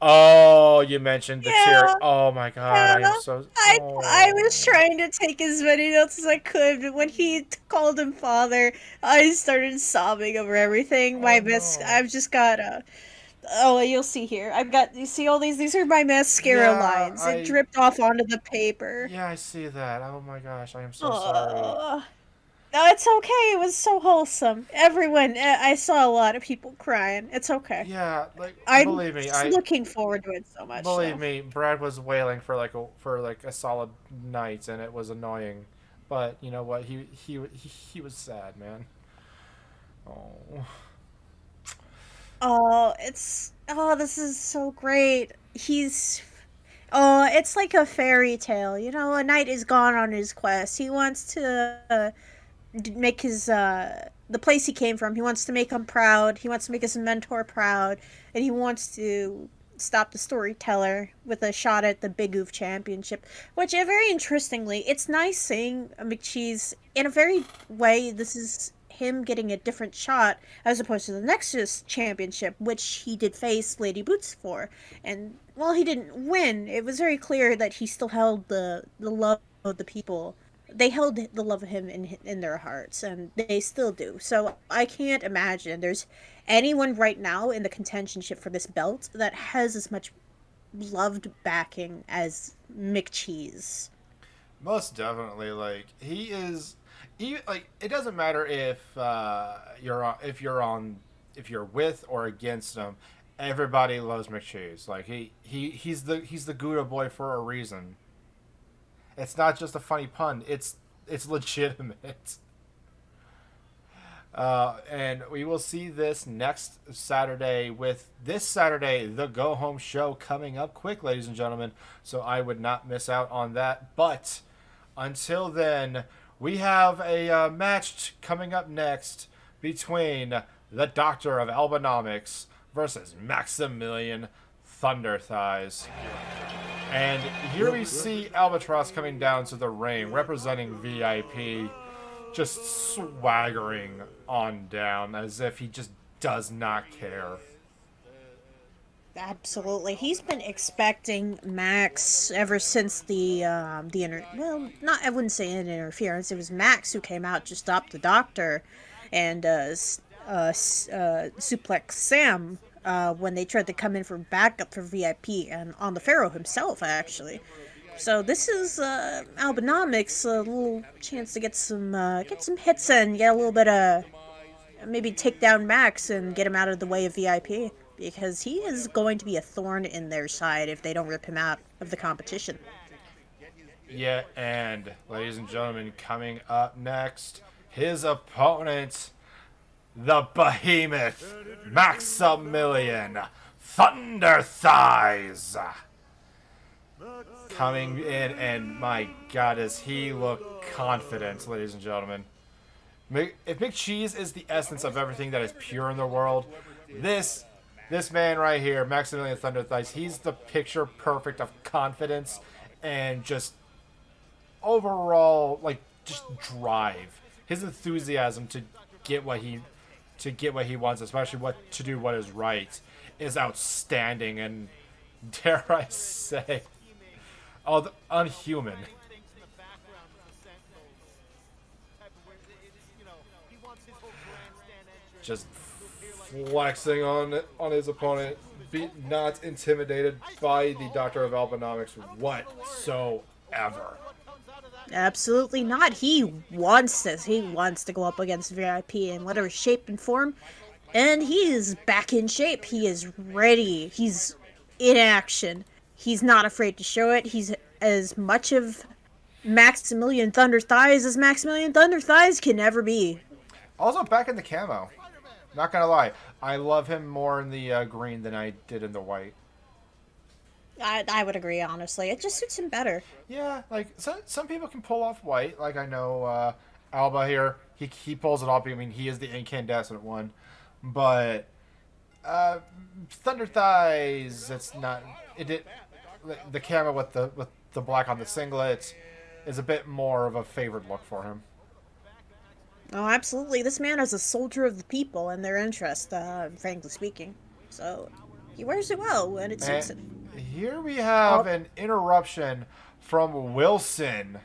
Oh, you mentioned the Yeah. tear. Oh my god, I am so. I was trying to take as many notes as I could, but when he called him father, I started sobbing over everything. I've just got oh, you'll see here. I've got, you see all these are my mascara Yeah, lines. It dripped off onto the paper. Yeah, I see that. Oh my gosh, I am so sorry. No, it's okay. It was so wholesome. Everyone, I saw a lot of people crying. It's okay. Yeah, like I'm believe me, looking forward to it so much. Believe me, Brad was wailing for like a solid night, and it was annoying. But you know what? He was sad, man. Oh. Oh, this is so great. It's like a fairy tale. You know, a knight is gone on his quest. He wants to make his the place he came from. He wants to make him proud. He wants to make his mentor proud, and he wants to stop the storyteller with a shot at the Big Oof Championship. Which, very interestingly, it's nice seeing McCheese in a very way. This is him getting a different shot as opposed to the Nexus Championship, which he did face Lady Boots for. And while he didn't win, it was very clear that he still held the love of the people. They held the love of him in their hearts, and they still do. So I can't imagine there's anyone right now in the contentionship for this belt that has as much loved backing as McCheese. Most definitely, like he is. Like it doesn't matter if you're with or against him. Everybody loves McCheese. Like he's the Gouda boy for a reason. It's not just a funny pun. It's legitimate. And we will see this next Saturday with this Saturday, the Go Home Show coming up quick, ladies and gentlemen. So I would not miss out on that. But until then, we have a match coming up next between the Doctor of Albanomics versus Maximilian Thunder Thighs. And here we see Albatross coming down to the ring, representing VIP, just swaggering on down as if he just does not care. Absolutely, he's been expecting Max ever since I wouldn't say an interference. It was Max who came out to stop the Doctor, and suplex Sam when they tried to come in for backup for VIP, and on the Pharaoh himself actually. So this is Albanomics, a little chance to get some hits in, get a little bit of maybe take down Max and get him out of the way of VIP. Because he is going to be a thorn in their side if they don't rip him out of the competition. Yeah, and ladies and gentlemen, coming up next, his opponent, the Behemoth, Maximilian Thunder Thighs. Coming in, and my God, does he look confident, ladies and gentlemen. If McCheese is the essence of everything that is pure in the world, this man right here, Maximilian Thunder Thighs, he's the picture perfect of confidence and just overall, like, just drive. His enthusiasm to get what he wants, especially to do what is right, is outstanding and, dare I say, unhuman. Just flexing on his opponent, not intimidated by the Doctor of Albanomics whatsoever. Absolutely not. He wants this. He wants to go up against VIP in whatever shape and form, and he is back in shape. He is ready. He's in action. He's not afraid to show it. He's as much of Maximilian Thunder Thighs as Maximilian Thunder Thighs can ever be. Also back in the camo. Not gonna lie, I love him more in the green than I did in the white. I would agree, honestly. It just suits him better. Yeah, like some people can pull off white. Like I know Alba here, he pulls it off. I mean, he is the incandescent one, but Thunder Thighs, it's not. The camo with the black on the singlet is a bit more of a favored look for him. Oh, absolutely. This man is a soldier of the people and their interest, frankly speaking. So, he wears it well when it suits him. Here we have an interruption from Wilson.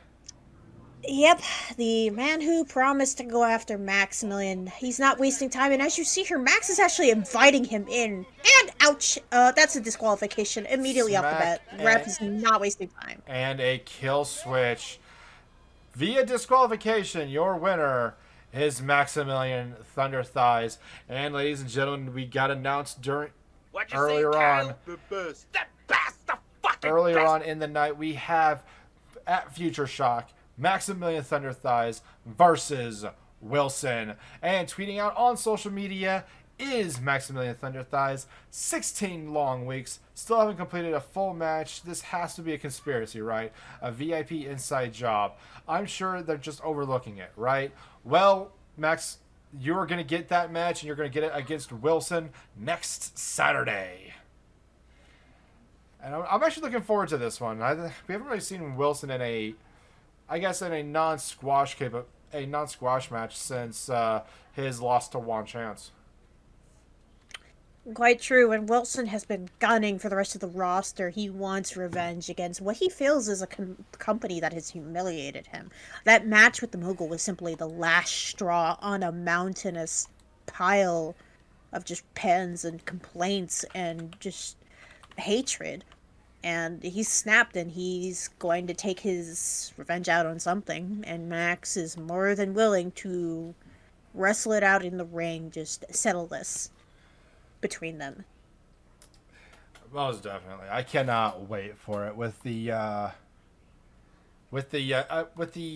Yep, the man who promised to go after Maximilian. He's not wasting time, and as you see here, Max is actually inviting him in. And ouch! That's a disqualification immediately off the bat. Ref is not wasting time. And a kill switch. Via disqualification, your winner is Maximilian Thunder Thighs. And ladies and gentlemen, we got announced earlier on in the night, we have at Future Shock Maximilian Thunder Thighs versus Wilson. And tweeting out on social media is Maximilian Thunder Thighs. 16 long weeks, still haven't completed a full match. This has to be a conspiracy, right? A VIP inside job. I'm sure they're just overlooking it, right? Well, Max, you're going to get that match, and you're going to get it against Wilson next Saturday. And I'm actually looking forward to this one. We haven't really seen Wilson in a non-squash match since his loss to Juan Chance. Quite true, and Wilson has been gunning for the rest of the roster. He wants revenge against what he feels is a company that has humiliated him. That match with the Mogul was simply the last straw on a mountainous pile of just pens and complaints and just hatred. And he's snapped, and he's going to take his revenge out on something. And Max is more than willing to wrestle it out in the ring, just settle this between them. Most definitely, I cannot wait for it with the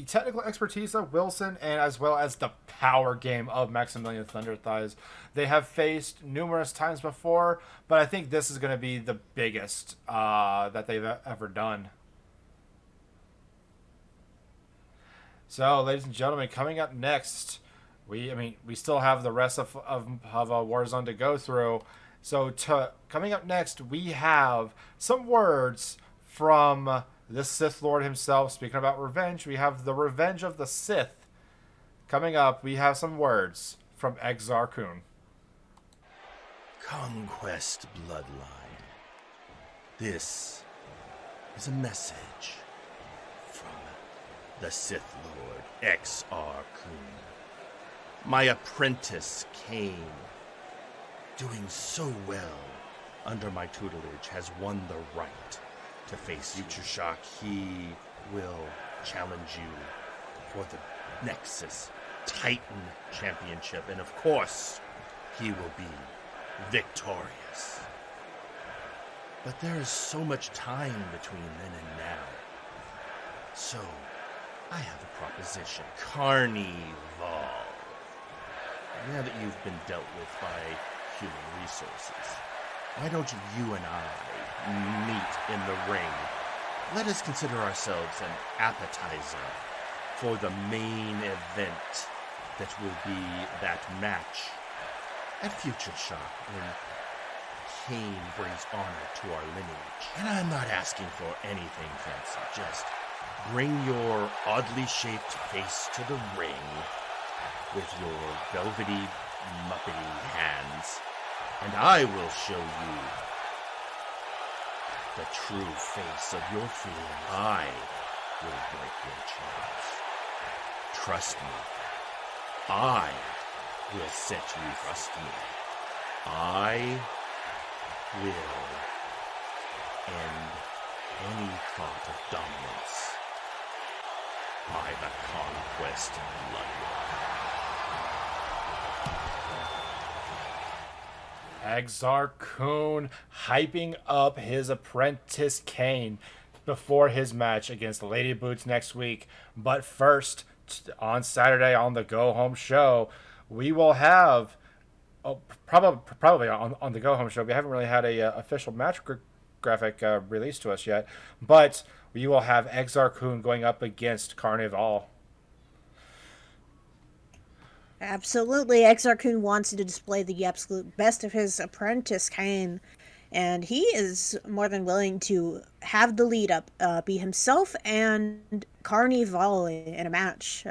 technical expertise of Wilson, and as well as the power game of Maximilian Thunder Thighs. They have faced numerous times before, but I think this is going to be the biggest that they've ever done. So, ladies and gentlemen, coming up next, we still have the rest of Warzone to go through. So, coming up next, we have some words from the Sith Lord himself. Speaking about revenge, we have the Revenge of the Sith. Coming up, we have some words from Exar Kun. Conquest Bloodline. This is a message from the Sith Lord Exar Kun. My apprentice Cain, doing so well under my tutelage, has won the right to face Future Shock. He will challenge you for the Nexus Titan Championship, and of course, he will be victorious. But there is so much time between then and now. So, I have a proposition. Carnival. Now that you've been dealt with by human resources, why don't you and I meet in the ring? Let us consider ourselves an appetizer for the main event that will be that match at Future Shock when Cain brings honor to our lineage. And I'm not asking for anything fancy, just bring your oddly shaped face to the ring with your velvety, muppety hands, and I will show you the true face of your feelings. I will break your chains. Trust me. I will set you. Trust me. I will end any thought of dominance by the conquest bloodline. Exar Kun hyping up his apprentice Cain before his match against Lady Boots next week. But first, on Saturday on the Go Home Show, we will have probably on the Go Home Show. We haven't really had a official match graphic released to us yet, but we will have Exar Kun going up against Carnival. Absolutely, Exar Kun wants to display the absolute best of his apprentice Cain, and he is more than willing to have the lead up be himself and Carnival in a match.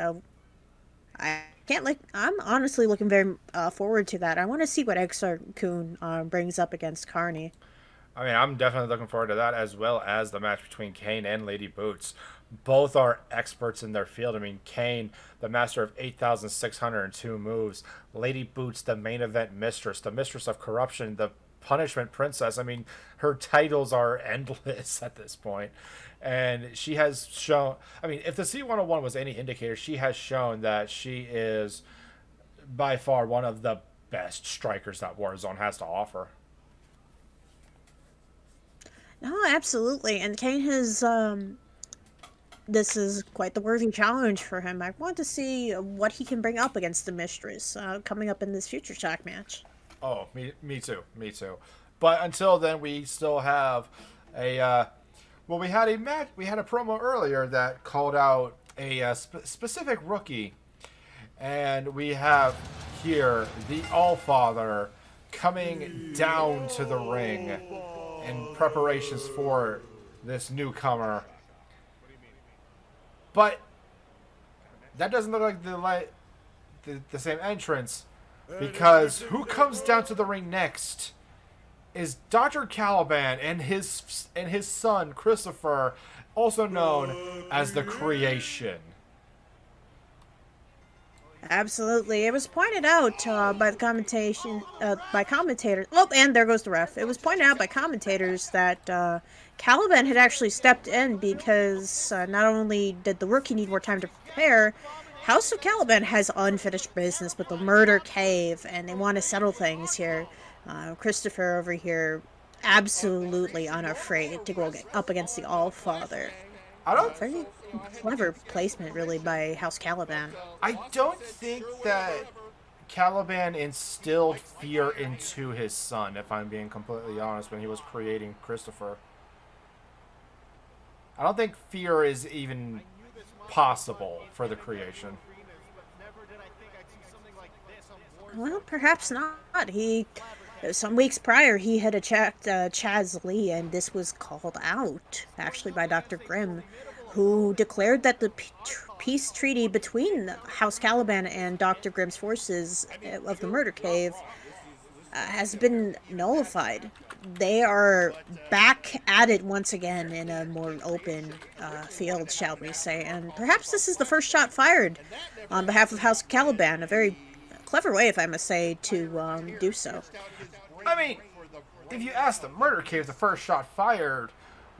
I'm honestly looking very forward to that. I want to see what Exar-kun brings up against Carney. I mean, I'm definitely looking forward to that, as well as the match between Kane and Lady Boots. Both are experts in their field. I mean, Kane, the master of 8,602 moves. Lady Boots, the main event mistress, the mistress of corruption, the punishment princess. I mean, her titles are endless at this point. And she has shown, I mean, if the C101 was any indicator, she has shown that she is by far one of the best strikers that Warzone has to offer. No, absolutely. And Kane has, this is quite the worthy challenge for him. I want to see what he can bring up against the Mistress coming up in this Future Shock match. Oh, me too. But until then, we still have a, well, we had a match, we had a promo earlier that called out a specific rookie. And we have here the Allfather coming down to the ring in preparations for this newcomer. But that doesn't look like the same entrance, because who comes down to the ring next is Dr. Caliban and his son Christopher, also known as the Creation. Absolutely. It was pointed out by the by commentators. Oh, and there goes the ref. It was pointed out by commentators that Caliban had actually stepped in because not only did the rookie need more time to prepare, House of Caliban has unfinished business with the Murder Cave, and they want to settle things here. Christopher over here, absolutely unafraid to go up against the Allfather. Very clever placement, really, by House Caliban. I don't think that Caliban instilled fear into his son, if I'm being completely honest, when he was creating Christopher. I don't think fear is even possible for the Creation. Well, perhaps not. Some weeks prior, he had attacked Chaz Lee, and this was called out, actually, by Dr. Grimm, who declared that the peace treaty between House Caliban and Dr. Grimm's forces of the Murder Cave has been nullified. They are back at it once again in a more open field, shall we say, and perhaps this is the first shot fired on behalf of House Caliban, a very clever way, if I must say, to do so. I mean, if you ask the Murder Cave, the first shot fired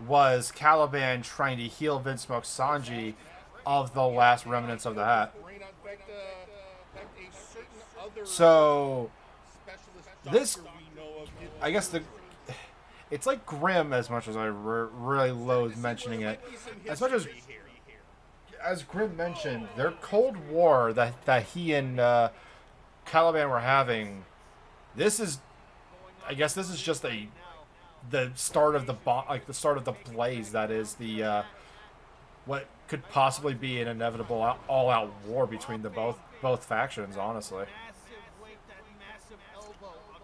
was Caliban trying to heal Vince Smoke Sanji of the last remnants of the hat. So, this, I guess it's like Grimm, as much as I really loathe mentioning it. As much as Grimm mentioned, their Cold War that he and Caliban were having, I guess this is just the start of the start of the blaze that is the what could possibly be an inevitable all-out war between the both factions, honestly.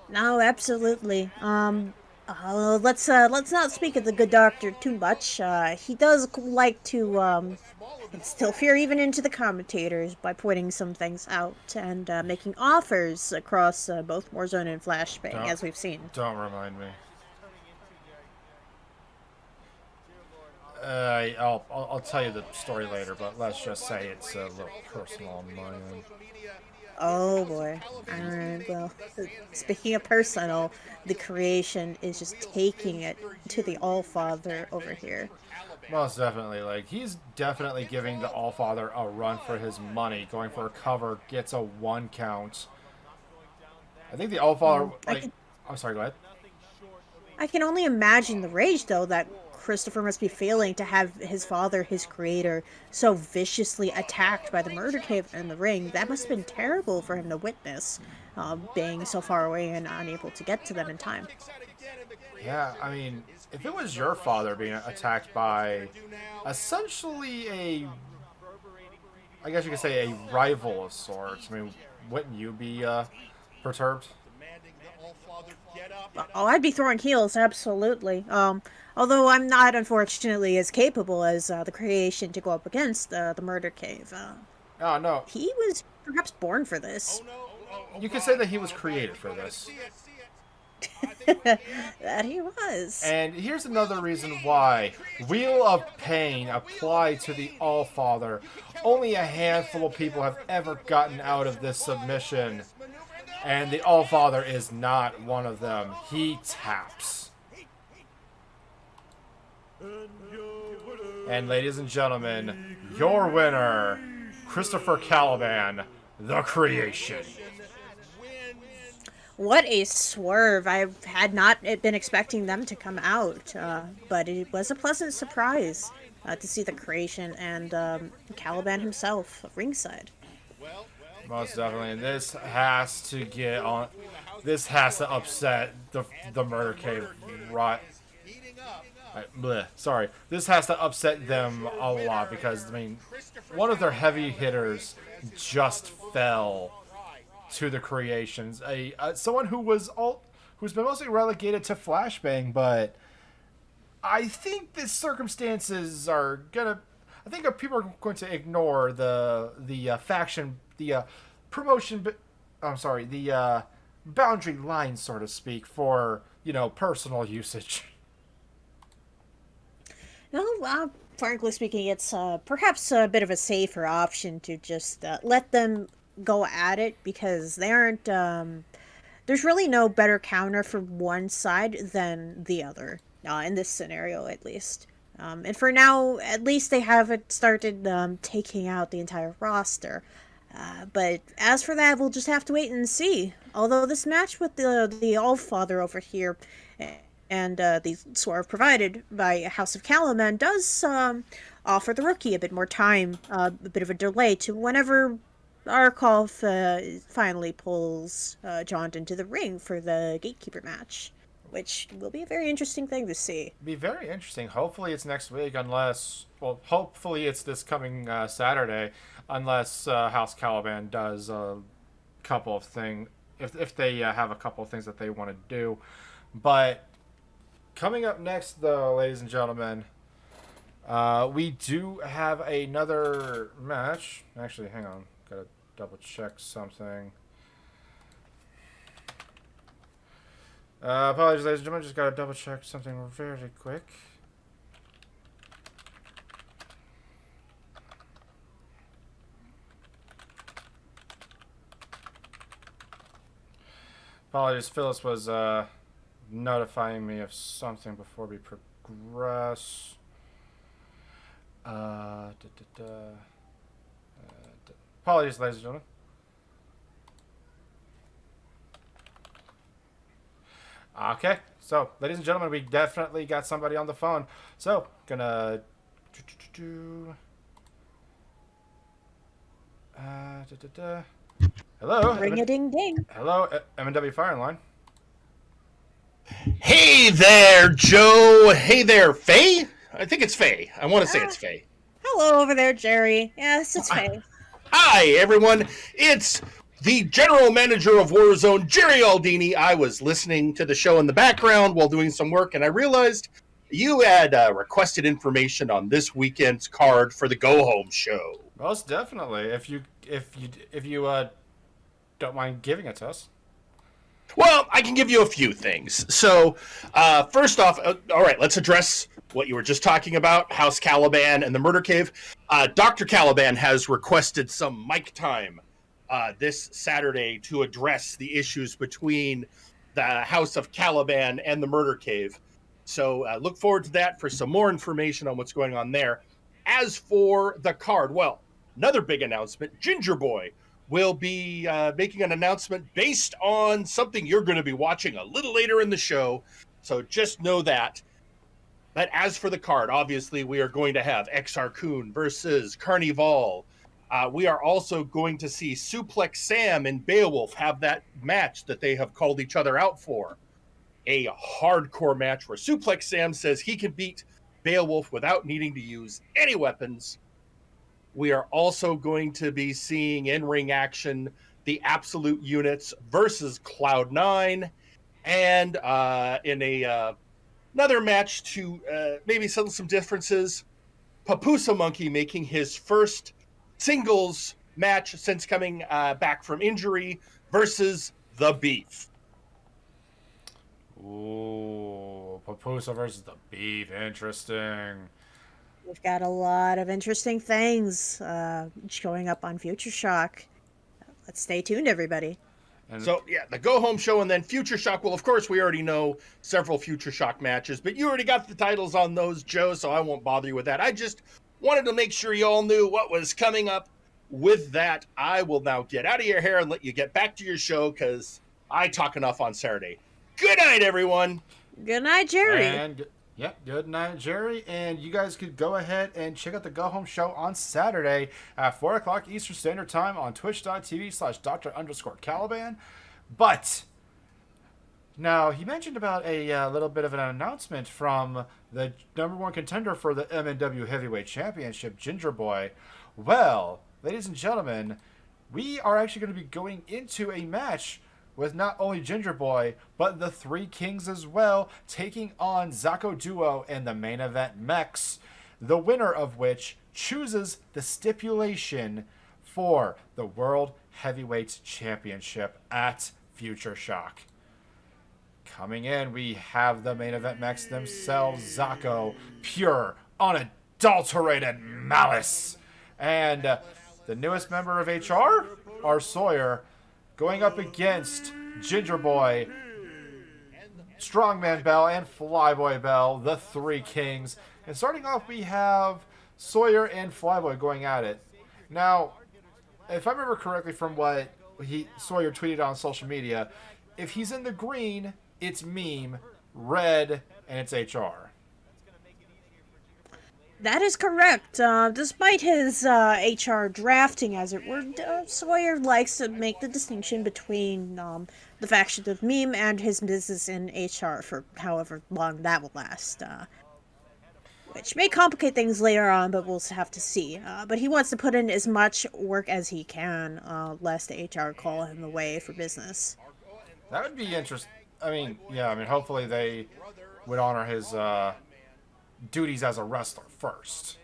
No, absolutely. Let's not speak of the good doctor too much. He does like to instill fear even into the commentators by pointing some things out and making offers across both Warzone and Flashbang, as we've seen. Don't remind me. I'll tell you the story later, but let's just say it's a little personal on my end. Oh boy. Alright, well, speaking of personal, the Creation is just taking it to the Allfather over here. Most definitely. Like, he's definitely giving the Allfather a run for his money. Going for a cover, gets a 1 count. I think the Allfather, I'm sorry, go ahead. I can only imagine the rage, though, that Christopher must be feeling to have his father, his creator, so viciously attacked by the Murder Cave in the ring. That must have been terrible for him to witness, being so far away and unable to get to them in time. Yeah, I mean, if it was your father being attacked by essentially I guess you could say a rival of sorts, I mean, wouldn't you be perturbed? Oh, I'd be throwing heels, absolutely. Although I'm not, unfortunately, as capable as the Creation to go up against the Murder Cave. Oh, no. He was perhaps born for this. You could say that he was created for this. That he was. And here's another reason why. Wheel of Pain applied to the Allfather. Only a handful of people have ever gotten out of this submission. And the Allfather is not one of them. He taps. And ladies and gentlemen, your winner, Christopher Caliban, the Creation. What a swerve. I had not been expecting them to come out, but it was a pleasant surprise to see the Creation and Caliban himself ringside. Most definitely, and this has to get on. This has to upset the Murder Cave, right? Sorry, this has to upset them a lot because I mean, one of their heavy hitters just fell to the Creations. Someone who's been mostly relegated to Flashbang, but I think the circumstances are gonna. I think people are going to ignore the faction, the promotion. I'm sorry, the boundary line, so to speak, for personal usage. No, frankly speaking, it's perhaps a bit of a safer option to just let them go at it because they aren't. There's really no better counter for one side than the other in this scenario, at least. And for now, at least they haven't started taking out the entire roster. But as for that, we'll just have to wait and see. Although this match with the Allfather over here and the swerve provided by House of Caliban does offer the rookie a bit more time, a bit of a delay to whenever Arkov finally pulls John into the ring for the Gatekeeper match, which will be a very interesting thing to see. Be very interesting. Hopefully it's next week, hopefully it's this coming Saturday, unless House Caliban does a couple of things, if they have a couple of things that they want to do. But coming up next, though, ladies and gentlemen, we do have another match. Actually, hang on. Gotta double check something. Apologies, ladies and gentlemen. Just gotta double check something very quick. Apologies, Phyllis was notifying me of something before we progress. Apologies, ladies and gentlemen. Okay, so, ladies and gentlemen, we definitely got somebody on the phone. So, gonna... Hello? Ring-a-ding-ding. Hello, MNW Firing Line. Hey there, Joe. Hey there, Faye. I think it's Faye. I want to say it's Faye. Hello over there, Jerry. Yes, it's Faye. Hi, everyone. It's the general manager of Warzone, Jerry Aldini. I was listening to the show in the background while doing some work, and I realized you had requested information on this weekend's card for the Go Home show. Most definitely. If you don't mind giving it to us. Well, I can give you a few things. So, first off, all right, let's address what you were just talking about, House Caliban and the Murder Cave. Dr. Caliban has requested some mic time this Saturday to address the issues between the House of Caliban and the Murder Cave. So look forward to that for some more information on what's going on there. As for the card, well, another big announcement, Ginger Boy will be making an announcement based on something you're going to be watching a little later in the show. So just know that. But as for the card, obviously we are going to have XR Kun versus Carnival. We are also going to see Suplex Sam and Beowulf have that match that they have called each other out for. A hardcore match where Suplex Sam says he can beat Beowulf without needing to use any weapons. We are also going to be seeing in-ring action, the Absolute Units versus Cloud9, and in another match to maybe settle some differences, Papusa Monkey making his first singles match since coming back from injury versus the Beef. Ooh, Papusa versus the Beef. Interesting. We've got a lot of interesting things showing up on Future Shock. Let's stay tuned, everybody. So, yeah, the go-home show and then Future Shock. Well, of course, we already know several Future Shock matches, but you already got the titles on those, Joe, so I won't bother you with that. I just wanted to make sure you all knew what was coming up. With that, I will now get out of your hair and let you get back to your show, because I talk enough on Saturday. Good night, everyone. Good night, Jerry. And good night, Jerry. And you guys could go ahead and check out the Go Home Show on Saturday at 4 o'clock Eastern Standard Time on twitch.tv/Dr_Caliban. But now he mentioned about a little bit of an announcement from the #1 contender for the MNW Heavyweight Championship, Ginger Boy. Well, ladies and gentlemen, we are actually going to be going into a match with not only Ginger Boy, but the Three Kings as well, taking on Zako Duo in the main event Mex, the winner of which chooses the stipulation for the World Heavyweight Championship at Future Shock. Coming in, we have the main event Mex themselves, Zako, pure, unadulterated malice, and the newest member of HR, our Sawyer, going up against Ginger Boy, Strongman Bell, and Flyboy Bell, the Three Kings. And starting off, we have Sawyer and Flyboy going at it. Now, if I remember correctly from what Sawyer tweeted on social media, if he's in the green, it's meme, red, and it's HR. That is correct. Despite his HR drafting, as it were, Sawyer likes to make the distinction between the faction of meme and his business in HR for however long that will last. Which may complicate things later on, but we'll have to see. But he wants to put in as much work as he can, lest the HR call him away for business. That would be interesting. Hopefully they would honor his duties as a wrestler first.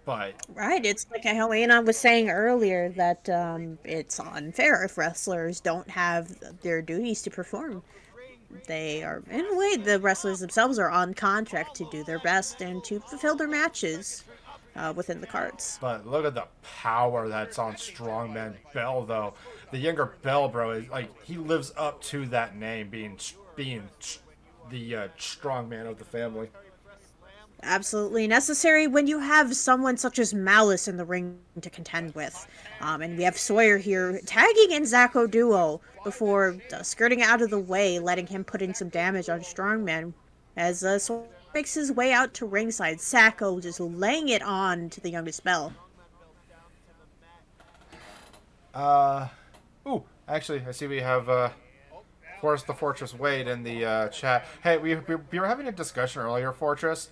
But right, it's like how Anon was saying earlier that it's unfair if wrestlers don't have their duties to perform. They are, in a way, the wrestlers themselves are on contract to do their best and to fulfill their matches within the cards. But look at the power that's on Strongman Bell, though. The younger Bell, bro, is like, he lives up to that name, being the strongman of the family. Absolutely necessary when you have someone such as Malice in the ring to contend with. And we have Sawyer here tagging in Zako Duo before skirting out of the way, letting him put in some damage on Strongman. As Sawyer makes his way out to ringside, Zako just laying it on to the youngest Bell. Actually, I see we have Forrest the Fortress Wade in the chat. Hey, we were having a discussion earlier, Fortress.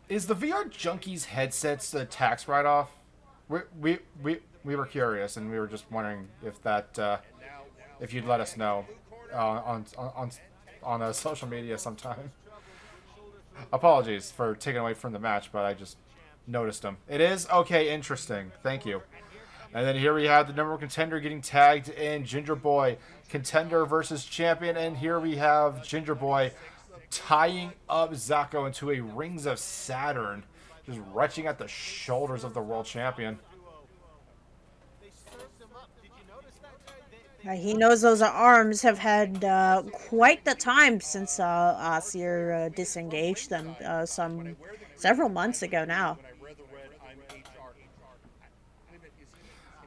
Is the VR Junkies headsets the tax write-off? We were curious, and we were just wondering if that if you'd let us know on social media sometime. Apologies for taking away from the match, but I just noticed them. It is? Okay, interesting. Thank you. And then here we have the #1 contender getting tagged in, Ginger Boy, contender versus champion, and here we have Ginger Boy tying up Zako into a Rings of Saturn, just retching at the shoulders of the world champion. He knows those arms have had quite the time since Asir disengaged them several months ago now.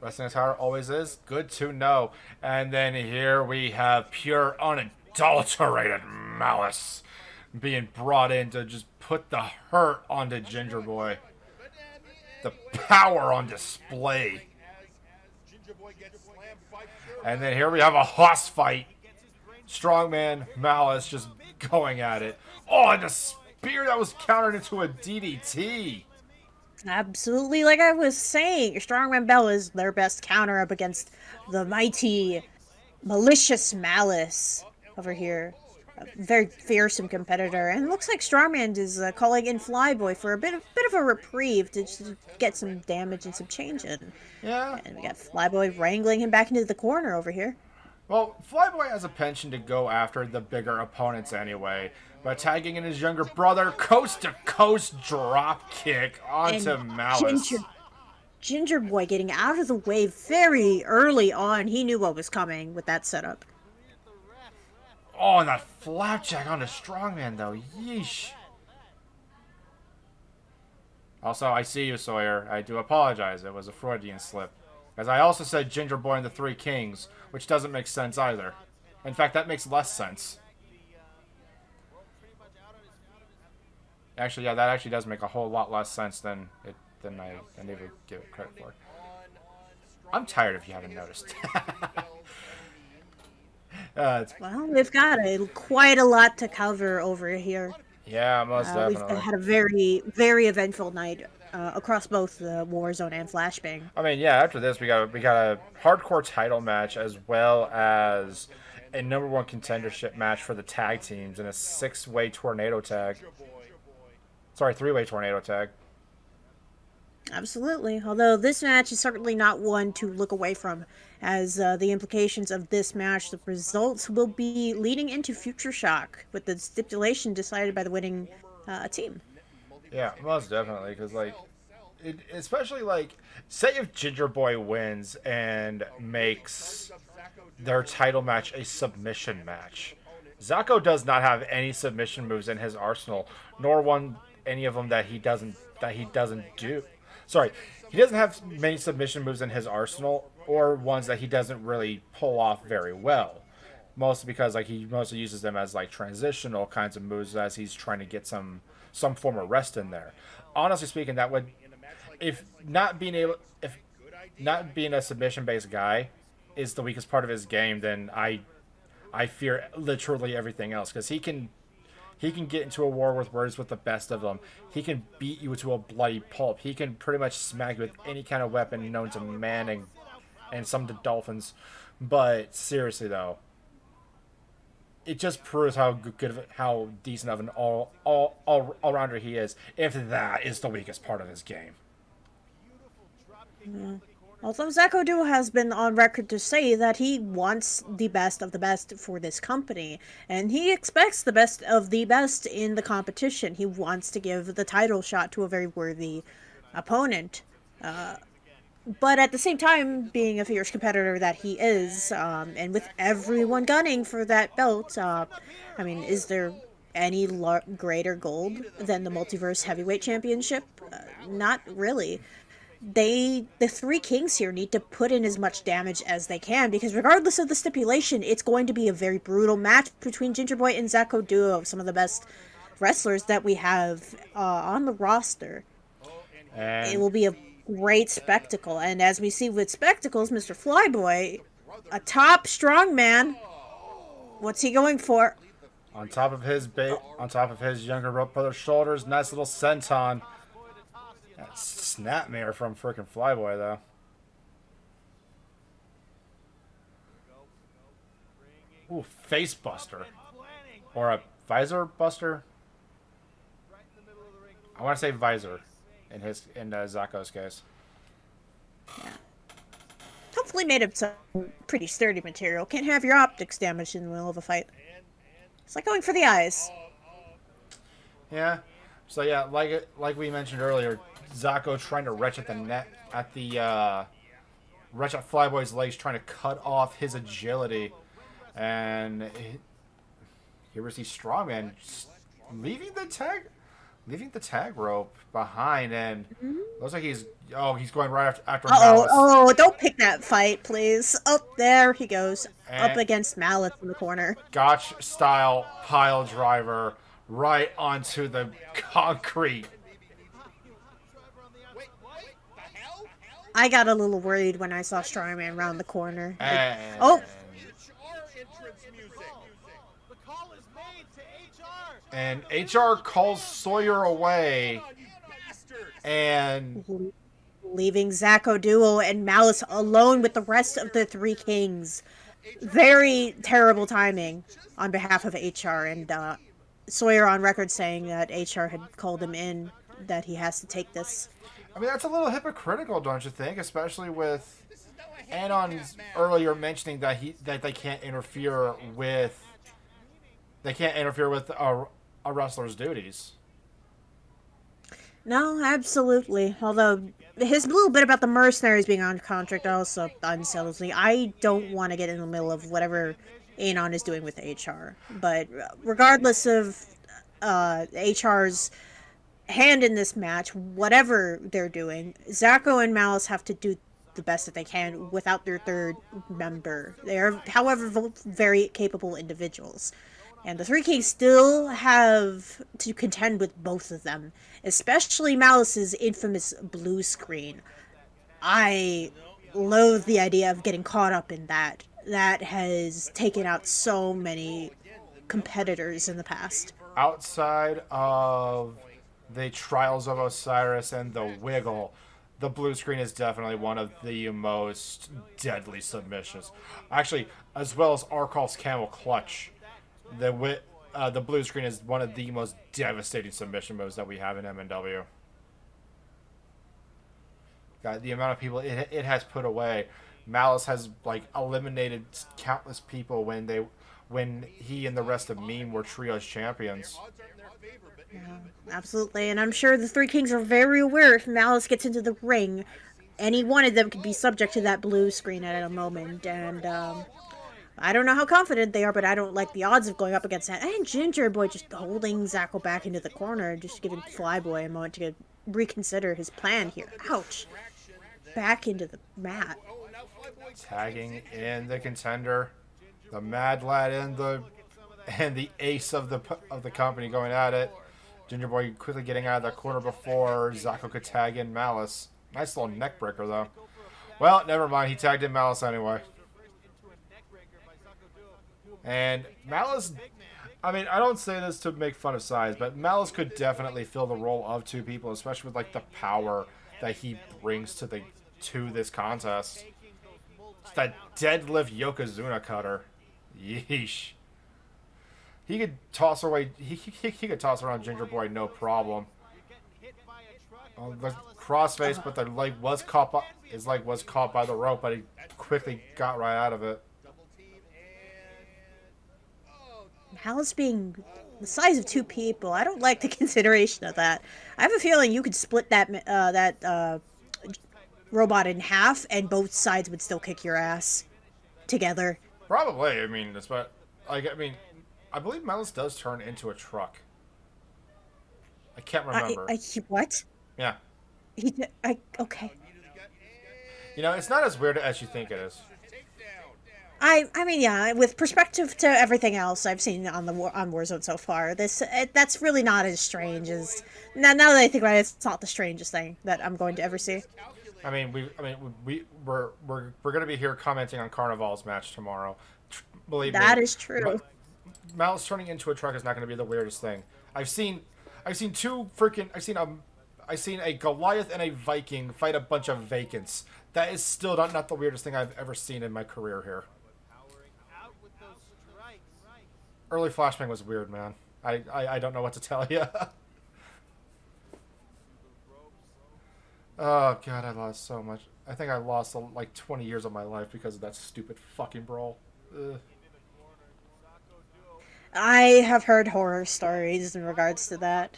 Wrestling attire always is good to know. And then here we have pure unadulterated malice being brought in to just put the hurt onto Ginger Boy. The power on display. And then here we have a hoss fight. Strongman Malice just going at it. Oh, and a spear that was countered into a DDT. Absolutely, like I was saying, Strongman Bell is their best counter up against the mighty, malicious Malice over here. a very fearsome competitor. And it looks like Strongman is calling in Flyboy for a bit of a reprieve to just get some damage and some change in. Yeah. And we got Flyboy wrangling him back into the corner over here. Well, Flyboy has a penchant to go after the bigger opponents anyway, but tagging in his younger brother, coast-to-coast drop kick onto And Malice. Ginger Boy getting out of the way very early on. He knew what was coming with that setup. Oh, and that flapjack onto Strongman, though. Yeesh. Also, I see you, Sawyer. I do apologize. It was a Freudian slip. As I also said Ginger Boy and the Three Kings, which doesn't make sense either. In fact, that makes less sense. Actually, yeah, that actually does make a whole lot less sense than I would give it credit for. I'm tired if you haven't noticed. Well, we've got quite a lot to cover over here. Yeah, most definitely. We've had a very, very eventful night across both the Warzone and Flashbang. I mean, yeah, after this, we got a hardcore title match as well as a #1 contendership match for the tag teams in a 6-way tornado tag. Sorry, 3-way tornado tag. Absolutely. Although this match is certainly not one to look away from, as the implications of this match, the results will be leading into Future Shock, with the stipulation decided by the winning team. Yeah, most definitely, because, like, especially, like, say if Ginger Boy wins and makes their title match a submission match. Zacho does not have any submission moves in his arsenal, nor any of them that he doesn't do. Sorry, he doesn't have many submission moves in his arsenal, or ones that he doesn't really pull off very well. Mostly because, like, he mostly uses them as, like, transitional kinds of moves as he's trying to get some form of rest in there. Honestly speaking, that would, if not being a submission-based guy is the weakest part of his game, then I fear literally everything else, because he can get into a war with words with the best of them. He can beat you to a bloody pulp. He can pretty much smack you with any kind of weapon known to man and some to dolphins. But seriously though, it just proves how decent of an all-rounder he is, if that is the weakest part of his game. Yeah. Although Zacho Duo has been on record to say that he wants the best of the best for this company, and he expects the best of the best in the competition. He wants to give the title shot to a very worthy opponent. But at the same time, being a fierce competitor that he is, and with everyone gunning for that belt, I mean, is there any greater gold than the Multiverse Heavyweight Championship? Not really. The Three Kings here need to put in as much damage as they can, because regardless of the stipulation, it's going to be a very brutal match between Ginger Boy and Zacho Duo, some of the best wrestlers that we have on the roster. And it will be a great spectacle, and as we see with spectacles, Mr. Flyboy, a top strongman, what's he going for? On top of his younger brother's shoulders, nice little senton. That snapmare from frickin' Flyboy, though. Ooh, face buster. Or a visor buster. I want to say visor in Zacho's case. Yeah. Hopefully made of some pretty sturdy material. Can't have your optics damaged in the middle of a fight. It's like going for the eyes. Yeah. So yeah, like we mentioned earlier, Zacho trying to wrench at Flyboy's legs, trying to cut off his agility, and here we see Strongman leaving the tag rope behind, and looks like he's going right after Malice. Oh, don't pick that fight, please. Oh, there he goes, and up against Malice in the corner. Gotch style pile driver right onto the concrete. I got a little worried when I saw Strongman round the corner. And HR calls Sawyer away. And leaving Zacho Duo and Malice alone with the rest of the Three Kings. very terrible timing on behalf of HR, and Sawyer on record saying that HR had called him in, that he has to take this. I mean, that's a little hypocritical, don't you think? Especially with Anon earlier mentioning that they can't interfere with a wrestler's duties. No, absolutely. Although his little bit about the mercenaries being on contract also unsettles me. I don't want to get in the middle of whatever Anon is doing with HR. But regardless of HR's hand in this match, whatever they're doing, Zacho and Malice have to do the best that they can without their third member. They are, however, very capable individuals. And the Three Kings still have to contend with both of them, especially Malice's infamous blue screen. I loathe the idea of getting caught up in that. That has taken out so many competitors in the past. Outside of the Trials of Osiris and the Wiggle, the blue screen is definitely one of the most deadly submissions. Actually, as well as Arkal's Camel Clutch. The blue screen is one of the most devastating submission moves that we have in MNW. God, the amount of people it has put away. Malice has eliminated countless people when he and the rest of Meme were trios champions. Yeah, absolutely, and I'm sure the Three Kings are very aware if Malice gets into the ring, any one of them could be subject to that blue screen at a moment, and I don't know how confident they are, but I don't like the odds of going up against that. And Ginger Boy just holding Zacho back into the corner, just giving Flyboy a moment to reconsider his plan here. Ouch. Back into the mat. Tagging in the contender, the Mad Lad and the ace of the company going at it. Ginger Boy quickly getting out of that corner before Zacho could tag in Malice. Nice little neck breaker though. Well, never mind. He tagged in Malice anyway. And Malice, I mean, I don't say this to make fun of size, but Malice could definitely fill the role of two people, especially with the power that he brings to this contest. It's that deadlift Yokozuna cutter. Yeesh. He could toss away. He could toss around Ginger Boy no problem. The crossface, but the leg was caught. His leg was caught by the rope, but he quickly got right out of it. Malice being the size of two people, I don't like the consideration of that. I have a feeling you could split that robot in half, and both sides would still kick your ass together. Probably. I mean, I believe Malice does turn into a truck. I can't remember. What? Yeah. Okay. It's not as weird as you think it is. I mean, yeah, with perspective to everything else I've seen on Warzone so far, that's really not as strange as now that I think about it, it's not the strangest thing that I'm going to ever see. I mean, we're going to be here commenting on Carnival's match tomorrow. Believe me, that is true. Malice turning into a truck is not going to be the weirdest thing. I've seen a Goliath and a Viking fight a bunch of vacants. That is still not the weirdest thing I've ever seen in my career here. Early Flashbang was weird, man. I don't know what to tell you. Oh, God, I lost so much. I think I lost 20 years of my life because of that stupid fucking brawl. Ugh. I have heard horror stories in regards to that.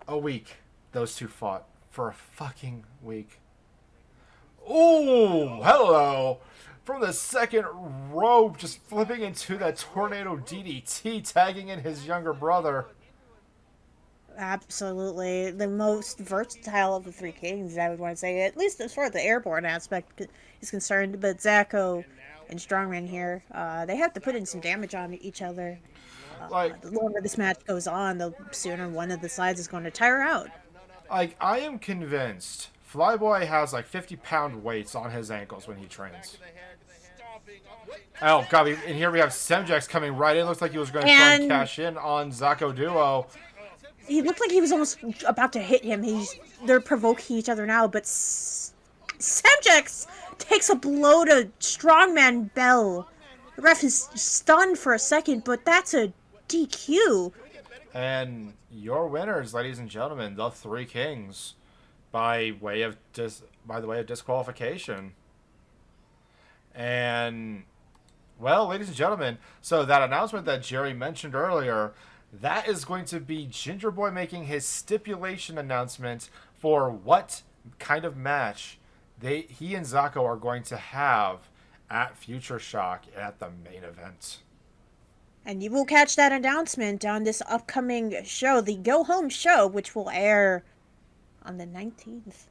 A week, those two fought. For a fucking week. Ooh, hello! From the second rope, just flipping into that tornado DDT, tagging in his younger brother. Absolutely. The most versatile of the Three Kings, I would want to say, at least as far as the airborne aspect is concerned. But Zacho and Strongman here, they have to put in some damage on each other. The longer this match goes on, the sooner one of the sides is going to tire out. I am convinced Flyboy has 50-pound weights on his ankles when he trains. Oh, God, and here we have Semjax coming right in. Looks like he was going to try and cash in on Zacho Duo. He looked like he was almost about to hit him. They're provoking each other now, but Samjax takes a blow to Strongman Bell. The ref is stunned for a second, but that's a DQ. And your winners, ladies and gentlemen, the Three Kings, by the way of disqualification. And well, ladies and gentlemen, so that announcement that Jerry mentioned earlier, that is going to be Ginger Boy making his stipulation announcement for what kind of match he and Zako are going to have at Future Shock at the main event. And you will catch that announcement on this upcoming show, the Go Home show, which will air on the 19th.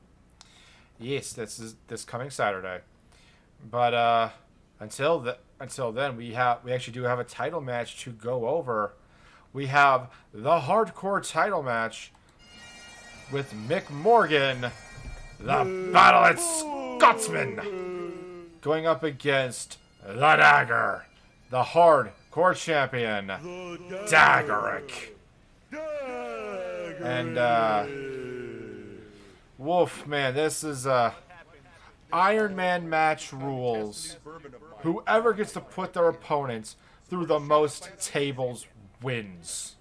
Yes, this coming Saturday. But until then, we actually do have a title match to go over. We have the hardcore title match with Mick Morgan, the Battle at Scotsman, going up against the Dagger, the hardcore champion, Daggerick. And woof, man, this is Iron Man match rules. Whoever gets to put their opponents through the most tables wins.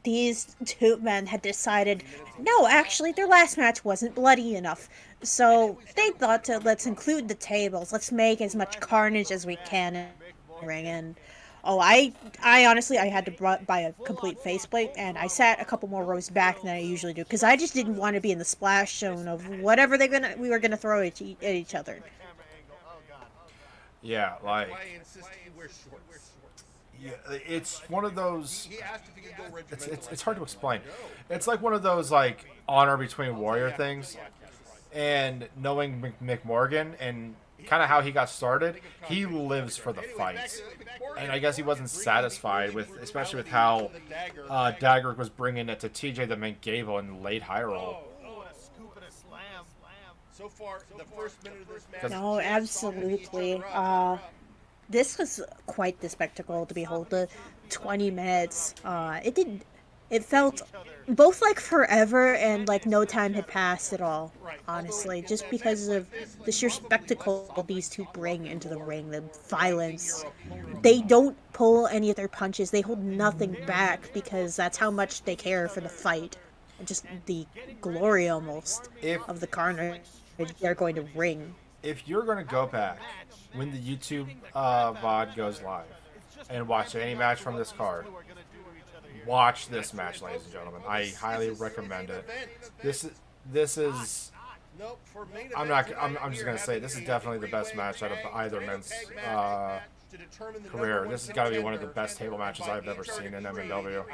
These two men had decided, no, actually, their last match wasn't bloody enough. So they thought, let's include the tables. Let's make as much carnage as we can in the ring. And I honestly, I had to buy a complete faceplate, and I sat a couple more rows back than I usually do, because I just didn't want to be in the splash zone of whatever we were gonna throw at each other. Yeah, like, yeah, it's one of those. It's hard to explain. It's like one of those like honor between warrior things, and knowing Mick Morgan and kind of how he got started, he lives for the fights, and I guess he wasn't satisfied with, especially with how Dagger was bringing it to TJ the main Gable in late high roll. So far, the first minute of this match. No, absolutely. This was quite the spectacle to behold. The 20 minutes. It felt both like forever and like no time had passed at all, honestly, just because of the sheer spectacle these two bring into the ring, the violence. They don't pull any of their punches, they hold nothing back because that's how much they care for the fight. And just the glory almost of the carnage they're going to bring. If you're going to go back when the YouTube VOD goes live and watch any match from this card, watch this match, ladies and gentlemen. I highly recommend it. This is. I'm just gonna say this is definitely the best match out of either men's career. This has got to be one of the best table matches I've ever seen in MNW.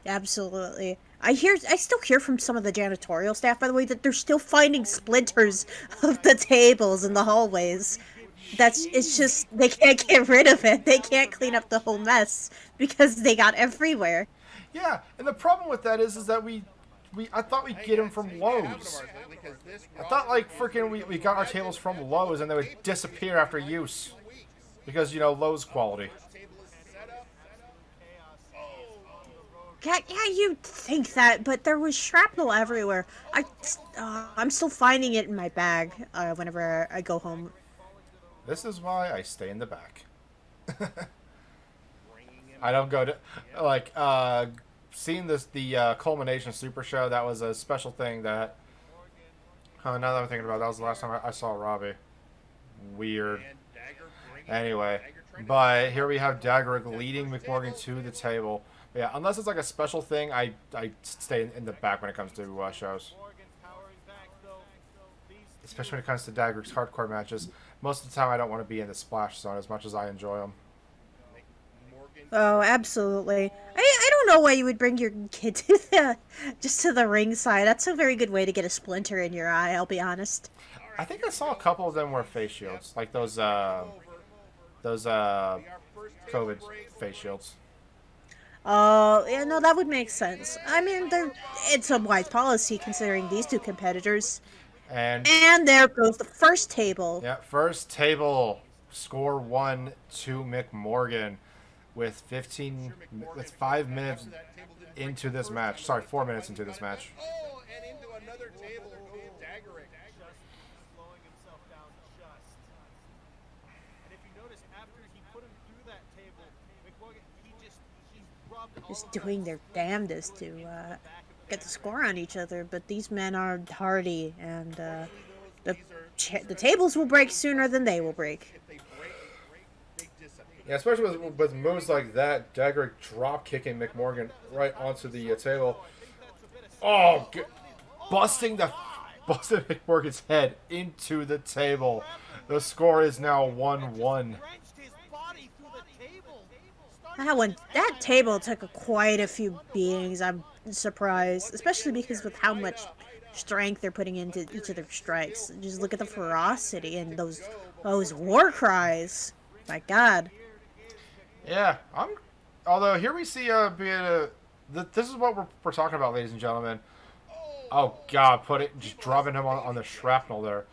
Absolutely. I still hear from some of the janitorial staff, by the way, that they're still finding splinters of the tables in the hallways. It's just, they can't get rid of it. They can't clean up the whole mess because they got everywhere. Yeah, and the problem with that is that I thought we'd get them from Lowe's. I thought like freaking we got our tables from Lowe's and they would disappear after use. Because, Lowe's quality. Yeah, you'd think that, but there was shrapnel everywhere. I'm still finding it in my bag whenever I go home. This is why I stay in the back. I don't go to seeing the Culmination Super Show. That was a special thing that. Now that I'm thinking about it, that was the last time I saw Robbie. Weird. Anyway, but here we have Dagger leading McMorgan to the table. Yeah, unless it's like a special thing, I stay in the back when it comes to shows. Especially when it comes to Dagger's hardcore matches. Most of the time I don't want to be in the splash zone as much as I enjoy them. Oh, absolutely. I don't know why you would bring your kid to the ring side. That's a very good way to get a splinter in your eye, I'll be honest. I think I saw a couple of them wear face shields. Like those COVID face shields. Oh, yeah, no, that would make sense. I mean, it's a wise policy considering these two competitors. And there goes the first table. Yeah, first table. Score 1 to McMorgan with 5 minutes into this match. Sorry, 4 minutes into this match. just doing their damnedest to get the score on each other. But these men are hardy, and the tables will break sooner than they will break. Yeah, especially with moves like that, Dagger drop kicking McMorgan right onto the table. Oh, busting McMorgan's head into the table. The score is now 1-1. That table took quite a few beatings, I'm surprised, especially because with how much strength they're putting into each of their strikes. Just look at the ferocity and those war cries. My God. Yeah, although here we see this is what we're talking about, ladies and gentlemen. Oh God, just dropping him on the shrapnel there.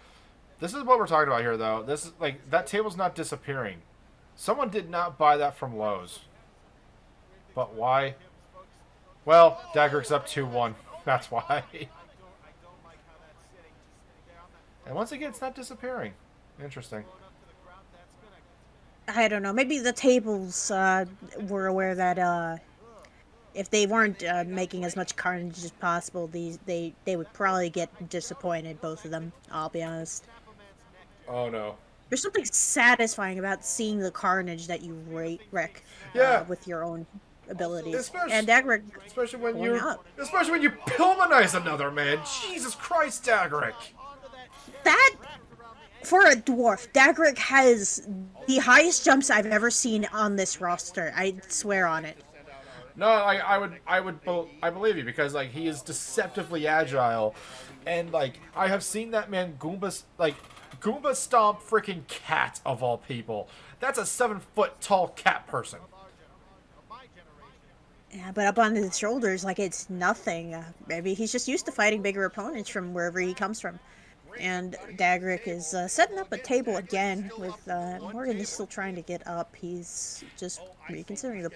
This is what we're talking about here, though. This is like that table's not disappearing. Someone did not buy that from Lowe's. But why? Well, Dagger's up 2-1. That's why. And once again, it's not disappearing. Interesting. I don't know. Maybe the tables were aware that if they weren't making as much carnage as possible, they would probably get disappointed, both of them. I'll be honest. Oh no. There's something satisfying about seeing the carnage that you wreck with your own abilities. And Dagrick, especially when you pilmanize another man. Jesus Christ, Dagrick. That, for a dwarf, Dagrick has the highest jumps I've ever seen on this roster. I swear on it. No, I believe you, because like he is deceptively agile, and like I have seen that man Goomba stomp freaking cat of all people. That's a 7-foot tall cat person. Yeah, but up on his shoulders, like it's nothing. Maybe he's just used to fighting bigger opponents from wherever he comes from. And Dagrick is setting up a table again with Morgan is still trying to get up. He's just reconsidering the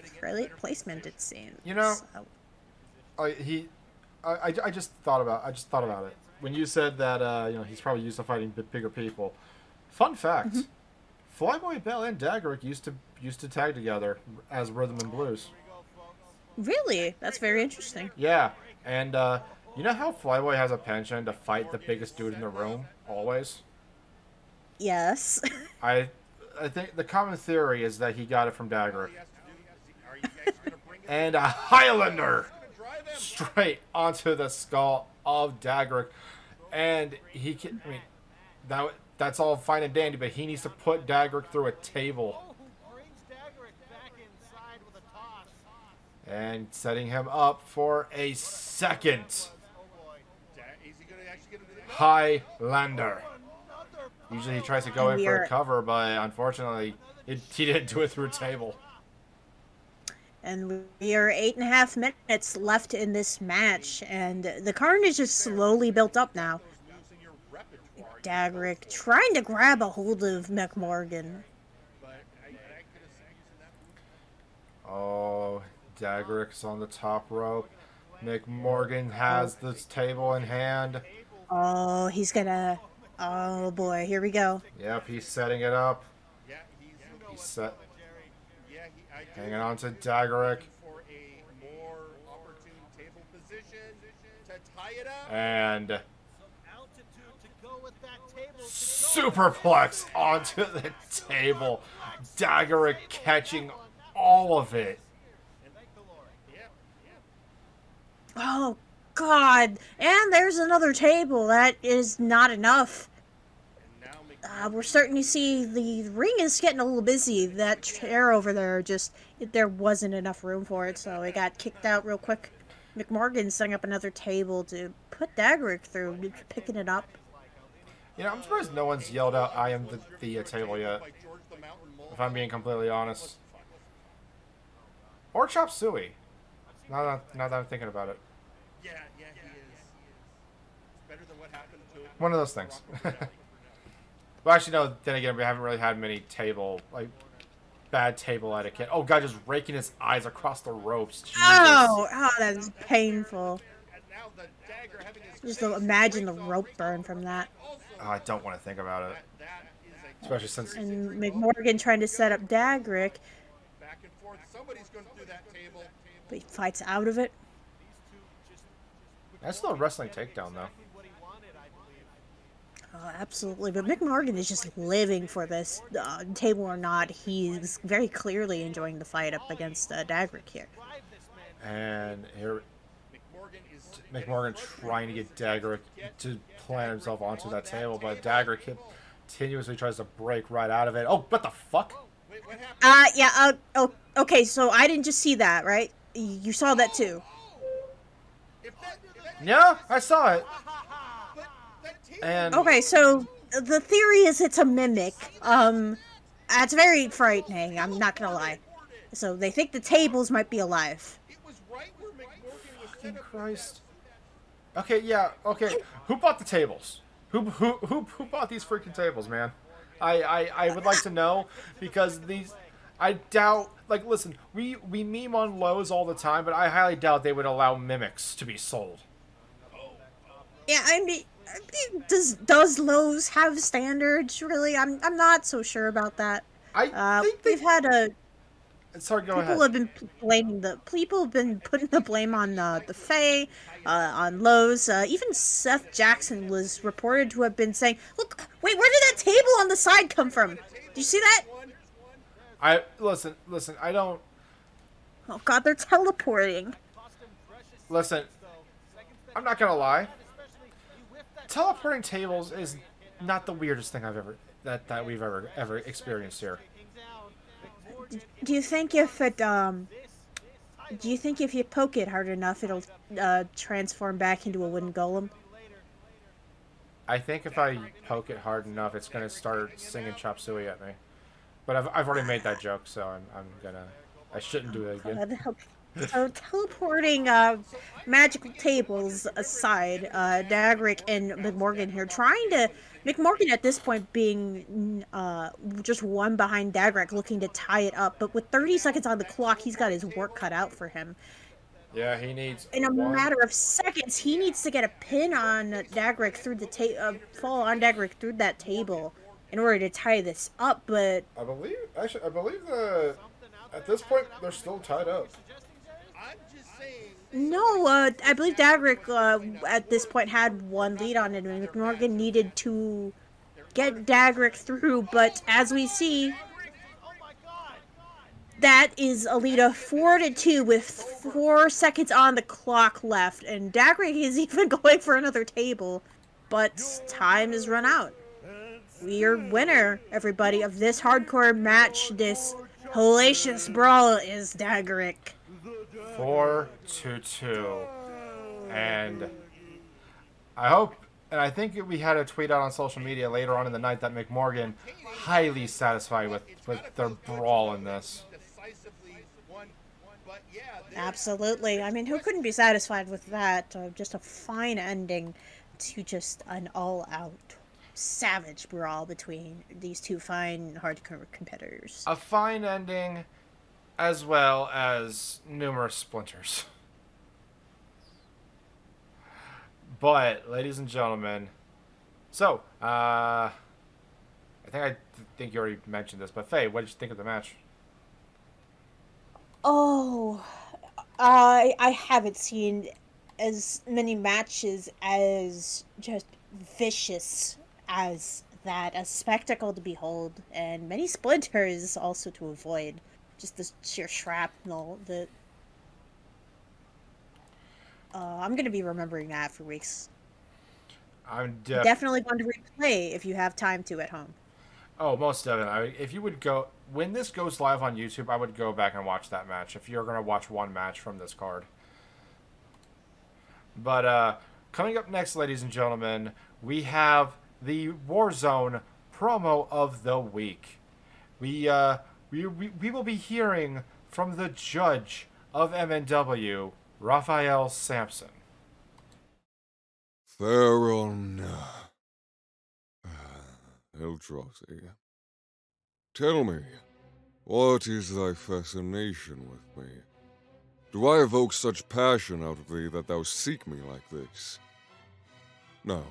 placement, it seems. You know, I just thought about it when you said that he's probably used to fighting bigger people. Fun fact: Flyboy Bell and Dagrick used to tag together as Rhythm and Blues. Really? That's very interesting. Yeah, and you know how Flyboy has a penchant to fight the biggest dude in the room, always? Yes. I think the common theory is that he got it from Dagger. And a Highlander straight onto the skull of Dagger. And that's all fine and dandy, but he needs to put Dagger through a table. And setting him up for a second Highlander. Usually he tries to go in for a cover, but unfortunately he didn't do it through a table. And we are 8.5 minutes left in this match, and the carnage is slowly built up now. Dagrick trying to grab a hold of McMorgan. Oh, Dagrick's on the top rope. McMorgan has this table in hand. Oh, he's gonna... Oh boy, here we go. Yep, he's setting it up. He's set. Hanging on to Dagrick. And superplex onto the table. Dagrick catching all of it. Oh, God. And there's another table. That is not enough. We're starting to see the ring is getting a little busy. That chair over there, there wasn't enough room for it, so it got kicked out real quick. McMorgan setting up another table to put Dagrick through, picking it up. You know, I'm surprised no one's yelled out, "I am the table" yet. If I'm being completely honest. Or Chop Suey. Now that I'm thinking about it. Yeah, he is. It's better than what happened to him. One of those things. Well, actually, no. Then again, we haven't really had many bad table etiquette. Oh, God, just raking his eyes across the ropes. Jesus. Oh, that is painful. Just imagine the rope burn from that. Oh, I don't want to think about it. Especially since... And McMorgan trying to set up Dagrick. Back and forth. Somebody's going through that table. but he fights out of it. That's still a wrestling takedown, though. Absolutely, but Mick Morgan is just living for this, table or not. He's very clearly enjoying the fight up against Dagrick here. And here, Mick Morgan trying to get Dagrick to plant himself onto that table, but Dagrick continuously tries to break right out of it. Oh, what the fuck? Yeah, okay, so I didn't just see that, right? You saw that too. Yeah, I saw it. And okay, so the theory is it's a mimic. That's very frightening, I'm not gonna lie. So they think the tables might be alive. Fucking Christ. Okay, yeah, okay. Who bought the tables? Who bought these freaking tables, man? I would like to know, because these, I doubt, like, listen, we meme on Lowe's all the time, but I highly doubt they would allow mimics to be sold. Yeah, I mean, does Lowe's have standards, really? I'm not so sure about that. I think we've had a... Sorry, go people ahead. Have been people have been putting the blame on the Faye, on Lowe's. Even Seth Jackson was reported to have been saying, "Look, wait, where did that table on the side come from? Did you see that?" Listen. I don't. Oh God, they're teleporting. Listen, I'm not gonna lie. Teleporting tables is not the weirdest thing I've ever that we've ever experienced here. Do you think if it if you poke it hard enough, it'll transform back into a wooden golem? I think if I poke it hard enough, it's gonna start singing Chop Suey at me. But I've already made that joke, so I shouldn't do it again. So teleporting magical tables aside, Dagrick and McMorgan here McMorgan at this point being just one behind Dagrick, looking to tie it up, but with 30 seconds on the clock, he's got his work cut out for him. Yeah, he needs. In a matter of seconds, he needs to get a pin on Dagrick through the fall on Dagrick through that table in order to tie this up. But I believe that at this point they're still tied up. No, I believe Dagrick at this point had one lead on it, and McMorgan needed to get Dagrick through, but as we see, that is a lead of 4-2 with 4 seconds on the clock left, and Dagrick is even going for another table, but time has run out. Your winner, everybody, of this hardcore match, this hellacious brawl, is Dagrick. 4-2, and I think we had a tweet out on social media later on in the night that McMorgan highly satisfied with their brawl in this. Absolutely. I mean, who couldn't be satisfied with that? Just a fine ending to just an all-out savage brawl between these two fine hardcore competitors. A fine ending, as well as numerous splinters. But, ladies and gentlemen, so, I think you already mentioned this, but Faye, what did you think of the match? Oh, I haven't seen as many matches as just vicious as that. A spectacle to behold, and many splinters also to avoid. Just the sheer shrapnel that... I'm going to be remembering that for weeks. I'm definitely going to replay if you have time to at home. Oh, most definitely. If you would go... When this goes live on YouTube, I would go back and watch that match, if you're going to watch one match from this card. But, coming up next, ladies and gentlemen, we have the Warzone promo of the week. We will be hearing from the judge of MNW, Raphael Sampson. Theron Eldrazi, tell me, what is thy fascination with me? Do I evoke such passion out of thee that thou seek me like this? No,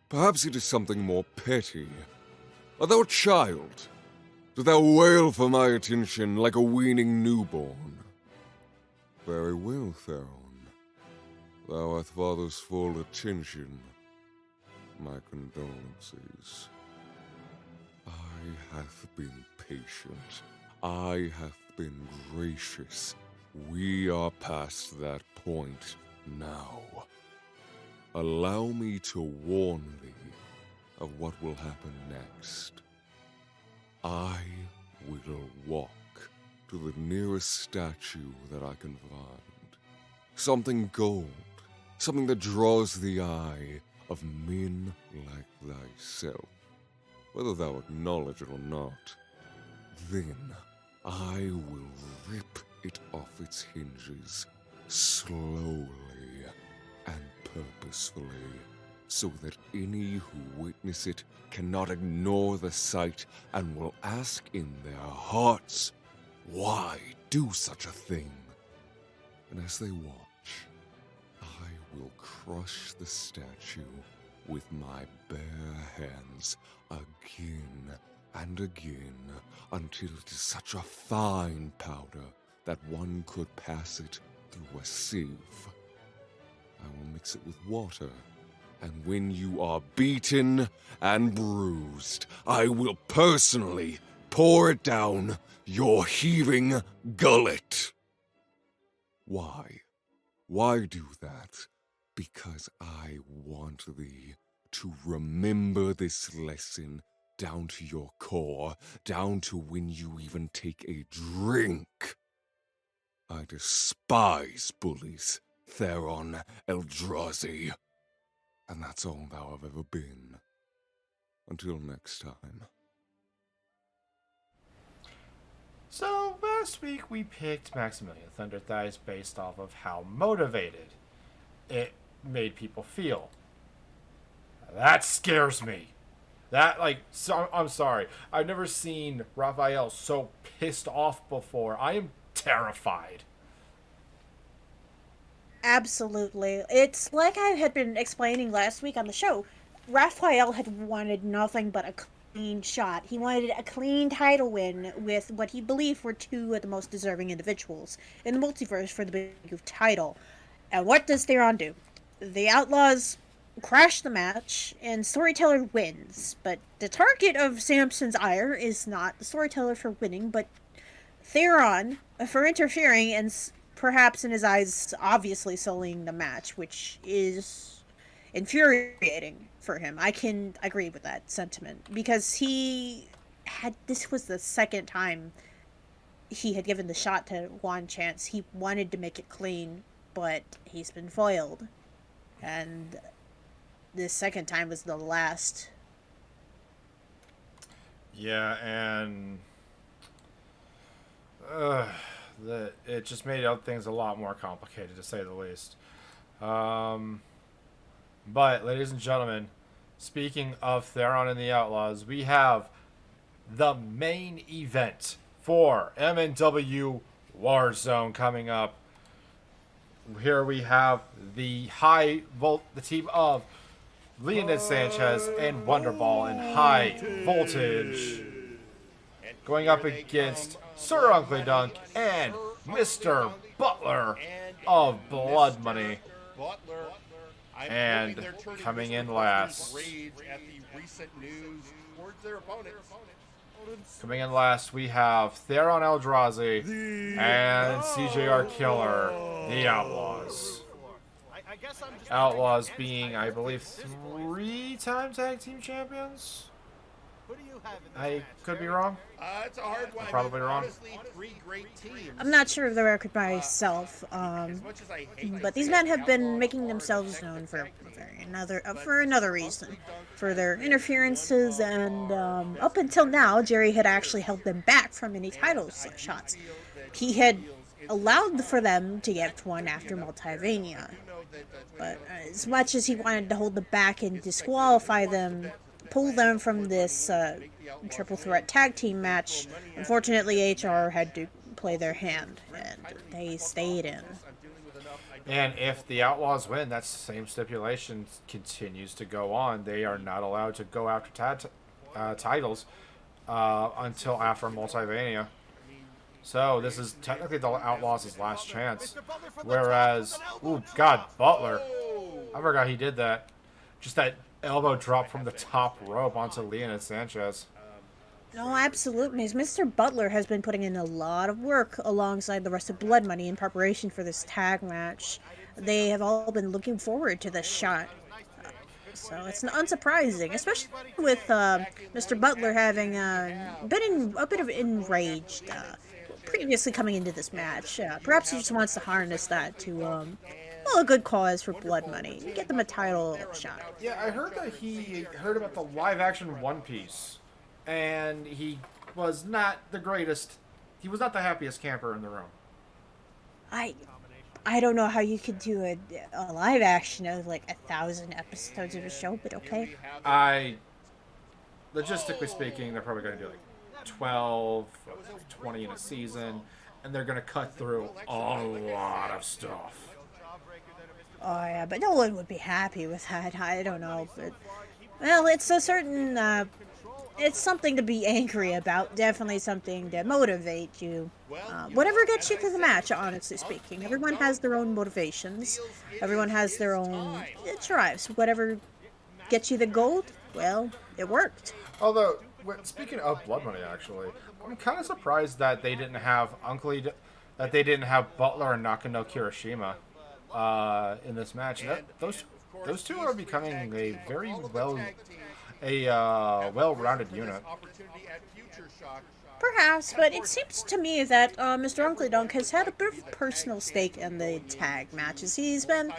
perhaps it is something more petty. Art thou a child? Do thou wail for my attention like a weaning newborn? Very well, Theron. Thou art father's full attention. My condolences. I have been patient. I have been gracious. We are past that point now. Allow me to warn thee of what will happen next. I will walk to the nearest statue that I can find. Something gold, something that draws the eye of men like thyself, whether thou acknowledge it or not. Then I will rip it off its hinges, slowly and purposefully, so that any who witness it cannot ignore the sight and will ask in their hearts, why do such a thing? And as they watch, I will crush the statue with my bare hands again and again until it is such a fine powder that one could pass it through a sieve. I will mix it with water, and when you are beaten and bruised, I will personally pour it down your heaving gullet. Why? Why do that? Because I want thee to remember this lesson down to your core, down to when you even take a drink. I despise bullies, Theron Eldrazi. And that's all thou have ever been. Until next time. So, last week we picked Maximilian Thunder Thighs based off of how motivated it made people feel. That scares me. I'm sorry. I've never seen Raphael so pissed off before. I am terrified. Absolutely. It's like I had been explaining last week on the show. Raphael had wanted nothing but a clean shot. He wanted a clean title win with what he believed were two of the most deserving individuals in the multiverse for the big title. And what does Theron do? The Outlaws crash the match, and Storyteller wins. But the target of Samson's ire is not the Storyteller for winning, but Theron for interfering and perhaps in his eyes obviously sullying the match, which is infuriating for him. I can agree with that sentiment, because this was the second time he had given the shot to Juan Chance. He wanted to make it clean, but he's been foiled. And this second time was the last. Yeah, and it just made things a lot more complicated, to say the least. But, ladies and gentlemen, speaking of Theron and the Outlaws, we have the main event for MNW Warzone coming up. Here we have the team of Leonid Sanchez and Wonderball in High Voltage, going up against Sir Uncle Dunk and Mr. Butler of Blood Money. And coming in last. Coming in last, we have Theron Eldrazi and CJR Killer, the Outlaws. Outlaws being, I believe, 3-time tag team champions. I could be wrong. It's a hard one. I'm probably wrong. Honestly, 3 great teams. I'm not sure of the record myself, but these men have been making themselves known for another reason, for their interferences, and up until now, Jerry had actually held them back from any title shots. He had allowed for them to get one after Multivania, but as much as he wanted to hold them back and disqualify them, pull them from this triple threat tag team match, unfortunately HR had to play their hand, and they stayed in. And if the Outlaws win, that same stipulation continues to go on. They are not allowed to go after titles until after Multivania. So this is technically the Outlaws' last chance. Whereas, ooh, God, Butler. I forgot he did that. Just that elbow drop from the top rope onto Leonid Sanchez. No, absolutely. Mr. Butler has been putting in a lot of work alongside the rest of Blood Money in preparation for this tag match. They have all been looking forward to this shot. So it's unsurprising, especially with Mr. Butler having been a bit of enraged previously coming into this match. Perhaps he just wants to harness that to well, a good cause for Blood Money. Get them a title shot. Yeah, I heard that he heard about the live-action One Piece, and he was not the greatest. He was not the happiest camper in the room. I don't know how you could do a live action of like 1,000 episodes of a show, but okay. Logistically speaking, they're probably going to do like 12, 20 in a season, and they're going to cut through a lot of stuff. Oh yeah, but no one would be happy with that. I don't know, but well, it's a certain it's something to be angry about. Definitely something to motivate you. Whatever gets you to the match, honestly speaking. Everyone has their own motivations. Everyone has their own drives. Whatever gets you the gold, well, it worked. Although, speaking of Blood Money, actually, I'm kind of surprised that they didn't have Butler and Nakano Kirishima in this match. Those two are becoming a very well-rounded unit. Perhaps, but it seems to me that Mr. Uncle Dunk has had a bit of a personal stake in the tag matches. He's been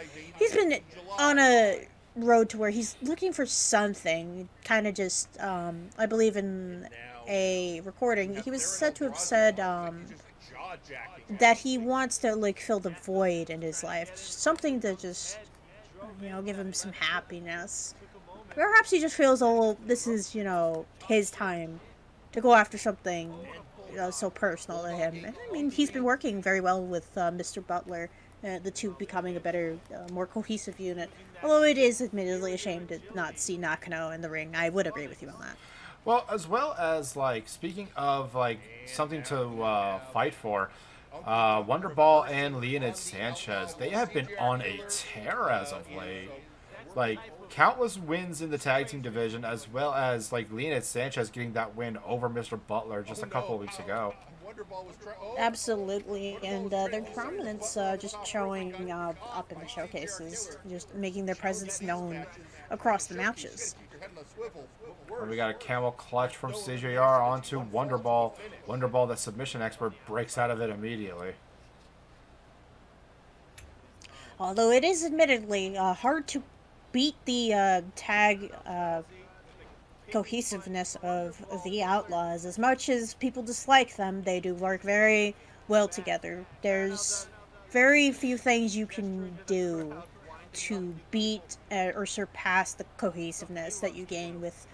on a road to where he's looking for something. Kind of just, I believe in a recording, he was said to have said that he wants to like fill the void in his life, something to just give him some happiness. Perhaps he just feels, oh, this is, his time to go after something so personal to him. I mean, he's been working very well with Mr. Butler, the two becoming a better, more cohesive unit. Although it is admittedly a shame to not see Nakano in the ring. I would agree with you on that. Well, as well as, speaking of, something to fight for, Wonderball and Leonid Sanchez, they have been on a tear as of late. Countless wins in the tag team division, as well as Leonid Sanchez getting that win over Mr. Butler just a couple of weeks ago. Absolutely, and their prominence just showing up in the showcases, just making their presence known across the matches. We got a camel clutch from CJR onto Wonderball. Wonderball, the submission expert, breaks out of it immediately. Although it is admittedly hard to beat the tag cohesiveness of the Outlaws. As much as people dislike them, they do work very well together. There's very few things you can do to beat or surpass the cohesiveness that you gain with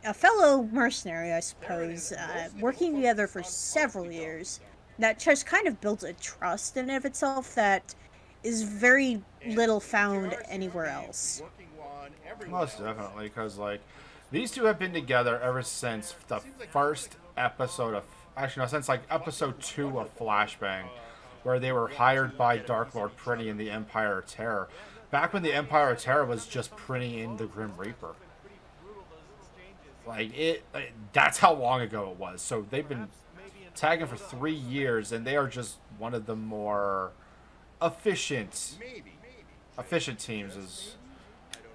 a fellow mercenary, I suppose, working together for several years. That just kind of builds a trust in and of itself that is very little found anywhere else. Most definitely, because these two have been together ever since the first episode of, since episode 2 of Flashbang, where they were hired by Dark Lord Prinny in the Empire of Terror. Back when the Empire of Terror was just Prinny in the Grim Reaper. That's how long ago it was. So they've been tagging for 3 years, and they are just one of the more efficient teams.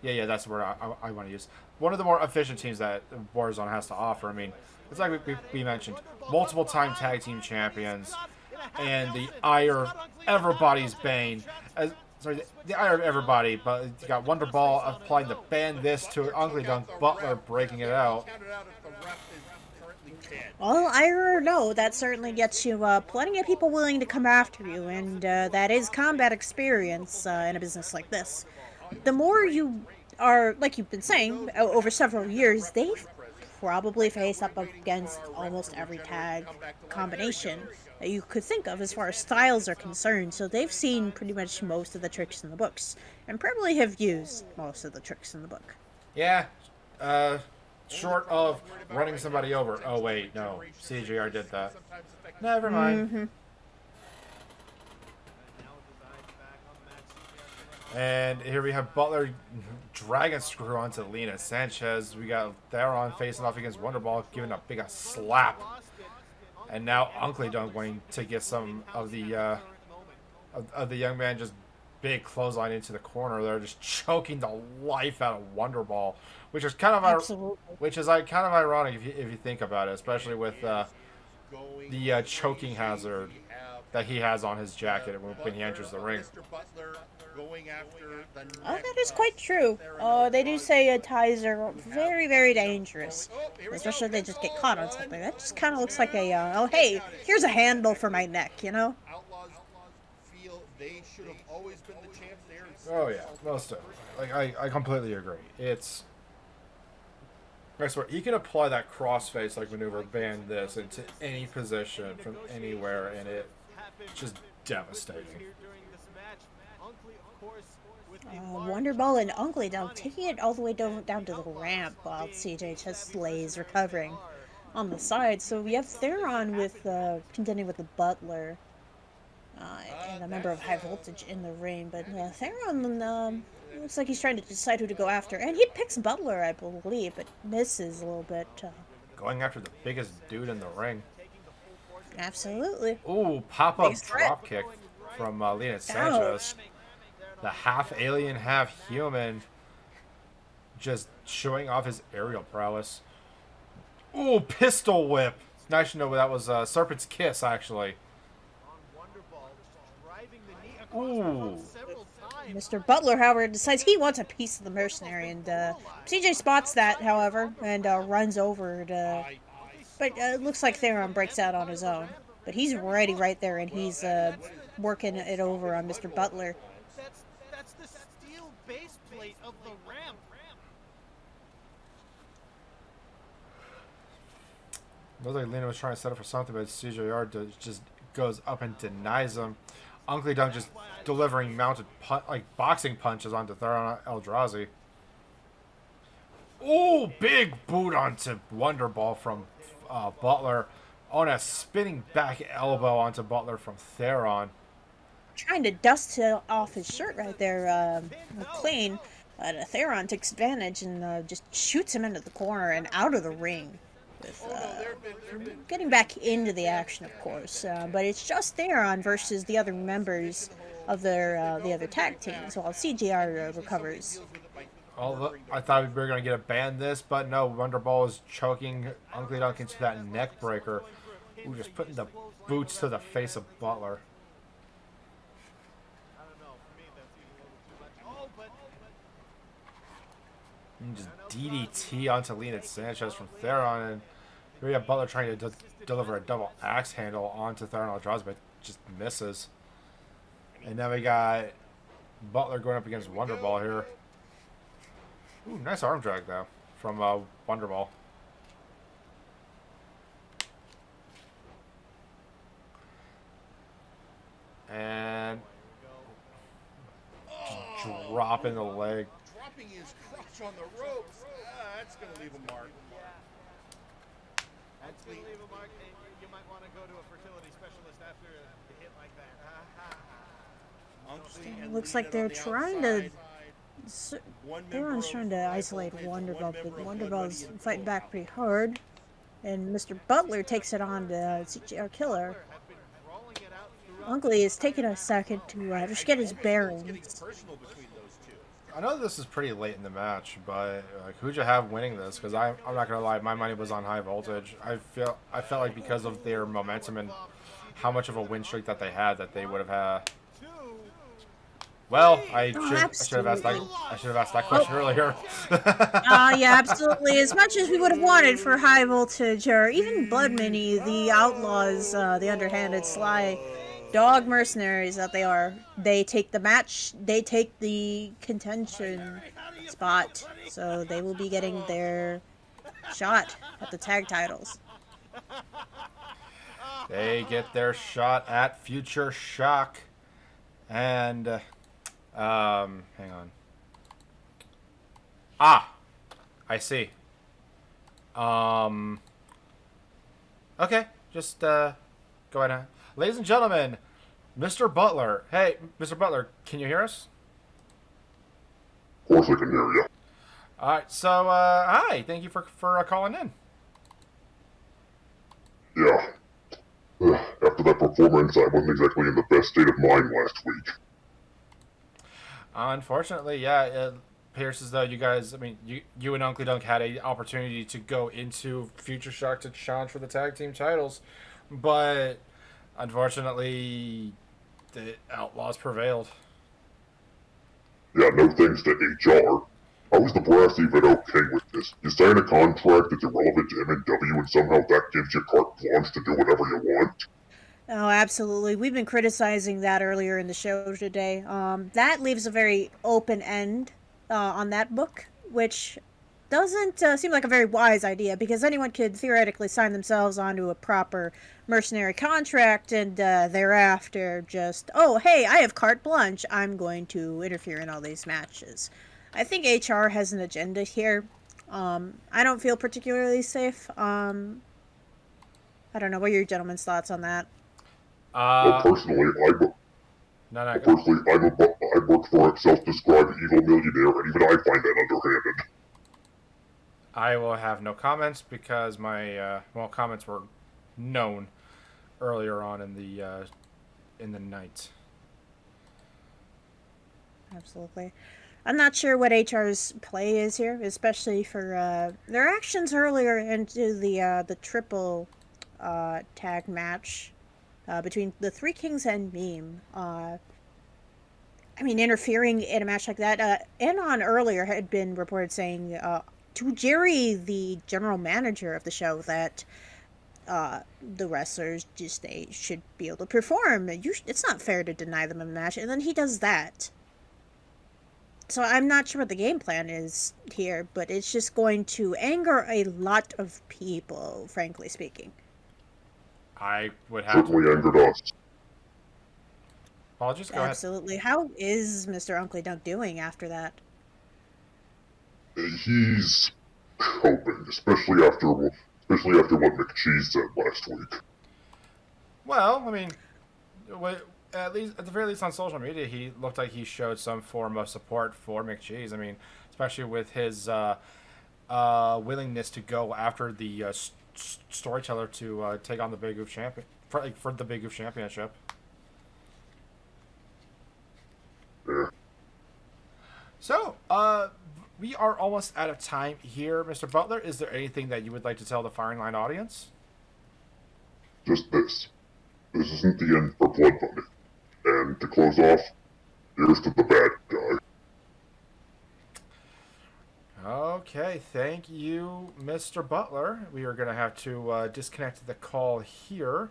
That's the word I want to use. One of the more efficient teams that Warzone has to offer. I mean, it's like we mentioned, multiple-time tag team champions, and the ire of everybody's bane. The ire of everybody, but you got Wonderball applying the ban this to Uncle Dunk, Butler breaking it out. Well, ire or no, that certainly gets you plenty of people willing to come after you, and that is combat experience in a business like this. The more you are, like you've been saying, over several years, they've probably faced up against almost every tag combination that you could think of as far as styles are concerned, so they've seen pretty much most of the tricks in the books, and probably have used most of the tricks in the book. Yeah, short of running somebody over. Oh wait, no, CJR did that. Never mind. And here we have Butler dragon screw onto Lena Sanchez. We got Theron facing off against Wonderball, giving a big slap. And now Uncle Dunk going to get some of the young man, just big clothesline into the corner. They're just choking the life out of Wonderball, which is kind of kind of ironic if you think about it, especially with the choking hazard that he has on his jacket when he enters the ring. Oh, that is quite true. They do say ties are very, very dangerous, especially if they just get caught on something. That just kind of looks like a, oh, hey, here's a handle for my neck, you know? Oh, yeah, most of it. Like, I completely agree. It's... I swear, he can apply that crossface-like maneuver, ban this into any position from anywhere, and it's just devastating. Wonderball and Uncle Dunk taking it all the way down to the ramp while CJ just lays recovering on the side. So we have Theron with contending with the Butler and a member of High Voltage in the ring. But Theron looks like he's trying to decide who to go after. And he picks Butler, I believe, but misses a little bit. Going after the biggest dude in the ring. Absolutely. Ooh, pop-up drop kick from Lena Sanchez. The half alien, half human, just showing off his aerial prowess. Ooh, pistol whip. Nice to know that was Serpent's Kiss, actually. Ooh. Mr. Butler, however, decides he wants a piece of the mercenary, and CJ spots that, however, and runs over to... But it looks like Theron breaks out on his own. But he's ready right there, and he's working it over on Mr. Butler. That's the steel base plate of the ramp. Looks like Lena was trying to set up for something, but CJR just goes up and denies him. Uncle Dunk just delivering mounted boxing punches onto Theron Eldrazi. Ooh, big boot onto Wonderball from Butler. On a spinning back elbow onto Butler from Theron. Trying to dust off his shirt right there, clean. But Theron takes advantage and just shoots him into the corner and out of the ring. With getting back into the action, of course. But it's just Theron versus the other members of the other tag teams, while CJR recovers. I thought we were going to get a ban this, but no, Wonderball is choking Uncle Dunk into that neck breaker. Ooh, just putting the boots to the face of Butler. And just DDT onto Lena Sanchez from Theron, and here we have Butler trying to deliver a double axe handle onto Theron Eldrazi, but just misses. And then we got Butler going up against Wonderball here. Ooh, nice arm drag though from Wonderball. And just dropping the leg. Dropping his crotch on the ropes. That's going to leave a mark. That's going to leave a mark, and you might want to go to a fertility specialist after a hit like that. It looks like they're trying to... Theron's trying to isolate Wonderball, but Wonderball's fighting back pretty hard. And Mr. Butler takes it on to CJR Killer. Uncle is taking a second to just get his bearings. I know this is pretty late in the match, but who'd you have winning this? Because I'm not gonna lie, my money was on High Voltage. I felt like because of their momentum and how much of a win streak that they had, that they would have had. Well, I should have asked that question earlier. Yeah, absolutely. As much as we would have wanted for High Voltage, or even Blood Mini, the Outlaws, the underhanded, sly dog mercenaries that they are, they take the match, they take the contention spot, so they will be getting their shot at the tag titles. They get their shot at Future Shock. And, hang on. I see. Okay, just go ahead. Ladies and gentlemen, Mr. Butler. Hey, Mr. Butler, can you hear us? Of course I can hear you. All right, so hi, thank you for calling in. Yeah. After that performance, I wasn't exactly in the best state of mind last week. Unfortunately, yeah, it appears as though you guys, I mean, you and Uncle Dunk had an opportunity to go into Future Shock to challenge for the tag team titles, but unfortunately, the Outlaws prevailed. Yeah, no thanks to HR. How is the brass even okay with this? You sign a contract that's irrelevant to MNW and somehow that gives you carte blanche to do whatever you want? Oh, absolutely. We've been criticizing that earlier in the show today. That leaves a very open end on that book, which doesn't seem like a very wise idea because anyone could theoretically sign themselves onto a proper mercenary contract and thereafter just, oh, hey, I have carte blanche. I'm going to interfere in all these matches. I think HR has an agenda here. I don't feel particularly safe. I don't know. What are your gentlemen's thoughts on that? Well, personally, I work for a self-described evil millionaire, and even I find that underhanded. I will have no comments because my comments were known earlier on in the night. Absolutely. I'm not sure what HR's play is here, especially for their actions earlier into the triple tag match between the Three Kings and Meme. I mean, interfering in a match like that. Anon earlier had been reported saying to Jerry, the general manager of the show, that the wrestlers they should be able to perform. It's not fair to deny them a match, and then he does that. So I'm not sure what the game plan is here, but it's just going to anger a lot of people, frankly speaking. I would have certainly angered us. Apologies, go Absolutely. ahead. How is Mr. Uncle Dunk doing after that? He's coping, especially after what McCheese said last week. Well, I mean, at the very least on social media, he looked like he showed some form of support for McCheese. I mean, especially with his willingness to go after the storyteller to take on the Big Goof champion for the Big Goof championship. Yeah. So, we are almost out of time here, Mr. Butler. Is there anything that you would like to tell the Firing Line audience? Just this. This isn't the end for Blood Money. And to close off, here's to the bad guy. Okay, thank you, Mr. Butler. We are going to have to disconnect the call here.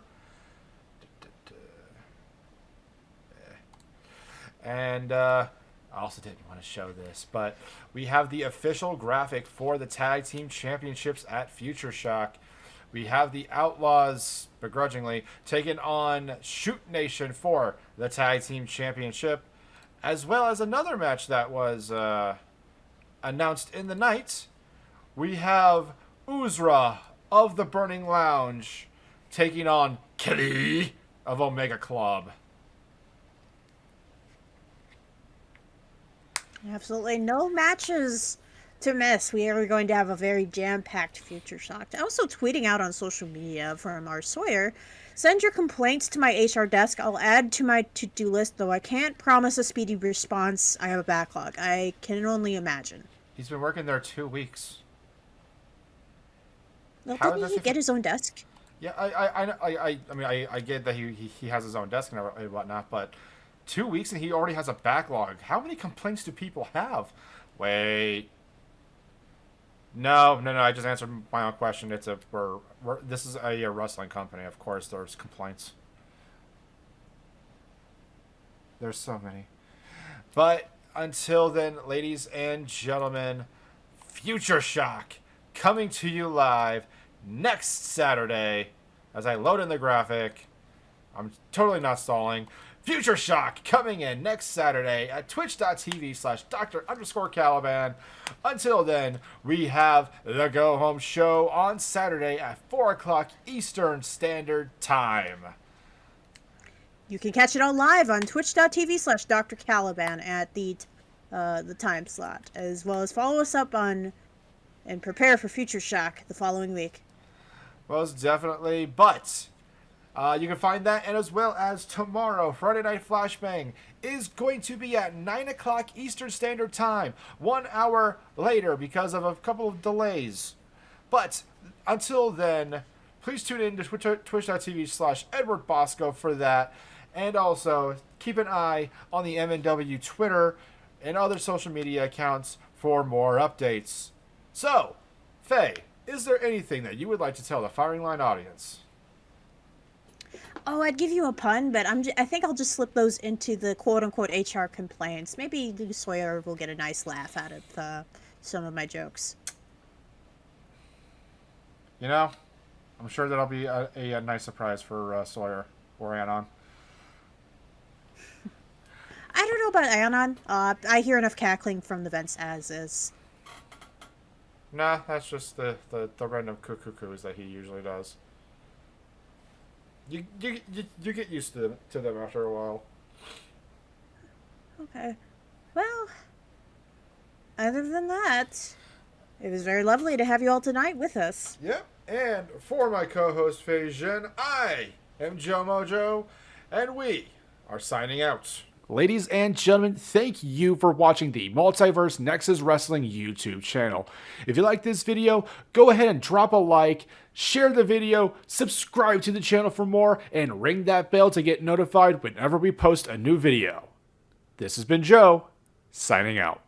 And I also didn't want to show this, but we have the official graphic for the Tag Team Championships at Future Shock. We have the Outlaws, begrudgingly, taking on Shoot Nation for the Tag Team Championship, as well as another match that was announced in the night. We have Uzra of the Burning Lounge taking on Kelly of Omega Club. Absolutely no matches to miss. We are going to have a very jam-packed Future Shock. Also tweeting out on social media from our Sawyer, send your complaints to my HR desk. I'll add to my to-do list, though I can't promise a speedy response. I have a backlog. I can only imagine. He's been working there 2 weeks. Well, didn't he get his own desk? Yeah, I mean, I get that he has his own desk and whatnot, but 2 weeks and he already has a backlog. How many complaints do people have? Wait. No. I just answered my own question. This is a wrestling company. Of course, there's complaints. There's so many. But until then, ladies and gentlemen, Future Shock coming to you live next Saturday. As I load in the graphic, I'm totally not stalling. Future Shock coming in next Saturday at twitch.tv/Dr_Caliban. Until then, we have the Go Home Show on Saturday at 4 o'clock Eastern Standard Time. You can catch it all live on twitch.tv/Dr. at the time slot, as well as follow us up on and prepare for Future Shock the following week. Most definitely, but you can find that, and as well as tomorrow, Friday Night Flashbang is going to be at 9 o'clock Eastern Standard Time, 1 hour later because of a couple of delays. But until then, please tune in to twitch.tv/Edward Bosco for that, and also keep an eye on the MNW Twitter and other social media accounts for more updates. So, Faye, is there anything that you would like to tell the Firing Line audience? Oh, I'd give you a pun, but I think I'll just slip those into the quote-unquote HR complaints. Maybe Sawyer will get a nice laugh out of some of my jokes. You know, I'm sure that'll be a nice surprise for Sawyer or Anon. I don't know about Anon. I hear enough cackling from the vents as is. Nah, that's just the random cuckoos that he usually does. You get used to them after a while. Okay. Well, other than that, it was very lovely to have you all tonight with us. Yep. And for my co-host Faye Zhen, I am Joe Mojo, and we are signing out. Ladies and gentlemen, thank you for watching the Multiverse Nexus Wrestling YouTube channel. If you like this video, go ahead and drop a like, share the video, subscribe to the channel for more, and ring that bell to get notified whenever we post a new video. This has been Joe, signing out.